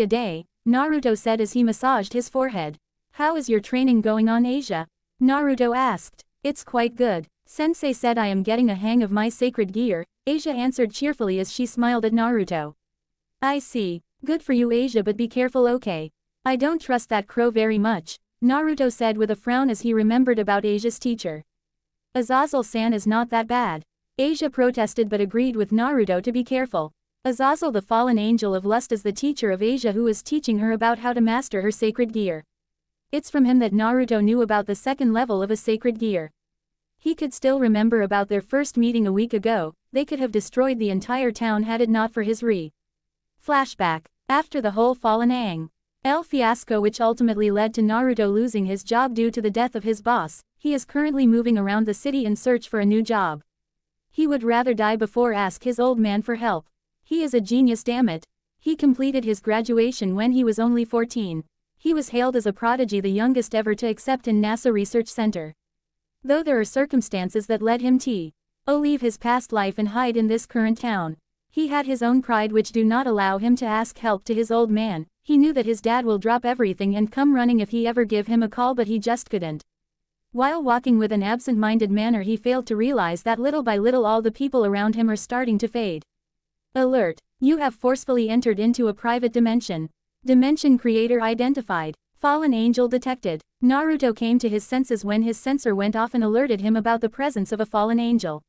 [SPEAKER 1] a day, Naruto said as he massaged his forehead. How is your training going on, Asia? Naruto asked. It's quite good. Sensei said I am getting a hang of my sacred gear, Asia answered cheerfully as she smiled at Naruto. I see. Good for you, Asia, but be careful, okay? I don't trust that crow very much, Naruto said with a frown as he remembered about Asia's teacher. Azazel-san is not that bad. Asia protested but agreed with Naruto to be careful. Azazel, the fallen angel of lust, is the teacher of Asia who is teaching her about how to master her sacred gear. It's from him that Naruto knew about the 2nd level of a sacred gear. He could still remember about their first meeting a week ago. They could have destroyed the entire town had it not for his flashback. After the whole fallen L fiasco, which ultimately led to Naruto losing his job due to the death of his boss, he is currently moving around the city in search for a new job. He would rather die before ask his old man for help. He is a genius, damn it. He completed his graduation when he was only 14. He was hailed as a prodigy, the youngest ever to accept in NASA Research Center. Though there are circumstances that led him to leave his past life and hide in this current town. He had his own pride which do not allow him to ask help to his old man. He knew that his dad will drop everything and come running if he ever give him a call, but he just couldn't. While walking with an absent-minded manner, he failed to realize that little by little all the people around him are starting to fade. Alert! You have forcefully entered into a private dimension. Dimension creator identified. Fallen angel detected. Naruto came to his senses when his sensor went off and alerted him about the presence of a fallen angel.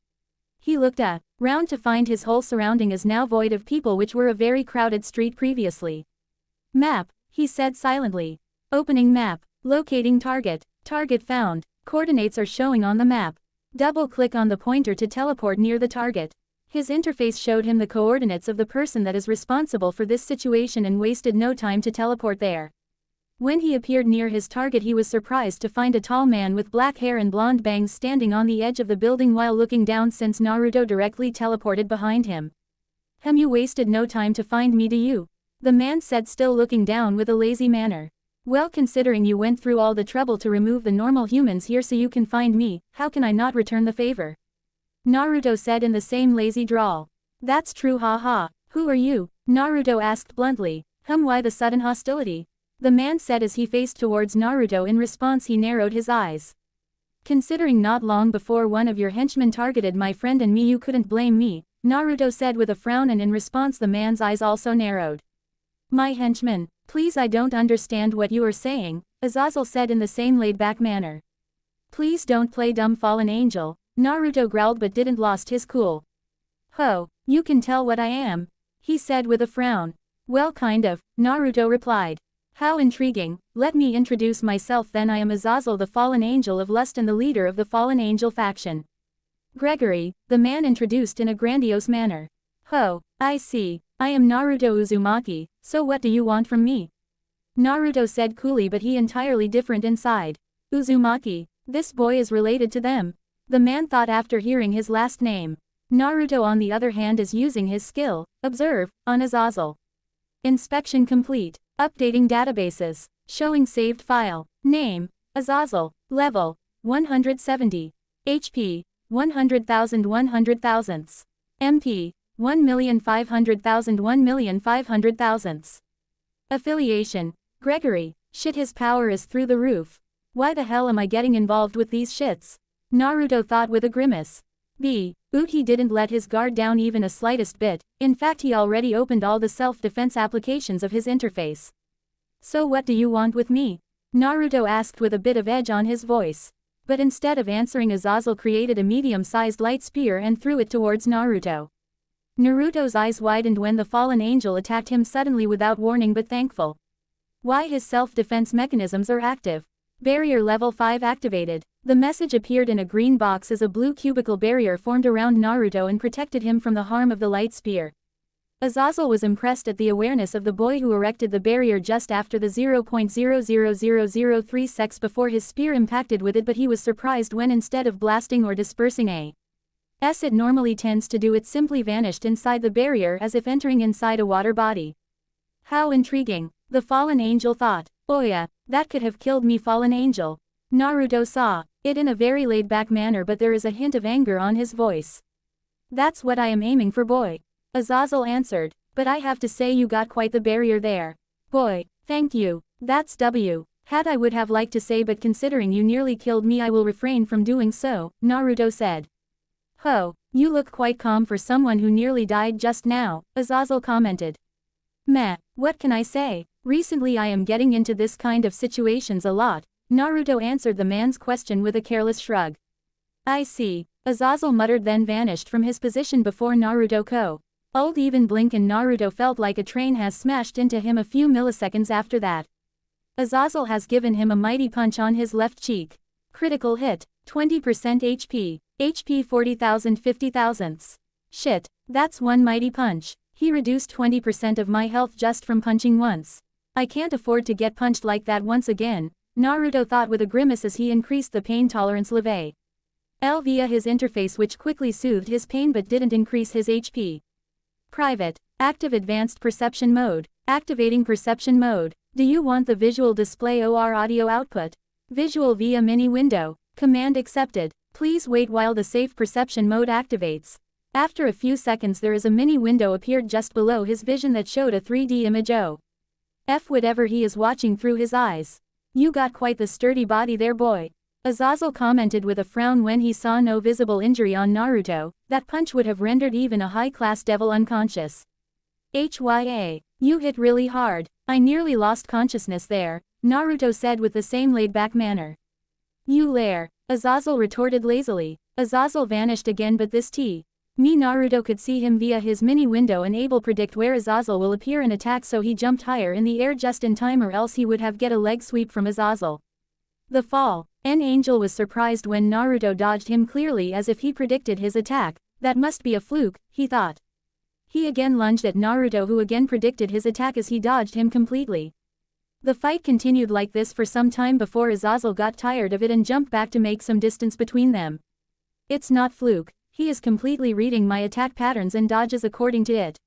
[SPEAKER 1] He looked round to find his whole surrounding is now void of people, which were a very crowded street previously. Map, he said silently. Opening map. Locating target. Target found. Coordinates are showing on the map. Double-click on the pointer to teleport near the target. His interface showed him the coordinates of the person that is responsible for this situation and wasted no time to teleport there. When he appeared near his target, he was surprised to find a tall man with black hair and blonde bangs standing on the edge of the building while looking down, since Naruto directly teleported behind him. You wasted no time to find me, do you? The man said, still looking down with a lazy manner. Well, considering you went through all the trouble to remove the normal humans here so you can find me, how can I not return the favor? Naruto said in the same lazy drawl. That's true, haha. Who are you? Naruto asked bluntly. Why the sudden hostility? The man said as he faced towards Naruto. In response, he narrowed his eyes. Considering not long before one of your henchmen targeted my friend and me, you couldn't blame me, Naruto said with a frown, and in response the man's eyes also narrowed. My henchman? Please, I don't understand what you are saying, Azazel said in the same laid-back manner. Please don't play dumb, fallen angel, Naruto growled but didn't lost his cool. Ho, you can tell what I am, he said with a frown. Well, kind of, Naruto replied. How intriguing. Let me introduce myself then. I am Azazel, the fallen angel of lust and the leader of the fallen angel faction. Gregory, the man introduced in a grandiose manner. Ho, I see. I am Naruto Uzumaki, so what do you want from me? Naruto said coolly, but he entirely different inside. Uzumaki, this boy is related to them. The man thought after hearing his last name. Naruto on the other hand is using his skill, observe, on Azazel. Inspection complete. Updating databases. Showing saved file. Name, Azazel. Level, 170. HP, 100,000 100,000. MP, 1,500,000 1,500,000. Affiliation, Gregory. Shit, his power is through the roof. Why the hell am I getting involved with these shits? Naruto thought with a grimace. He didn't let his guard down even a slightest bit. In fact, he already opened all the self-defense applications of his interface. So what do you want with me? Naruto asked with a bit of edge on his voice. But instead of answering, Azazel created a medium-sized light spear and threw it towards Naruto. Naruto's eyes widened when the fallen angel attacked him suddenly without warning, but thankful. Why, his self-defense mechanisms are active. Barrier level 5 activated. The message appeared in a green box as a blue cubicle barrier formed around Naruto and protected him from the harm of the light spear. Azazel was impressed at the awareness of the boy who erected the barrier just after the 0.00003 seconds before his spear impacted with it, but he was surprised when instead of blasting or dispersing it normally tends to do, it simply vanished inside the barrier as if entering inside a water body. How intriguing, the fallen angel thought. Oh yeah, that could have killed me, fallen angel. Naruto saw it in a very laid-back manner, but there is a hint of anger on his voice. That's what I am aiming for, boy. Azazel answered, but I have to say you got quite the barrier there. Boy, thank you, that's W. Had I would have liked to say, but considering you nearly killed me I will refrain from doing so, Naruto said. Ho, you look quite calm for someone who nearly died just now, Azazel commented. Meh, what can I say? Recently I am getting into this kind of situations a lot, Naruto answered the man's question with a careless shrug. I see, Azazel muttered, then vanished from his position before Naruto could even blink, and Naruto felt like a train has smashed into him a few milliseconds after that. Azazel has given him a mighty punch on his left cheek. Critical hit, 20% HP. HP 40,000 50,000. Shit, that's one mighty punch. He reduced 20% of my health just from punching once. I can't afford to get punched like that once again, Naruto thought with a grimace as he increased the pain tolerance level via his interface, which quickly soothed his pain but didn't increase his HP. Private. Active advanced perception mode. Activating perception mode. Do you want the visual display or audio output? Visual via mini window. Command accepted. Please wait while the safe perception mode activates. After a few seconds there is a mini window appeared just below his vision that showed a 3D image F whatever he is watching through his eyes. You got quite the sturdy body there, boy. Azazel commented with a frown when he saw no visible injury on Naruto. That punch would have rendered even a high-class devil unconscious. HYA. You hit really hard. I nearly lost consciousness there, Naruto said with the same laid-back manner. You lair, Azazel retorted lazily. Azazel vanished again, but this Naruto could see him via his mini window and able predict where Azazel will appear and attack, so he jumped higher in the air just in time, or else he would have get a leg sweep from Azazel. The fall. An angel was surprised when Naruto dodged him, clearly as if he predicted his attack. That must be a fluke, he thought. He again lunged at Naruto, who again predicted his attack as he dodged him completely. The fight continued like this for some time before Azazel got tired of it and jumped back to make some distance between them. It's not fluke, he is completely reading my attack patterns and dodges according to it.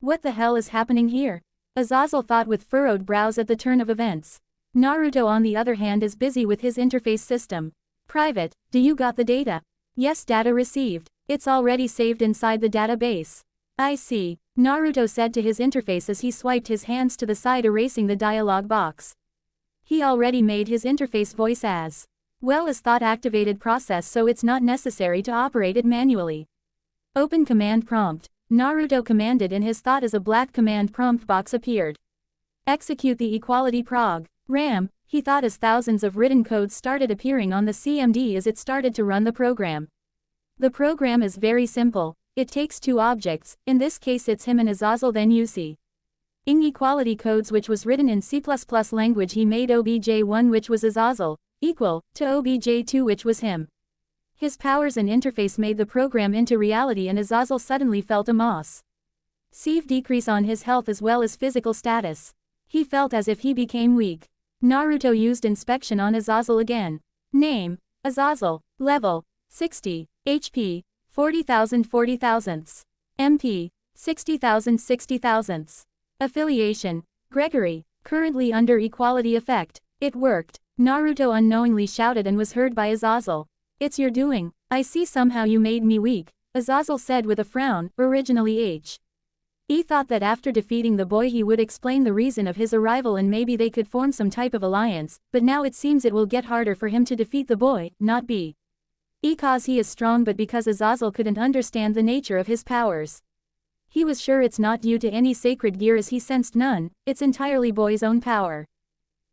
[SPEAKER 1] What the hell is happening here? Azazel thought with furrowed brows at the turn of events. Naruto on the other hand is busy with his interface system. Private, do you got the data? Yes, data received. It's already saved inside the database. I see, Naruto said to his interface as he swiped his hands to the side, erasing the dialog box. He already made his interface voice as well as thought-activated process, so it's not necessary to operate it manually. Open command prompt. Naruto commanded in his thought as a black command prompt box appeared. Execute the equality prog. RAM, he thought as thousands of written codes started appearing on the CMD as it started to run the program. The program is very simple. It takes two objects, in this case it's him and Azazel, then UC. In equality codes, which was written in C++ language, he made obj1, which was Azazel, equal to obj2, which was him. His powers and interface made the program into reality, and Azazel suddenly felt a massive decrease on his health as well as physical status. He felt as if he became weak. Naruto used inspection on Azazel again. Name, Azazel. Level, 60. HP, 40,000 40,000ths. MP, 60,000 60,000ths. Affiliation, Gregory. Currently under equality effect. It worked. Naruto unknowingly shouted and was heard by Azazel. It's your doing. I see, somehow you made me weak, Azazel said with a frown. Originally he thought that after defeating the boy he would explain the reason of his arrival and maybe they could form some type of alliance, but now it seems it will get harder for him to defeat the boy, not because he is strong but because Azazel couldn't understand the nature of his powers. He was sure it's not due to any sacred gear as he sensed none, it's entirely boy's own power.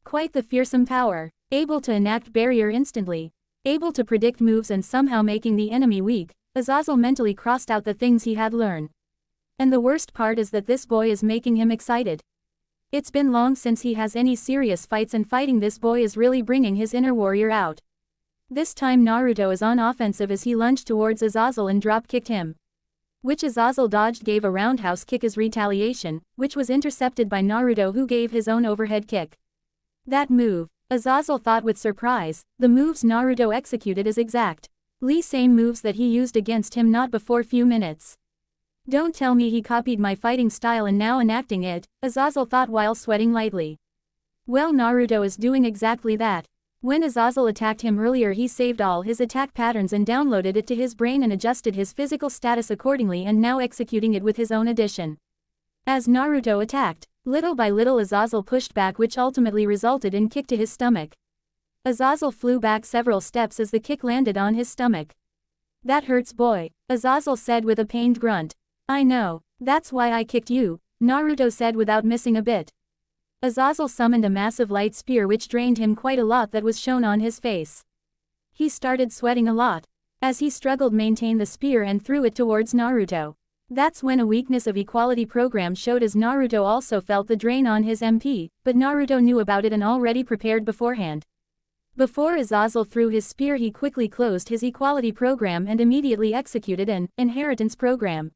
[SPEAKER 1] Quite the fearsome power, able to enact barrier instantly, able to predict moves and somehow making the enemy weak. Azazel mentally crossed out the things he had learned. And the worst part is that this boy is making him excited. It's been long since he has any serious fights, and fighting this boy is really bringing his inner warrior out. This time Naruto is on offensive as he lunged towards Azazel and drop-kicked him. Which Azazel dodged, gave a roundhouse kick as retaliation, which was intercepted by Naruto, who gave his own overhead kick. That move, Azazel thought with surprise, the moves Naruto executed is exactly same moves that he used against him not before few minutes. Don't tell me he copied my fighting style and now enacting it, Azazel thought while sweating lightly. Well, Naruto is doing exactly that. When Azazel attacked him earlier, he saved all his attack patterns and downloaded it to his brain and adjusted his physical status accordingly, and now executing it with his own addition. As Naruto attacked, little by little Azazel pushed back, which ultimately resulted in kick to his stomach. Azazel flew back several steps as the kick landed on his stomach. That hurts, boy, Azazel said with a pained grunt. I know, that's why I kicked you, Naruto said without missing a bit. Azazel summoned a massive light spear which drained him quite a lot, that was shown on his face. He started sweating a lot as he struggled maintain the spear and threw it towards Naruto. That's when a weakness of equality program showed, as Naruto also felt the drain on his MP, but Naruto knew about it and already prepared beforehand. Before Azazel threw his spear, he quickly closed his equality program and immediately executed an inheritance program.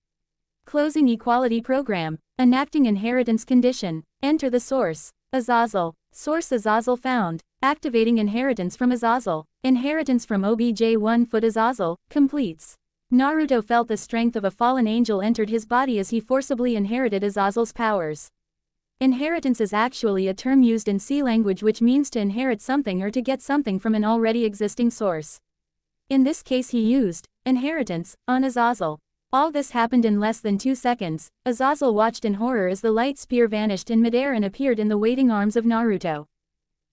[SPEAKER 1] Closing equality program. Enacting inheritance condition. Enter the source. Azazel. Source Azazel found. Activating inheritance from Azazel. Inheritance from OBJ1 foot Azazel. Completes. Naruto felt the strength of a fallen angel entered his body as he forcibly inherited Azazel's powers. Inheritance is actually a term used in C language which means to inherit something or to get something from an already existing source. In this case he used inheritance on Azazel. All this happened in less than 2 seconds. Azazel watched in horror as the light spear vanished in midair and appeared in the waiting arms of Naruto.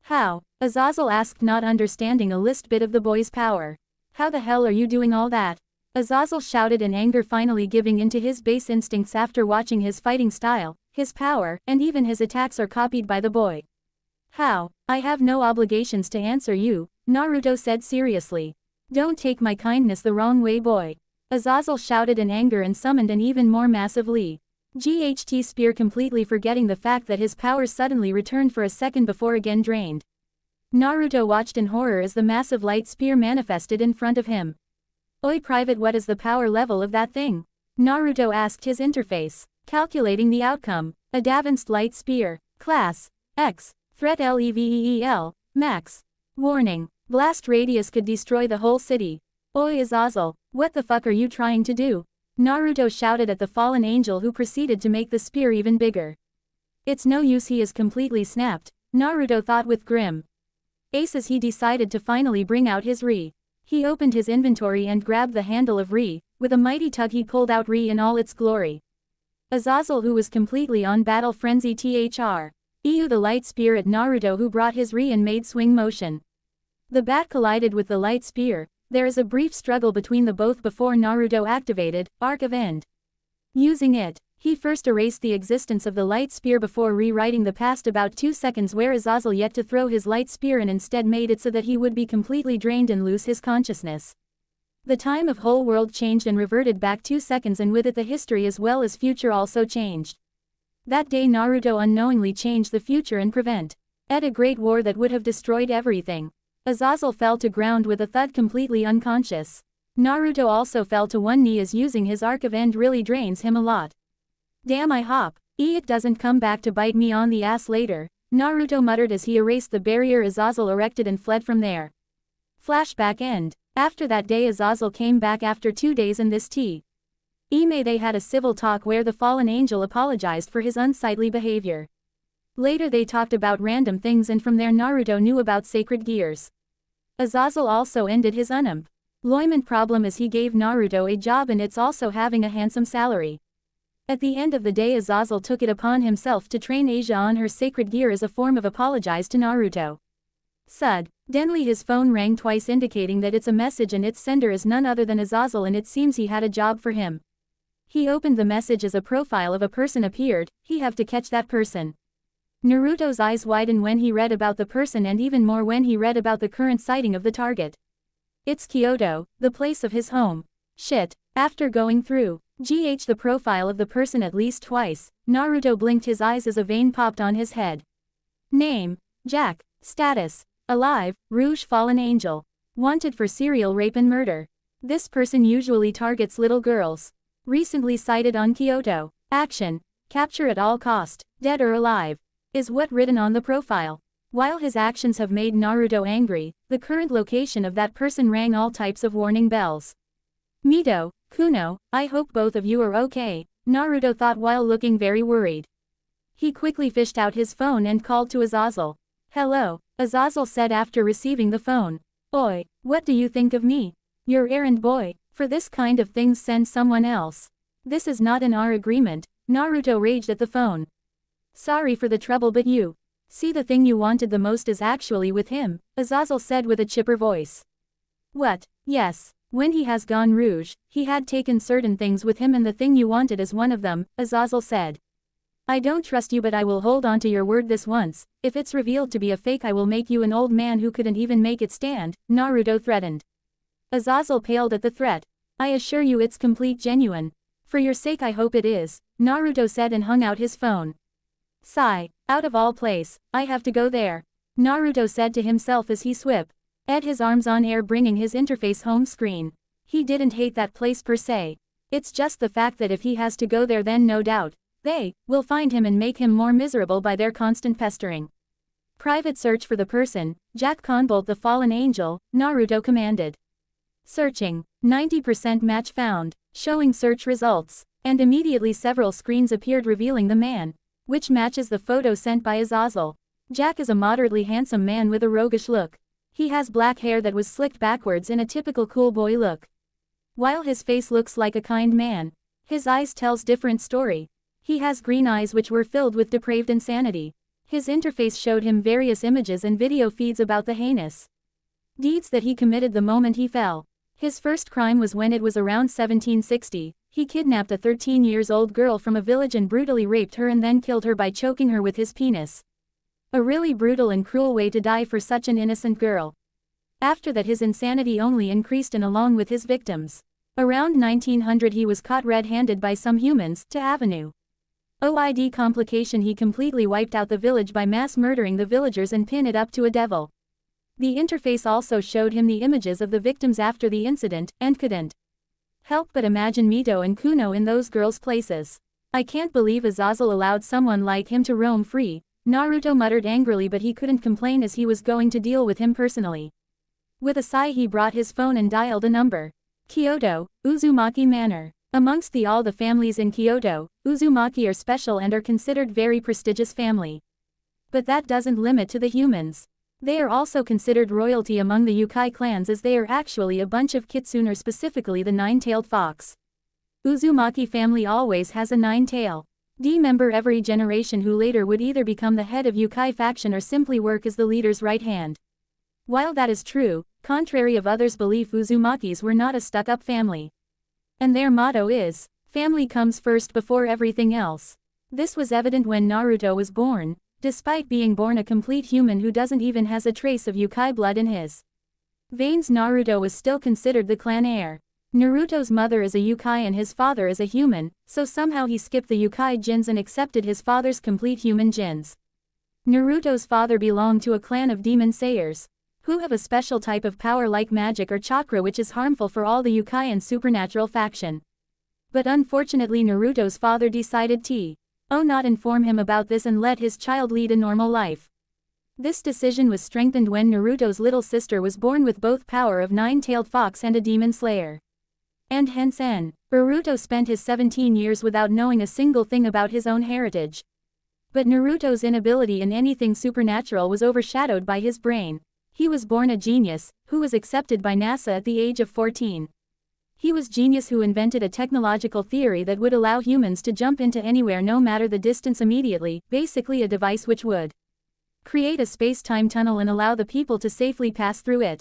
[SPEAKER 1] How? Azazel asked, not understanding a least bit of the boy's power. How the hell are you doing all that? Azazel shouted in anger, finally giving in to his base instincts after watching his fighting style, his power, and even his attacks are copied by the boy. How? I have no obligations to answer you, Naruto said seriously. Don't take my kindness the wrong way, boy. Azazel shouted in anger and summoned an even more massive GHT spear, completely forgetting the fact that his powers suddenly returned for a second before again drained. Naruto watched in horror as the massive light spear manifested in front of him. Oi private, what is the power level of that thing? Naruto asked his interface, calculating the outcome. Advanced light spear, class X, threat level, max. Warning, blast radius could destroy the whole city. Oi Azazel, what the fuck are you trying to do? Naruto shouted at the fallen angel, who proceeded to make the spear even bigger. It's no use, he is completely snapped, Naruto thought with grim aces. He decided to finally bring out his He opened his inventory and grabbed the handle of with a mighty tug he pulled out in all its glory. Azazel, who was completely on battle frenzy, the light spear at Naruto, who brought his and made swing motion. The bat collided with the light spear. There is a brief struggle between the both before Naruto activated Arc of End. Using it, he first erased the existence of the light spear before rewriting the past about 2 seconds where Azazel yet to throw his light spear, and instead made it so that he would be completely drained and lose his consciousness. The time of whole world changed and reverted back 2 seconds, and with it the history as well as future also changed. That day Naruto unknowingly changed the future and prevented a great war that would have destroyed everything. Azazel fell to ground with a thud, completely unconscious. Naruto also fell to one knee, as using his Arc of End really drains him a lot. Damn, I hope it doesn't come back to bite me on the ass later, Naruto muttered as he erased the barrier Azazel erected and fled from there. Flashback end. After that day Azazel came back after 2 days, and this they had a civil talk where the fallen angel apologized for his unsightly behavior. Later they talked about random things, and from there Naruto knew about sacred gears. Azazel also ended his unemployment problem as he gave Naruto a job, and it's also having a handsome salary. At the end of the day Azazel took it upon himself to train Asia on her sacred gear as a form of apologize to Naruto. Suddenly his phone rang twice, indicating that it's a message, and its sender is none other than Azazel, and it seems he had a job for him. He opened the message as a profile of a person appeared. He have to catch that person. Naruto's eyes widened when he read about the person, and even more when he read about the current sighting of the target. It's Kyoto, the place of his home. Shit. After going through the profile of the person at least twice, Naruto blinked his eyes as a vein popped on his head. Name: Jack. Status: alive, Rouge fallen angel. Wanted for serial rape and murder. This person usually targets little girls. Recently sighted on Kyoto. Action: capture at all cost, dead or alive, is what written on the profile. While his actions have made Naruto angry, the current location of that person rang all types of warning bells. Mito, Kuno, I hope both of you are okay, Naruto thought while looking very worried. He quickly fished out his phone and called to Azazel. Hello, Azazel said after receiving the phone. Oi, what do you think of me? Your errand boy. For this kind of things send someone else. This is not in our agreement, Naruto raged at the phone. Sorry for the trouble, but you see, the thing you wanted the most is actually with him, Azazel said with a chipper voice. What? Yes. When he has gone Rouge, he had taken certain things with him, and the thing you wanted is one of them, Azazel said. I don't trust you, but I will hold on to your word this once. If it's revealed to be a fake, I will make you an old man who couldn't even make it stand, Naruto threatened. Azazel paled at the threat. I assure you it's complete genuine. For your sake I hope it is, Naruto said and hung out his phone. Sigh, out of all place, I have to go there, Naruto said to himself as he swept his arms on air, bringing his interface home screen. He didn't hate that place per se. It's just the fact that if he has to go there, then no doubt they will find him and make him more miserable by their constant pestering. Private search for the person, Jack Conbolt the fallen angel, Naruto commanded. Searching. 90% match found. Showing search results. And immediately several screens appeared revealing the man, which matches the photo sent by Azazel. Jack is a moderately handsome man with a roguish look. He has black hair that was slicked backwards in a typical cool boy look. While his face looks like a kind man, his eyes tells different story. He has green eyes which were filled with depraved insanity. His interface showed him various images and video feeds about the heinous deeds that he committed the moment he fell. His first crime was when it was around 1760, he kidnapped a 13-year-old girl from a village and brutally raped her and then killed her by choking her with his penis. A really brutal and cruel way to die for such an innocent girl. After that his insanity only increased and along with his victims. Around 1900 he was caught red-handed by some humans, to Avenue OID complication he completely wiped out the village by mass murdering the villagers and pin it up to a devil. The interface also showed him the images of the victims after the incident, and couldn't help but imagine Mito and Kuno in those girls' places. I can't believe Azazel allowed someone like him to roam free, Naruto muttered angrily, but he couldn't complain as he was going to deal with him personally. With a sigh he brought his phone and dialed a number. Kyoto, Uzumaki Manor. Amongst all the families in Kyoto, Uzumaki are special and are considered very prestigious family. But that doesn't limit to the humans. They are also considered royalty among the Yukai clans as they are actually a bunch of kitsune, or specifically the nine-tailed fox. Uzumaki family always has a nine-tail member every generation who later would either become the head of Yukai faction or simply work as the leader's right hand. While that is true, contrary of others' belief, Uzumakis were not a stuck-up family. And their motto is, family comes first before everything else. This was evident when Naruto was born, despite being born a complete human who doesn't even has a trace of Yukai blood in his veins. Naruto was still considered the clan heir. Naruto's mother is a Yukai and his father is a human, so somehow he skipped the Yukai gens and accepted his father's complete human gens. Naruto's father belonged to a clan of demon sayers, who have a special type of power like magic or chakra which is harmful for all the Yukai and supernatural faction. But unfortunately Naruto's father decided to not inform him about this and let his child lead a normal life. This decision was strengthened when Naruto's little sister was born with both power of nine-tailed fox and a demon slayer. And hence Naruto spent his 17 years without knowing a single thing about his own heritage. But Naruto's inability in anything supernatural was overshadowed by his brain. He was born a genius, who was accepted by NASA at the age of 14. He was genius who invented a technological theory that would allow humans to jump into anywhere no matter the distance immediately, basically a device which would create a space-time tunnel and allow the people to safely pass through it.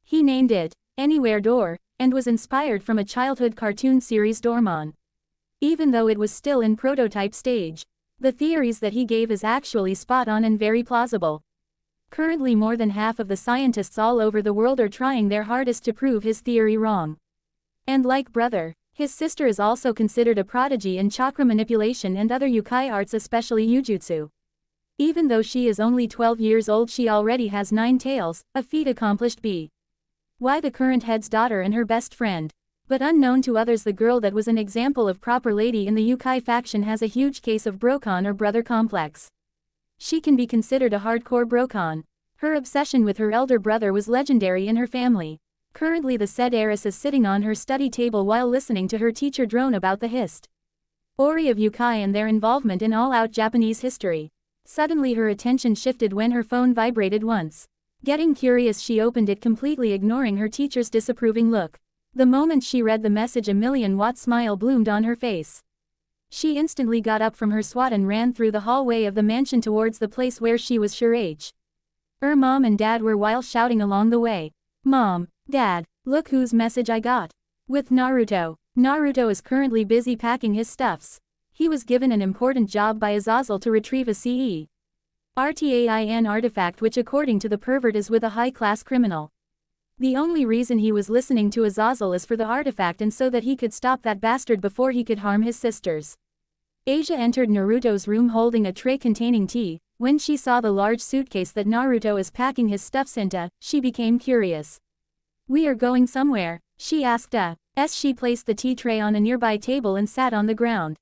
[SPEAKER 1] He named it Anywhere Door, and was inspired from a childhood cartoon series Doraemon. Even though it was still in prototype stage, the theories that he gave is actually spot on and very plausible. Currently more than half of the scientists all over the world are trying their hardest to prove his theory wrong. And like brother, his sister is also considered a prodigy in chakra manipulation and other Yukai arts, especially Jujutsu. Even though she is only 12 years old, she already has 9 tails, a feat accomplished by the current head's daughter and her best friend. But unknown to others, the girl that was an example of proper lady in the Yukai faction has a huge case of brokon or brother complex. She can be considered a hardcore brokon. Her obsession with her elder brother was legendary in her family. Currently the said heiress is sitting on her study table while listening to her teacher drone about the history of Yukai and their involvement in all-out Japanese history. Suddenly her attention shifted when her phone vibrated once. Getting curious, she opened it, completely ignoring her teacher's disapproving look. The moment she read the message, a million-watt smile bloomed on her face. She instantly got up from her swat and ran through the hallway of the mansion towards the place where she was sure her mom and dad were, while shouting along the way, "Mom, Dad, look whose message I got." With Naruto. Naruto is currently busy packing his stuffs. He was given an important job by Azazel to retrieve a CERTAIN artifact which according to the pervert is with a high-class criminal. The only reason he was listening to Azazel is for the artifact and so that he could stop that bastard before he could harm his sisters. Asia entered Naruto's room holding a tray containing tea. When she saw the large suitcase that Naruto is packing his stuffs into, she became curious. "We are going somewhere?" she asked as she placed the tea tray on a nearby table and sat on the ground.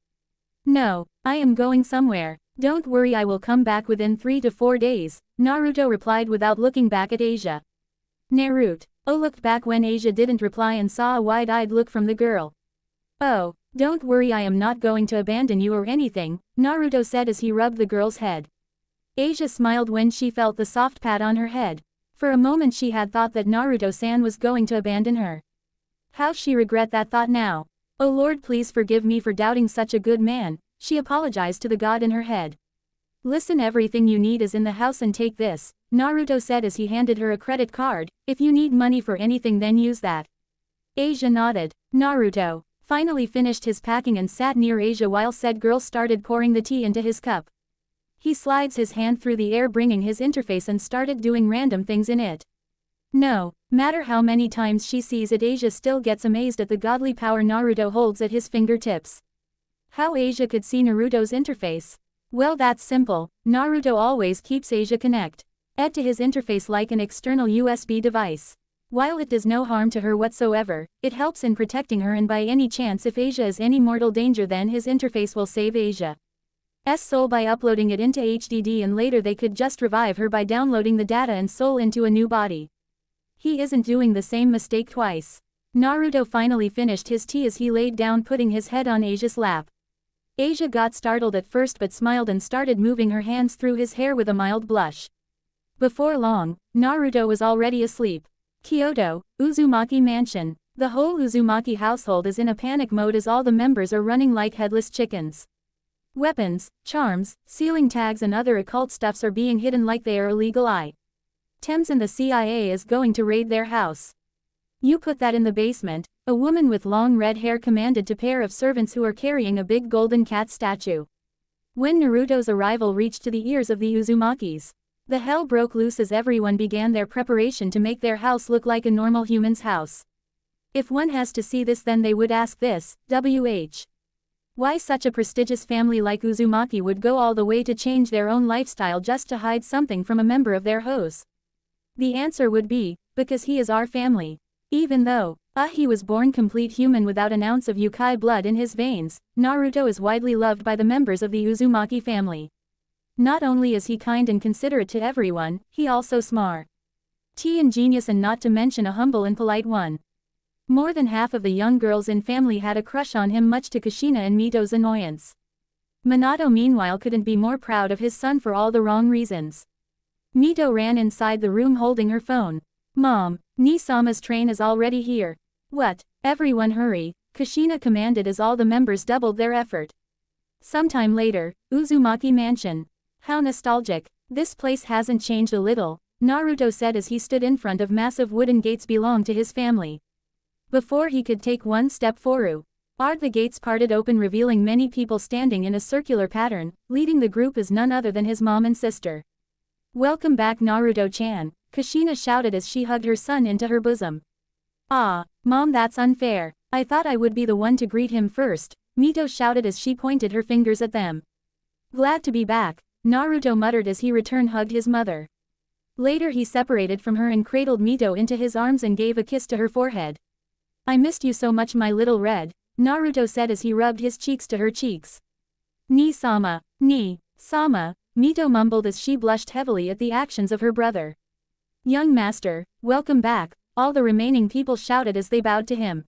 [SPEAKER 1] "No, I am going somewhere. Don't worry, I will come back within 3 to 4 days, Naruto replied without looking back at Asia. Naruto looked back when Asia didn't reply and saw a wide-eyed look from the girl. "Oh, don't worry, I am not going to abandon you or anything," Naruto said as he rubbed the girl's head. Asia smiled when she felt the soft pat on her head. For a moment she had thought that Naruto-san was going to abandon her. How she regret that thought now. Oh Lord, please forgive me for doubting such a good man, she apologized to the god in her head. Listen, everything you need is in the house and take this, Naruto said as he handed her a credit card. If you need money for anything then use that. Asia nodded. Naruto finally finished his packing and sat near Asia while said girl started pouring the tea into his cup. He slides his hand through the air bringing his interface and started doing random things in it. No matter how many times she sees it, Asia still gets amazed at the godly power Naruto holds at his fingertips. How Asia could see Naruto's interface? Well, that's simple. Naruto always keeps Asia connected to his interface like an external USB device. While it does no harm to her whatsoever, it helps in protecting her, and by any chance if Asia is any mortal danger then his interface will save Asia's soul by uploading it into HDD, and later they could just revive her by downloading the data and soul into a new body. He isn't doing the same mistake twice. Naruto finally finished his tea as he laid down putting his head on Asia's lap. Asia got startled at first but smiled and started moving her hands through his hair with a mild blush. Before long, Naruto was already asleep. Kyoto, Uzumaki Mansion. The whole Uzumaki household is in a panic mode as all the members are running like headless chickens. Weapons, charms, sealing tags and other occult stuffs are being hidden like they are illegal items and the CIA is going to raid their house. You put that in the basement, a woman with long red hair commanded to a pair of servants who are carrying a big golden cat statue. When Naruto's arrival reached to the ears of the Uzumakis, the hell broke loose as everyone began their preparation to make their house look like a normal human's house. If one has to see this then they would ask this, why such a prestigious family like Uzumaki would go all the way to change their own lifestyle just to hide something from a member of their house? The answer would be, because he is our family. Even though, he was born complete human without an ounce of Yukai blood in his veins, Naruto is widely loved by the members of the Uzumaki family. Not only is he kind and considerate to everyone, he also smart, ingenious and not to mention a humble and polite one. More than half of the young girls in family had a crush on him, much to Kushina and Mito's annoyance. Minato meanwhile couldn't be more proud of his son for all the wrong reasons. Mito ran inside the room holding her phone. Mom, Nisama's train is already here. What? Everyone hurry, Kushina commanded as all the members doubled their effort. Sometime later, Uzumaki Mansion. How nostalgic. This place hasn't changed a little, Naruto said as he stood in front of massive wooden gates belonging to his family. Before he could take one step forward, the gates parted open revealing many people standing in a circular pattern. Leading the group is none other than his mom and sister. Welcome back Naruto-chan, Kushina shouted as she hugged her son into her bosom. Ah, Mom, that's unfair. I thought I would be the one to greet him first, Mito shouted as she pointed her fingers at them. Glad to be back, Naruto muttered as he returned hugged his mother. Later he separated from her and cradled Mito into his arms and gave a kiss to her forehead. I missed you so much my little red, Naruto said as he rubbed his cheeks to her cheeks. Ni-sama, Ni-sama, Mito mumbled as she blushed heavily at the actions of her brother. Young master, welcome back, all the remaining people shouted as they bowed to him.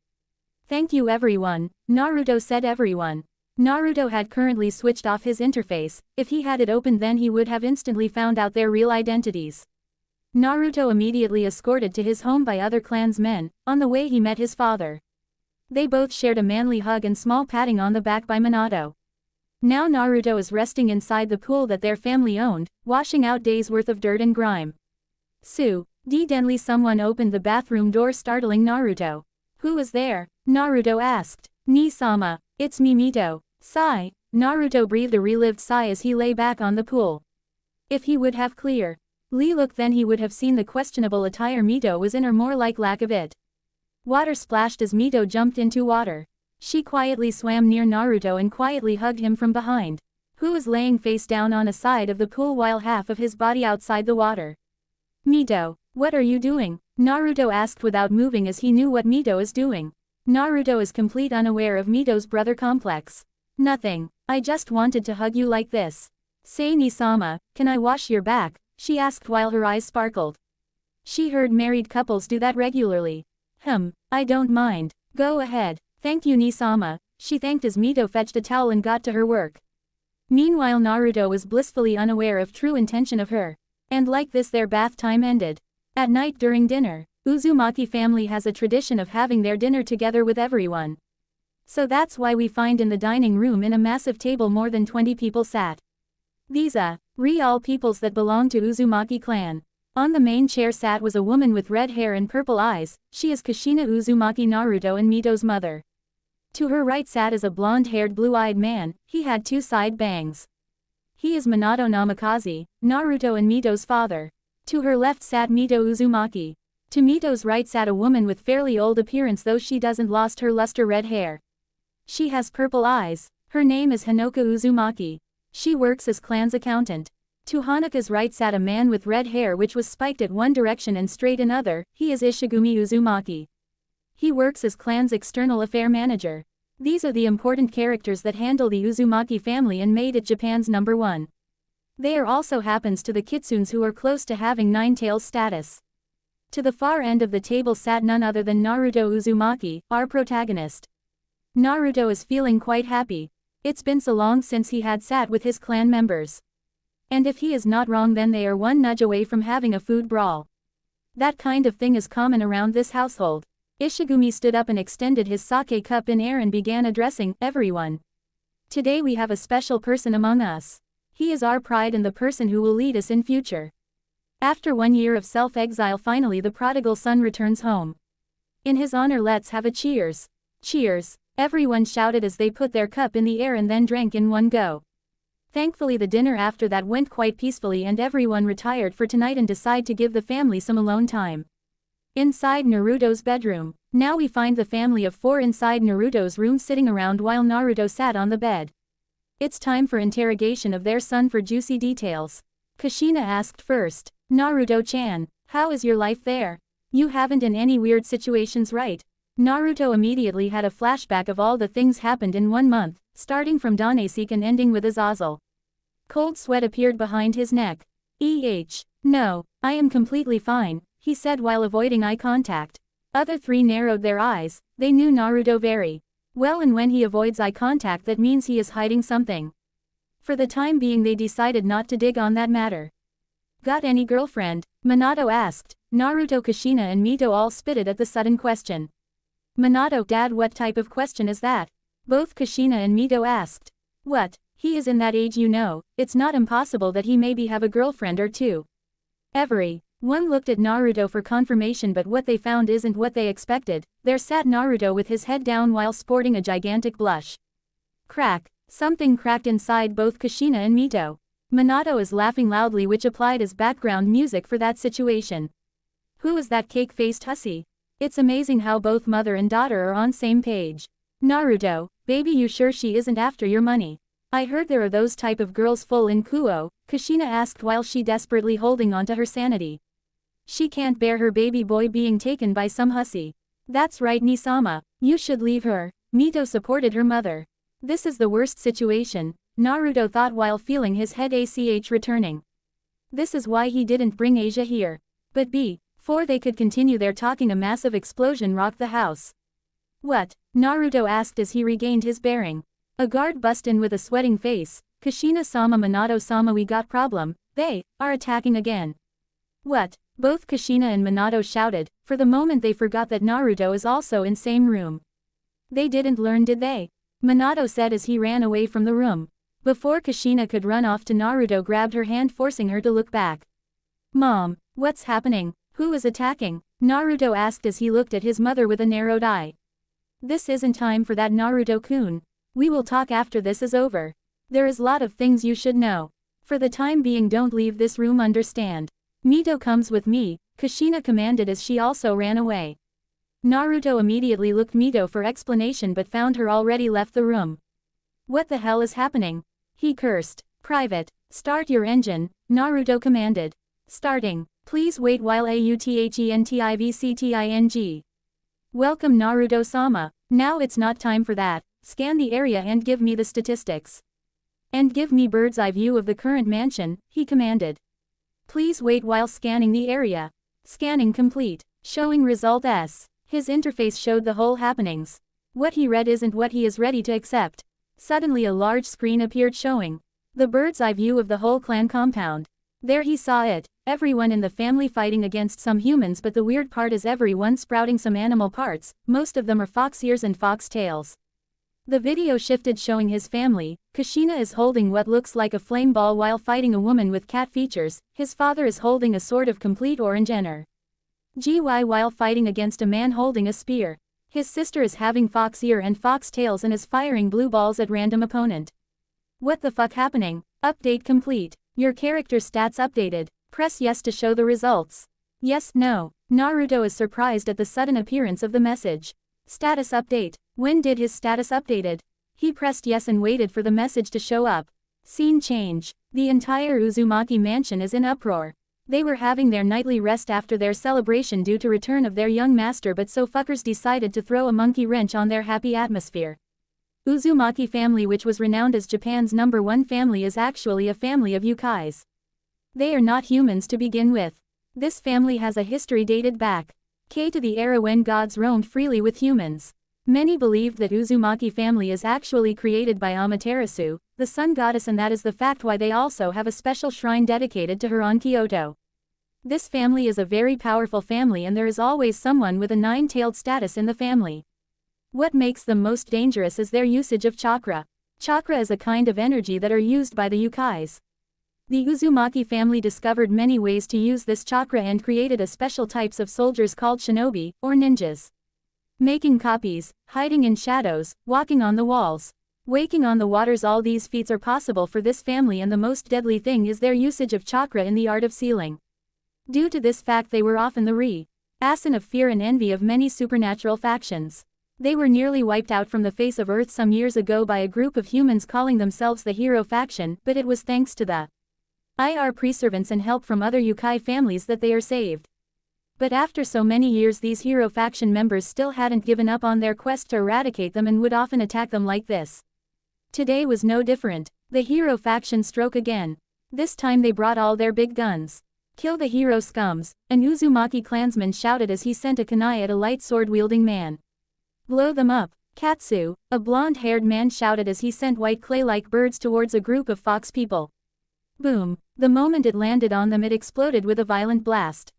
[SPEAKER 1] Thank you everyone, Naruto said. Everyone. Naruto had currently switched off his interface. If he had it opened then he would have instantly found out their real identities. Naruto immediately escorted to his home by other clansmen. On the way he met his father. They both shared a manly hug and small patting on the back by Minato. Now Naruto is resting inside the pool that their family owned, washing out days worth of dirt and grime. Suddenly someone opened the bathroom door startling Naruto. Who was there? Naruto asked. Ni-sama, it's me Mito. Sigh. Naruto breathed a relieved sigh as he lay back on the pool. If he would have clearly looked then he would have seen the questionable attire Mito was in, or more like lack of it. Water splashed as Mito jumped into water. She quietly swam near Naruto and quietly hugged him from behind. Who was laying face down on a side of the pool while half of his body outside the water. Mito, what are you doing? Naruto asked without moving as he knew what Mito is doing. Naruto is complete unaware of Mito's brother complex. Nothing, I just wanted to hug you like this. Say Ni-sama, can I wash your back? She asked while her eyes sparkled. She heard married couples do that regularly. I don't mind. Go ahead. Thank you Ni-sama, she thanked as Mito fetched a towel and got to her work. Meanwhile Naruto was blissfully unaware of true intention of her. And like this their bath time ended. At night during dinner, Uzumaki family has a tradition of having their dinner together with everyone. So that's why we find in the dining room in a massive table more than 20 people sat. These are real peoples that belong to Uzumaki clan. On the main chair sat was a woman with red hair and purple eyes. She is Kushina Uzumaki, Naruto and Mito's mother. To her right sat is a blonde-haired blue-eyed man. He had 2 side bangs. He is Minato Namikaze, Naruto and Mito's father. To her left sat Mito Uzumaki. To Mito's right sat a woman with fairly old appearance, though she doesn't lost her luster red hair. She has purple eyes. Her name is Hanoka Uzumaki. She works as clan's accountant. To Hanoka's right sat a man with red hair which was spiked at one direction and straight another. He is Ishigumi Uzumaki. He works as clan's external affair manager. These are the important characters that handle the Uzumaki family and made it Japan's #1. They are also happens to the Kitsunes, who are close to having 9 tails status. To the far end of the table sat none other than Naruto Uzumaki, our protagonist. Naruto is feeling quite happy. It's been so long since he had sat with his clan members. And if he is not wrong, then they are one nudge away from having a food brawl. That kind of thing is common around this household. Ishigumi stood up and extended his sake cup in air and began addressing everyone. Today we have a special person among us. He is our pride and the person who will lead us in future. After 1 year of self-exile, finally the prodigal son returns home. In his honor, let's have a cheers. Cheers! Everyone shouted as they put their cup in the air and then drank in one go. Thankfully the dinner after that went quite peacefully and everyone retired for tonight and decide to give the family some alone time. Inside Naruto's bedroom. Now we find the family of 4 inside Naruto's room sitting around while Naruto sat on the bed. It's time for interrogation of their son for juicy details. Kushina asked first. Naruto-chan, how is your life there? You haven't in any weird situations, right? Naruto immediately had a flashback of all the things happened in 1 month, starting from Danesek and ending with Azazel. Cold sweat appeared behind his neck. No, I am completely fine, he said while avoiding eye contact. Other 3 narrowed their eyes. They knew Naruto very well, and when he avoids eye contact, that means he is hiding something. For the time being they decided not to dig on that matter. Got any girlfriend? Minato asked. Naruto, Kushina and Mito all spitted at the sudden question. Minato, Dad, what type of question is that? Both Kushina and Mito asked. What? He is in that age, you know. It's not impossible that he maybe have a girlfriend or 2. Everyone looked at Naruto for confirmation, but what they found isn't what they expected. There sat Naruto with his head down while sporting a gigantic blush. Crack. Something cracked inside both Kushina and Mito. Minato is laughing loudly, which applied as background music for that situation. Who is that cake-faced hussy? It's amazing how both mother and daughter are on same page. Naruto, baby, you sure she isn't after your money? I heard there are those type of girls full in Kuo, Kushina asked while she desperately holding on to her sanity. She can't bear her baby boy being taken by some hussy. That's right, Nisama, you should leave her. Mito supported her mother. This is the worst situation, Naruto thought while feeling his head returning. This is why he didn't bring Asia here. But before they could continue their talking, a massive explosion rocked the house. What? Naruto asked as he regained his bearing. A guard bust in with a sweating face. Kushina-sama, Minato-sama, we got problem. They are attacking again. What? Both Kushina and Minato shouted. For the moment they forgot that Naruto is also in same room. They didn't learn, did they? Minato said as he ran away from the room. Before Kushina could run off, to Naruto grabbed her hand, forcing her to look back. Mom, what's happening? Who is attacking? Naruto asked as he looked at his mother with a narrowed eye. This isn't time for that, Naruto-kun. We will talk after this is over. There is lot of things you should know. For the time being don't leave this room, understand? Mito comes with me, Kushina commanded as she also ran away. Naruto immediately looked Mito for explanation but found her already left the room. What the hell is happening? He cursed. Private, start your engine, Naruto commanded. Starting. Please wait while AUTHENTIVCTING. Welcome, Naruto-sama. Now it's not time for that. Scan the area and give me the statistics. And give me bird's eye view of the current mansion, he commanded. Please wait while scanning the area. Scanning complete. Showing result S. His interface showed the whole happenings. What he read isn't what he is ready to accept. Suddenly a large screen appeared showing the bird's eye view of the whole clan compound. There he saw it, everyone in the family fighting against some humans, but the weird part is everyone sprouting some animal parts, most of them are fox ears and fox tails. The video shifted showing his family. Kushina is holding what looks like a flame ball while fighting a woman with cat features, his father is holding a sword of complete orange energy while fighting against a man holding a spear. His sister is having fox ear and fox tails and is firing blue balls at random opponent. What the fuck happening? Update complete. Your character's stats updated. Press yes to show the results. Yes, no. Naruto is surprised at the sudden appearance of the message. Status update. When did his status updated? He pressed yes and waited for the message to show up. Scene change. The entire Uzumaki mansion is in uproar. They were having their nightly rest after their celebration due to return of their young master, but so fuckers decided to throw a monkey wrench on their happy atmosphere. Uzumaki family, which was renowned as Japan's #1 family, is actually a family of yokais. They are not humans to begin with. This family has a history dated back to the era when gods roamed freely with humans. Many believed that Uzumaki family is actually created by Amaterasu, the sun goddess, and that is the fact why they also have a special shrine dedicated to her on Kyoto. This family is a very powerful family, and there is always someone with a 9-tailed status in the family. What makes them most dangerous is their usage of chakra. Chakra is a kind of energy that are used by the yokais. The Uzumaki family discovered many ways to use this chakra and created a special types of soldiers called shinobi, or ninjas. Making copies, hiding in shadows, walking on the walls, waking on the waters, all these feats are possible for this family, and the most deadly thing is their usage of chakra in the art of sealing. Due to this fact they were often the reason of fear and envy of many supernatural factions. They were nearly wiped out from the face of Earth some years ago by a group of humans calling themselves the Hero Faction, but it was thanks to the preservance and help from other yokai families that they are saved. But after so many years these Hero Faction members still hadn't given up on their quest to eradicate them and would often attack them like this. Today was no different. The Hero Faction struck again. This time they brought all their big guns. Kill the hero scums, an Uzumaki clansman shouted as he sent a kunai at a light sword-wielding man. Blow them up. Katsu, a blonde-haired man shouted as he sent white clay-like birds towards a group of fox people. Boom. The moment it landed on them it exploded with a violent blast.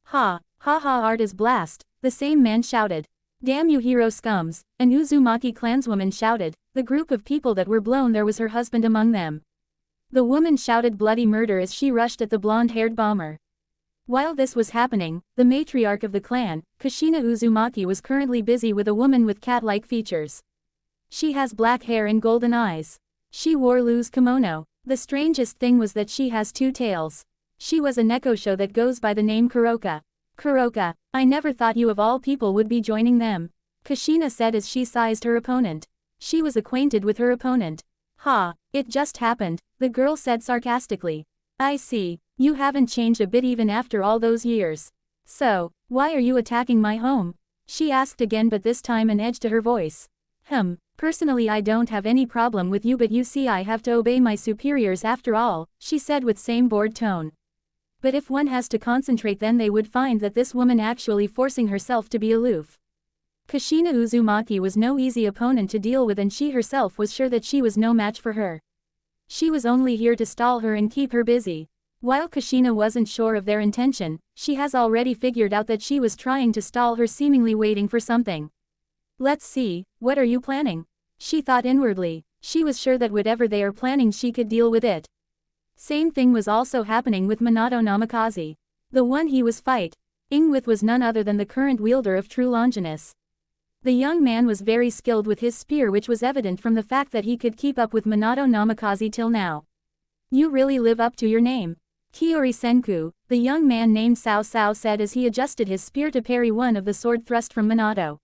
[SPEAKER 1] Ha ha, art is blast, the same man shouted. Damn you hero scums, an Uzumaki clanswoman shouted. The group of people that were blown, there was her husband among them. The woman shouted bloody murder as she rushed at the blonde-haired bomber. While this was happening, the matriarch of the clan, Kushina Uzumaki, was currently busy with a woman with cat-like features. She has black hair and golden eyes. She wore loose kimono. The strangest thing was that she has 2 tails. She was a nekosho that goes by the name Kuroka. Kuroka, I never thought you of all people would be joining them. Kushina said as she sized her opponent. She was acquainted with her opponent. Ha, it just happened, the girl said sarcastically. I see, you haven't changed a bit even after all those years. So, why are you attacking my home? She asked again, but this time an edge to her voice. Personally I don't have any problem with you, but you see I have to obey my superiors after all, she said with same bored tone. But if one has to concentrate, then they would find that this woman actually forcing herself to be aloof. Kushina Uzumaki was no easy opponent to deal with, and she herself was sure that she was no match for her. She was only here to stall her and keep her busy. While Kushina wasn't sure of their intention, she has already figured out that she was trying to stall her, seemingly waiting for something. Let's see, what are you planning? She thought inwardly. She was sure that whatever they are planning she could deal with it. Same thing was also happening with Minato Namikaze. The one he was fighting with was none other than the current wielder of true Longinus. The young man was very skilled with his spear, which was evident from the fact that he could keep up with Minato Namikaze till now. You really live up to your name. Kiori Senku, the young man named Sao said as he adjusted his spear to parry one of the sword thrust from Minato.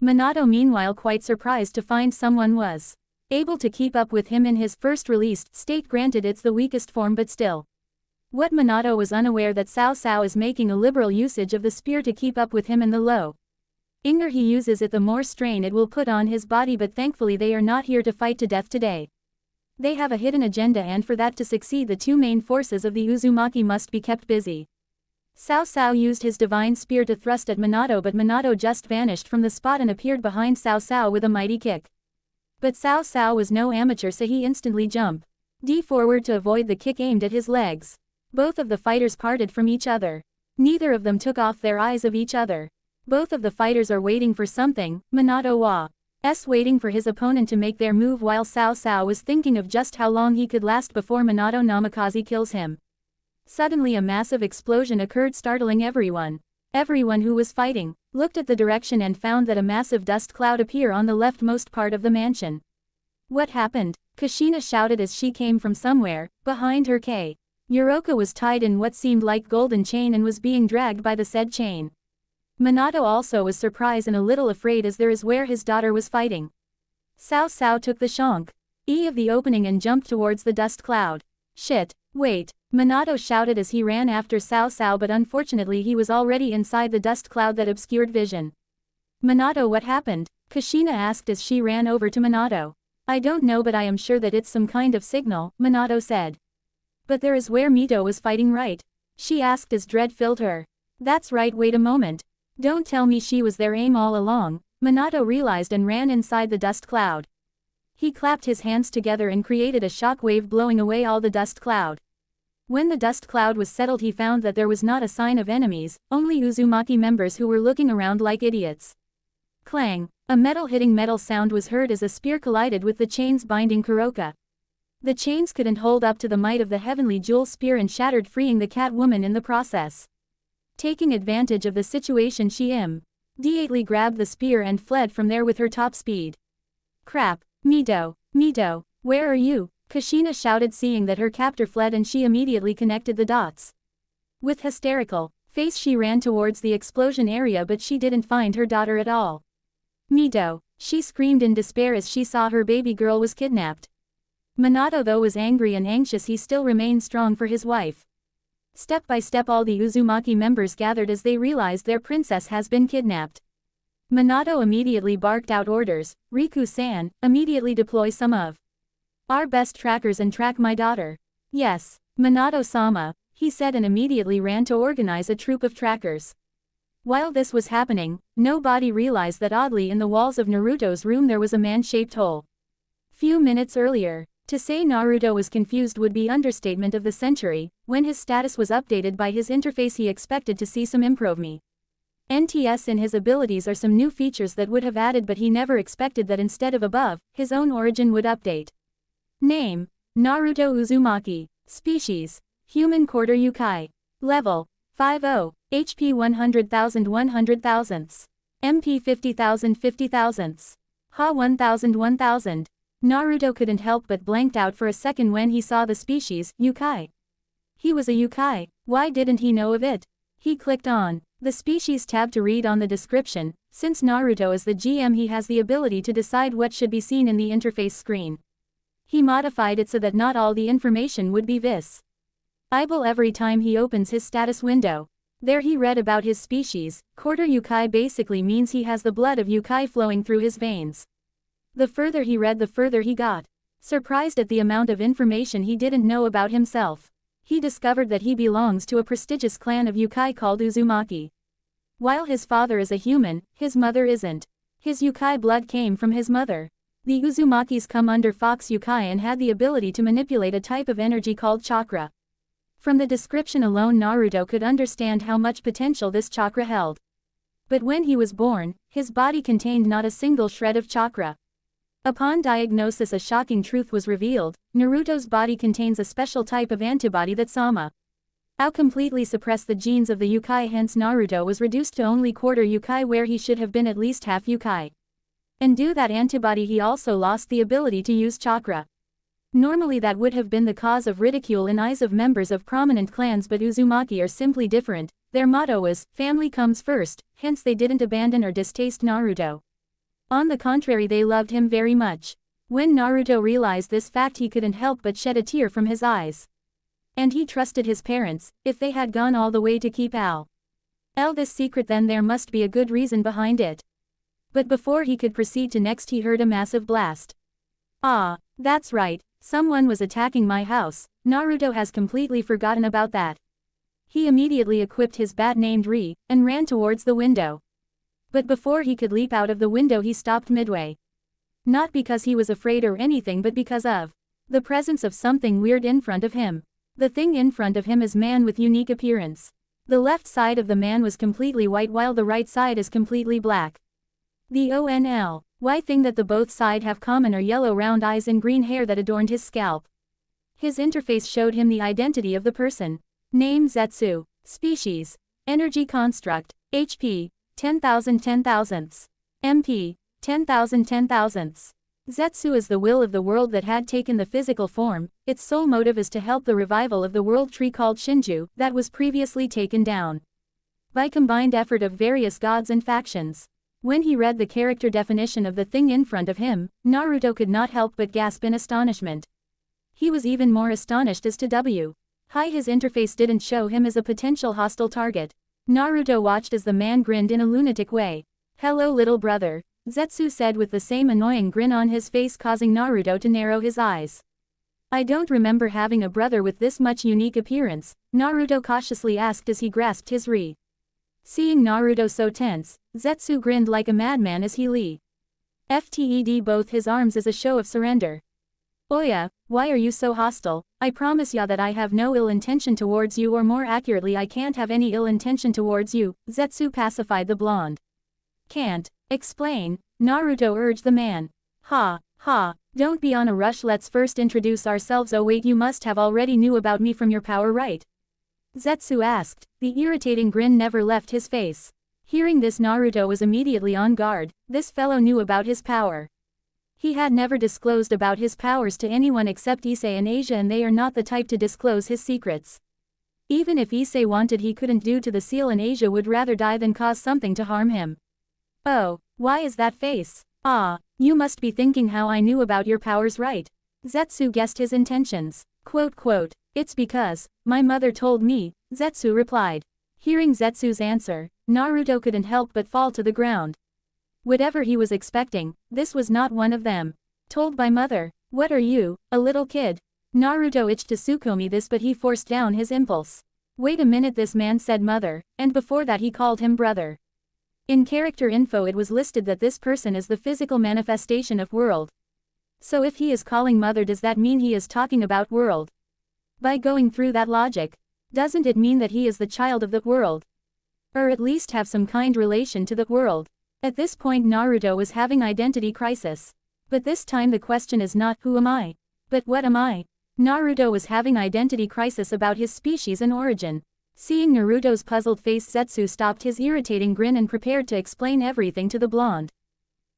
[SPEAKER 1] Minato meanwhile quite surprised to find someone was able to keep up with him in his first released state. Granted it's the weakest form, but still. What Minato was unaware that Sao is making a liberal usage of the spear to keep up with him, and the longer he uses it the more strain it will put on his body, but thankfully they are not here to fight to death today. They have a hidden agenda, and for that to succeed the 2 main forces of the Uzumaki must be kept busy. Sao used his divine spear to thrust at Minato, but Minato just vanished from the spot and appeared behind Sao with a mighty kick. But Sao was no amateur, so he instantly jumped forward to avoid the kick aimed at his legs. Both of the fighters parted from each other. Neither of them took off their eyes of each other. Both of the fighters are waiting for something. Minato was waiting for his opponent to make their move while Cao Cao was thinking of just how long he could last before Minato Namikaze kills him. Suddenly a massive explosion occurred, startling everyone. Everyone who was fighting looked at the direction and found that a massive dust cloud appeared on the leftmost part of the mansion. What happened? Kushina shouted as she came from somewhere behind her. Yuroka was tied in what seemed like golden chain and was being dragged by the said chain. Minato also was surprised and a little afraid as there is where his daughter was fighting. Cao Cao took the shonk of the opening and jumped towards the dust cloud. Shit, wait, Minato shouted as he ran after Cao Cao, but unfortunately he was already inside the dust cloud that obscured vision. Minato, what happened? Kushina asked as she ran over to Minato. I don't know, but I am sure that it's some kind of signal, Minato said. But there is where Mito was fighting, right? She asked as dread filled her. That's right, wait a moment. Don't tell me she was their aim all along, Minato realized and ran inside the dust cloud. He clapped his hands together and created a shock wave blowing away all the dust cloud. When the dust cloud was settled, he found that there was not a sign of enemies, only Uzumaki members who were looking around like idiots. Clang! A metal hitting metal sound was heard as a spear collided with the chains binding Kuroka. The chains couldn't hold up to the might of the heavenly jewel spear and shattered, freeing the cat woman in the process. Taking advantage of the situation, she immediately grabbed the spear and fled from there with her top speed. Crap! Mito, where are you? Kushina shouted, seeing that her captor fled, and she immediately connected the dots. With hysterical face she ran towards the explosion area, but she didn't find her daughter at all. Mito, she screamed in despair as she saw her baby girl was kidnapped. Minato, though was angry and anxious, he still remained strong for his wife. Step by step all the Uzumaki members gathered as they realized their princess has been kidnapped. Minato immediately barked out orders. Riku-san, immediately deploy some of our best trackers and track my daughter. Yes, Minato-sama, he said, and immediately ran to organize a troop of trackers. While this was happening, nobody realized that oddly in the walls of Naruto's room there was a man-shaped hole. Few minutes earlier, to say Naruto was confused would be understatement of the century. When his status was updated by his interface, he expected to see some improvement. NTS in his abilities are some new features that would have added, but he never expected that instead of above, his own origin would update. Name: Naruto Uzumaki. Species: Human Quarter Yukai. Level: 50. HP 100,000 100,000. MP 50,000 50,000. Ha 1,000 1,000. Naruto couldn't help but blanked out for a second when he saw the species, Yukai. He was a Yukai, why didn't he know of it? He clicked on the species tab to read on the description. Since Naruto is the GM, he has the ability to decide what should be seen in the interface screen. He modified it so that not all the information would be visible every time he opens his status window. There he read about his species. Quarter Yukai basically means he has the blood of Yukai flowing through his veins. The further he read, the further he got surprised at the amount of information he didn't know about himself. He discovered that he belongs to a prestigious clan of Yukai called Uzumaki. While his father is a human, his mother isn't. His Yukai blood came from his mother. The Uzumakis come under Fox Yukai and had the ability to manipulate a type of energy called chakra. From the description alone, Naruto could understand how much potential this chakra held. But when he was born, his body contained not a single shred of chakra. Upon diagnosis, a shocking truth was revealed. Naruto's body contains a special type of antibody that somehow completely suppressed the genes of the Yukai, hence Naruto was reduced to only quarter Yukai where he should have been at least half Yukai. And due to that antibody he also lost the ability to use chakra. Normally that would have been the cause of ridicule in eyes of members of prominent clans, but Uzumaki are simply different. Their motto was, family comes first, hence they didn't abandon or distaste Naruto. On the contrary, they loved him very much. When Naruto realized this fact, he couldn't help but shed a tear from his eyes. And he trusted his parents. If they had gone all the way to keep this secret, then there must be a good reason behind it. But before he could proceed to next, he heard a massive blast. Ah, that's right, someone was attacking my house. Naruto has completely forgotten about that. He immediately equipped his bat named Ri, and ran towards the window. But before he could leap out of the window, he stopped midway. Not because he was afraid or anything, but because of the presence of something weird in front of him. The thing in front of him is man with unique appearance. The left side of the man was completely white while the right side is completely black. The only thing that the both side have common are yellow round eyes and green hair that adorned his scalp. His interface showed him the identity of the person. Name Zetsu. Species. Energy construct. HP. 10,000 10,000ths. MP. 10,000 10,000ths. Zetsu is the will of the world that had taken the physical form. Its sole motive is to help the revival of the world tree called Shinju, that was previously taken down by combined effort of various gods and factions. When he read the character definition of the thing in front of him, Naruto could not help but gasp in astonishment. He was even more astonished as to why his interface didn't show him as a potential hostile target. Naruto watched as the man grinned in a lunatic way. "Hello little brother," Zetsu said with the same annoying grin on his face, causing Naruto to narrow his eyes. "I don't remember having a brother with this much unique appearance," Naruto cautiously asked as he grasped his ri. Seeing Naruto so tense, Zetsu grinned like a madman as he lifted both his arms as a show of surrender. "Oya, why are you so hostile? I promise ya that I have no ill intention towards you, or more accurately I can't have any ill intention towards you," Zetsu pacified the blonde. "Can't explain," Naruto urged the man. Ha, don't be on a rush, let's first introduce ourselves. Oh wait, you must have already knew about me from your power, right?" Zetsu asked. The irritating grin never left his face. Hearing this, Naruto was immediately on guard. This fellow knew about his power. He had never disclosed about his powers to anyone except Issei and Asia, and they are not the type to disclose his secrets. Even if Issei wanted, he couldn't due to the seal, and Asia would rather die than cause something to harm him. "Oh, why is that face? Ah, you must be thinking how I knew about your powers, right?" Zetsu guessed his intentions. Quote, "It's because my mother told me," Zetsu replied. Hearing Zetsu's answer, Naruto couldn't help but fall to the ground. Whatever he was expecting, this was not one of them. Told by mother? What are you, a little kid? Naruto itched to Tsukuyomi this, but he forced down his impulse. Wait a minute, this man said mother, and before that he called him brother. In character info it was listed that this person is the physical manifestation of world. So if he is calling mother, does that mean he is talking about world? By going through that logic, doesn't it mean that he is the child of the world? Or at least have some kind relation to the world? At this point Naruto was having identity crisis. But this time the question is not who am I, but what am I? Naruto was having identity crisis about his species and origin. Seeing Naruto's puzzled face, Zetsu stopped his irritating grin and prepared to explain everything to the blonde.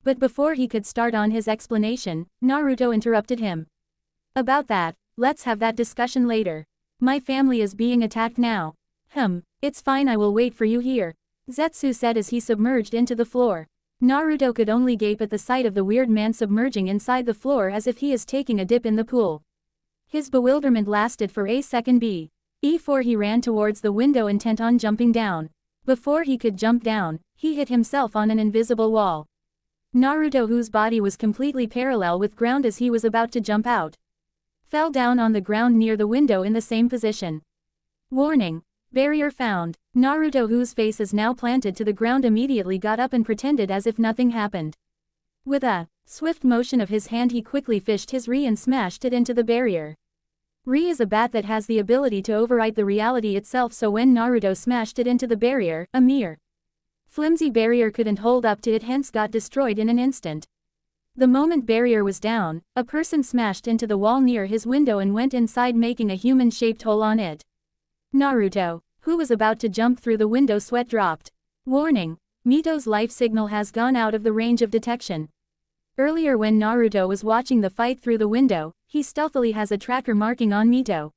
[SPEAKER 1] But before he could start on his explanation, Naruto interrupted him. "About that, let's have that discussion later. My family is being attacked now." It's fine, I will wait for you here," Zetsu said as he submerged into the floor. Naruto could only gape at the sight of the weird man submerging inside the floor as if he is taking a dip in the pool. His bewilderment lasted for a second before he ran towards the window intent on jumping down. Before he could jump down, he hit himself on an invisible wall. Naruto, whose body was completely parallel with ground as he was about to jump out, fell down on the ground near the window in the same position. Warning. Barrier found. Naruto, whose face is now planted to the ground, immediately got up and pretended as if nothing happened. With a swift motion of his hand he quickly fished his ri and smashed it into the barrier. Ri is a bat that has the ability to overwrite the reality itself, so when Naruto smashed it into the barrier, a mere flimsy barrier couldn't hold up to it, hence got destroyed in an instant. The moment barrier was down, a person smashed into the wall near his window and went inside, making a human-shaped hole on it. Naruto, who was about to jump through the window, sweat dropped. Warning. Mito's life signal has gone out of the range of detection. Earlier when Naruto was watching the fight through the window, he stealthily has a tracker marking on Mito,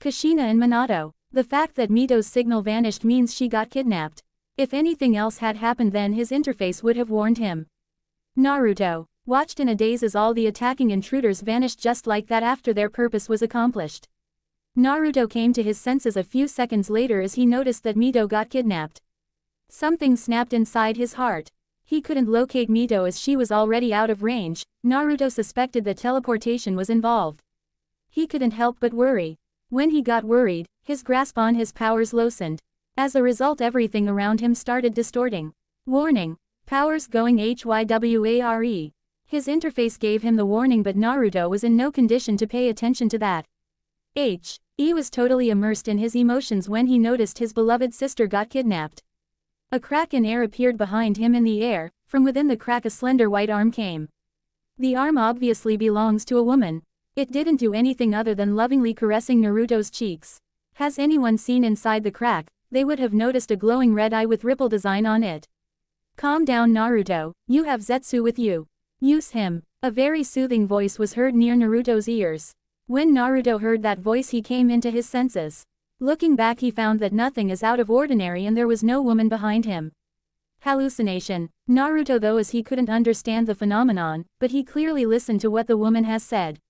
[SPEAKER 1] Kushina and Minato. The fact that Mito's signal vanished means she got kidnapped. If anything else had happened, then his interface would have warned him. Naruto watched in a daze as all the attacking intruders vanished just like that after their purpose was accomplished. Naruto came to his senses a few seconds later as he noticed that Mito got kidnapped. Something snapped inside his heart. He couldn't locate Mito as she was already out of range. Naruto suspected that teleportation was involved. He couldn't help but worry. When he got worried, his grasp on his powers loosened. As a result, everything around him started distorting. Warning. Powers going HYWARE. His interface gave him the warning, but Naruto was in no condition to pay attention to that. He was totally immersed in his emotions when he noticed his beloved sister got kidnapped. A crack in air appeared behind him in the air, from within the crack a slender white arm came. The arm obviously belongs to a woman. It didn't do anything other than lovingly caressing Naruto's cheeks. Has anyone seen inside the crack, they would have noticed a glowing red eye with ripple design on it. Calm down Naruto, you have Zetsu with you. Use him. A very soothing voice was heard near Naruto's ears. When Naruto heard that voice he came into his senses. Looking back he found that nothing is out of ordinary and there was no woman behind him. Hallucination. Naruto though as he couldn't understand the phenomenon, but he clearly listened to what the woman has said.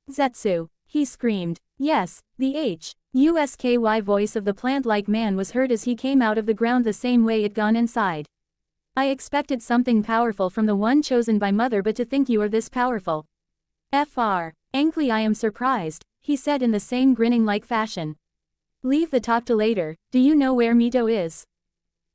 [SPEAKER 1] Zetsu, he screamed. Yes, the Husky voice of the plant-like man was heard as he came out of the ground the same way it gone inside. I expected something powerful from the one chosen by mother but to think you are this powerful. Ankly I am surprised, he said in the same grinning-like fashion. Leave the talk to later, do you know where Mito is?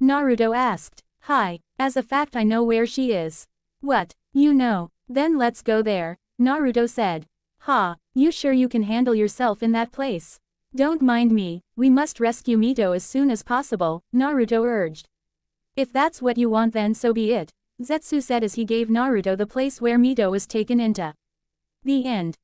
[SPEAKER 1] Naruto asked. Hi, as a fact I know where she is. What, you know? Then let's go there, Naruto said. Ha, you sure you can handle yourself in that place? Don't mind me, we must rescue Mito as soon as possible, Naruto urged. If that's what you want then so be it, Zetsu said as he gave Naruto the place where Mito was taken into. The end.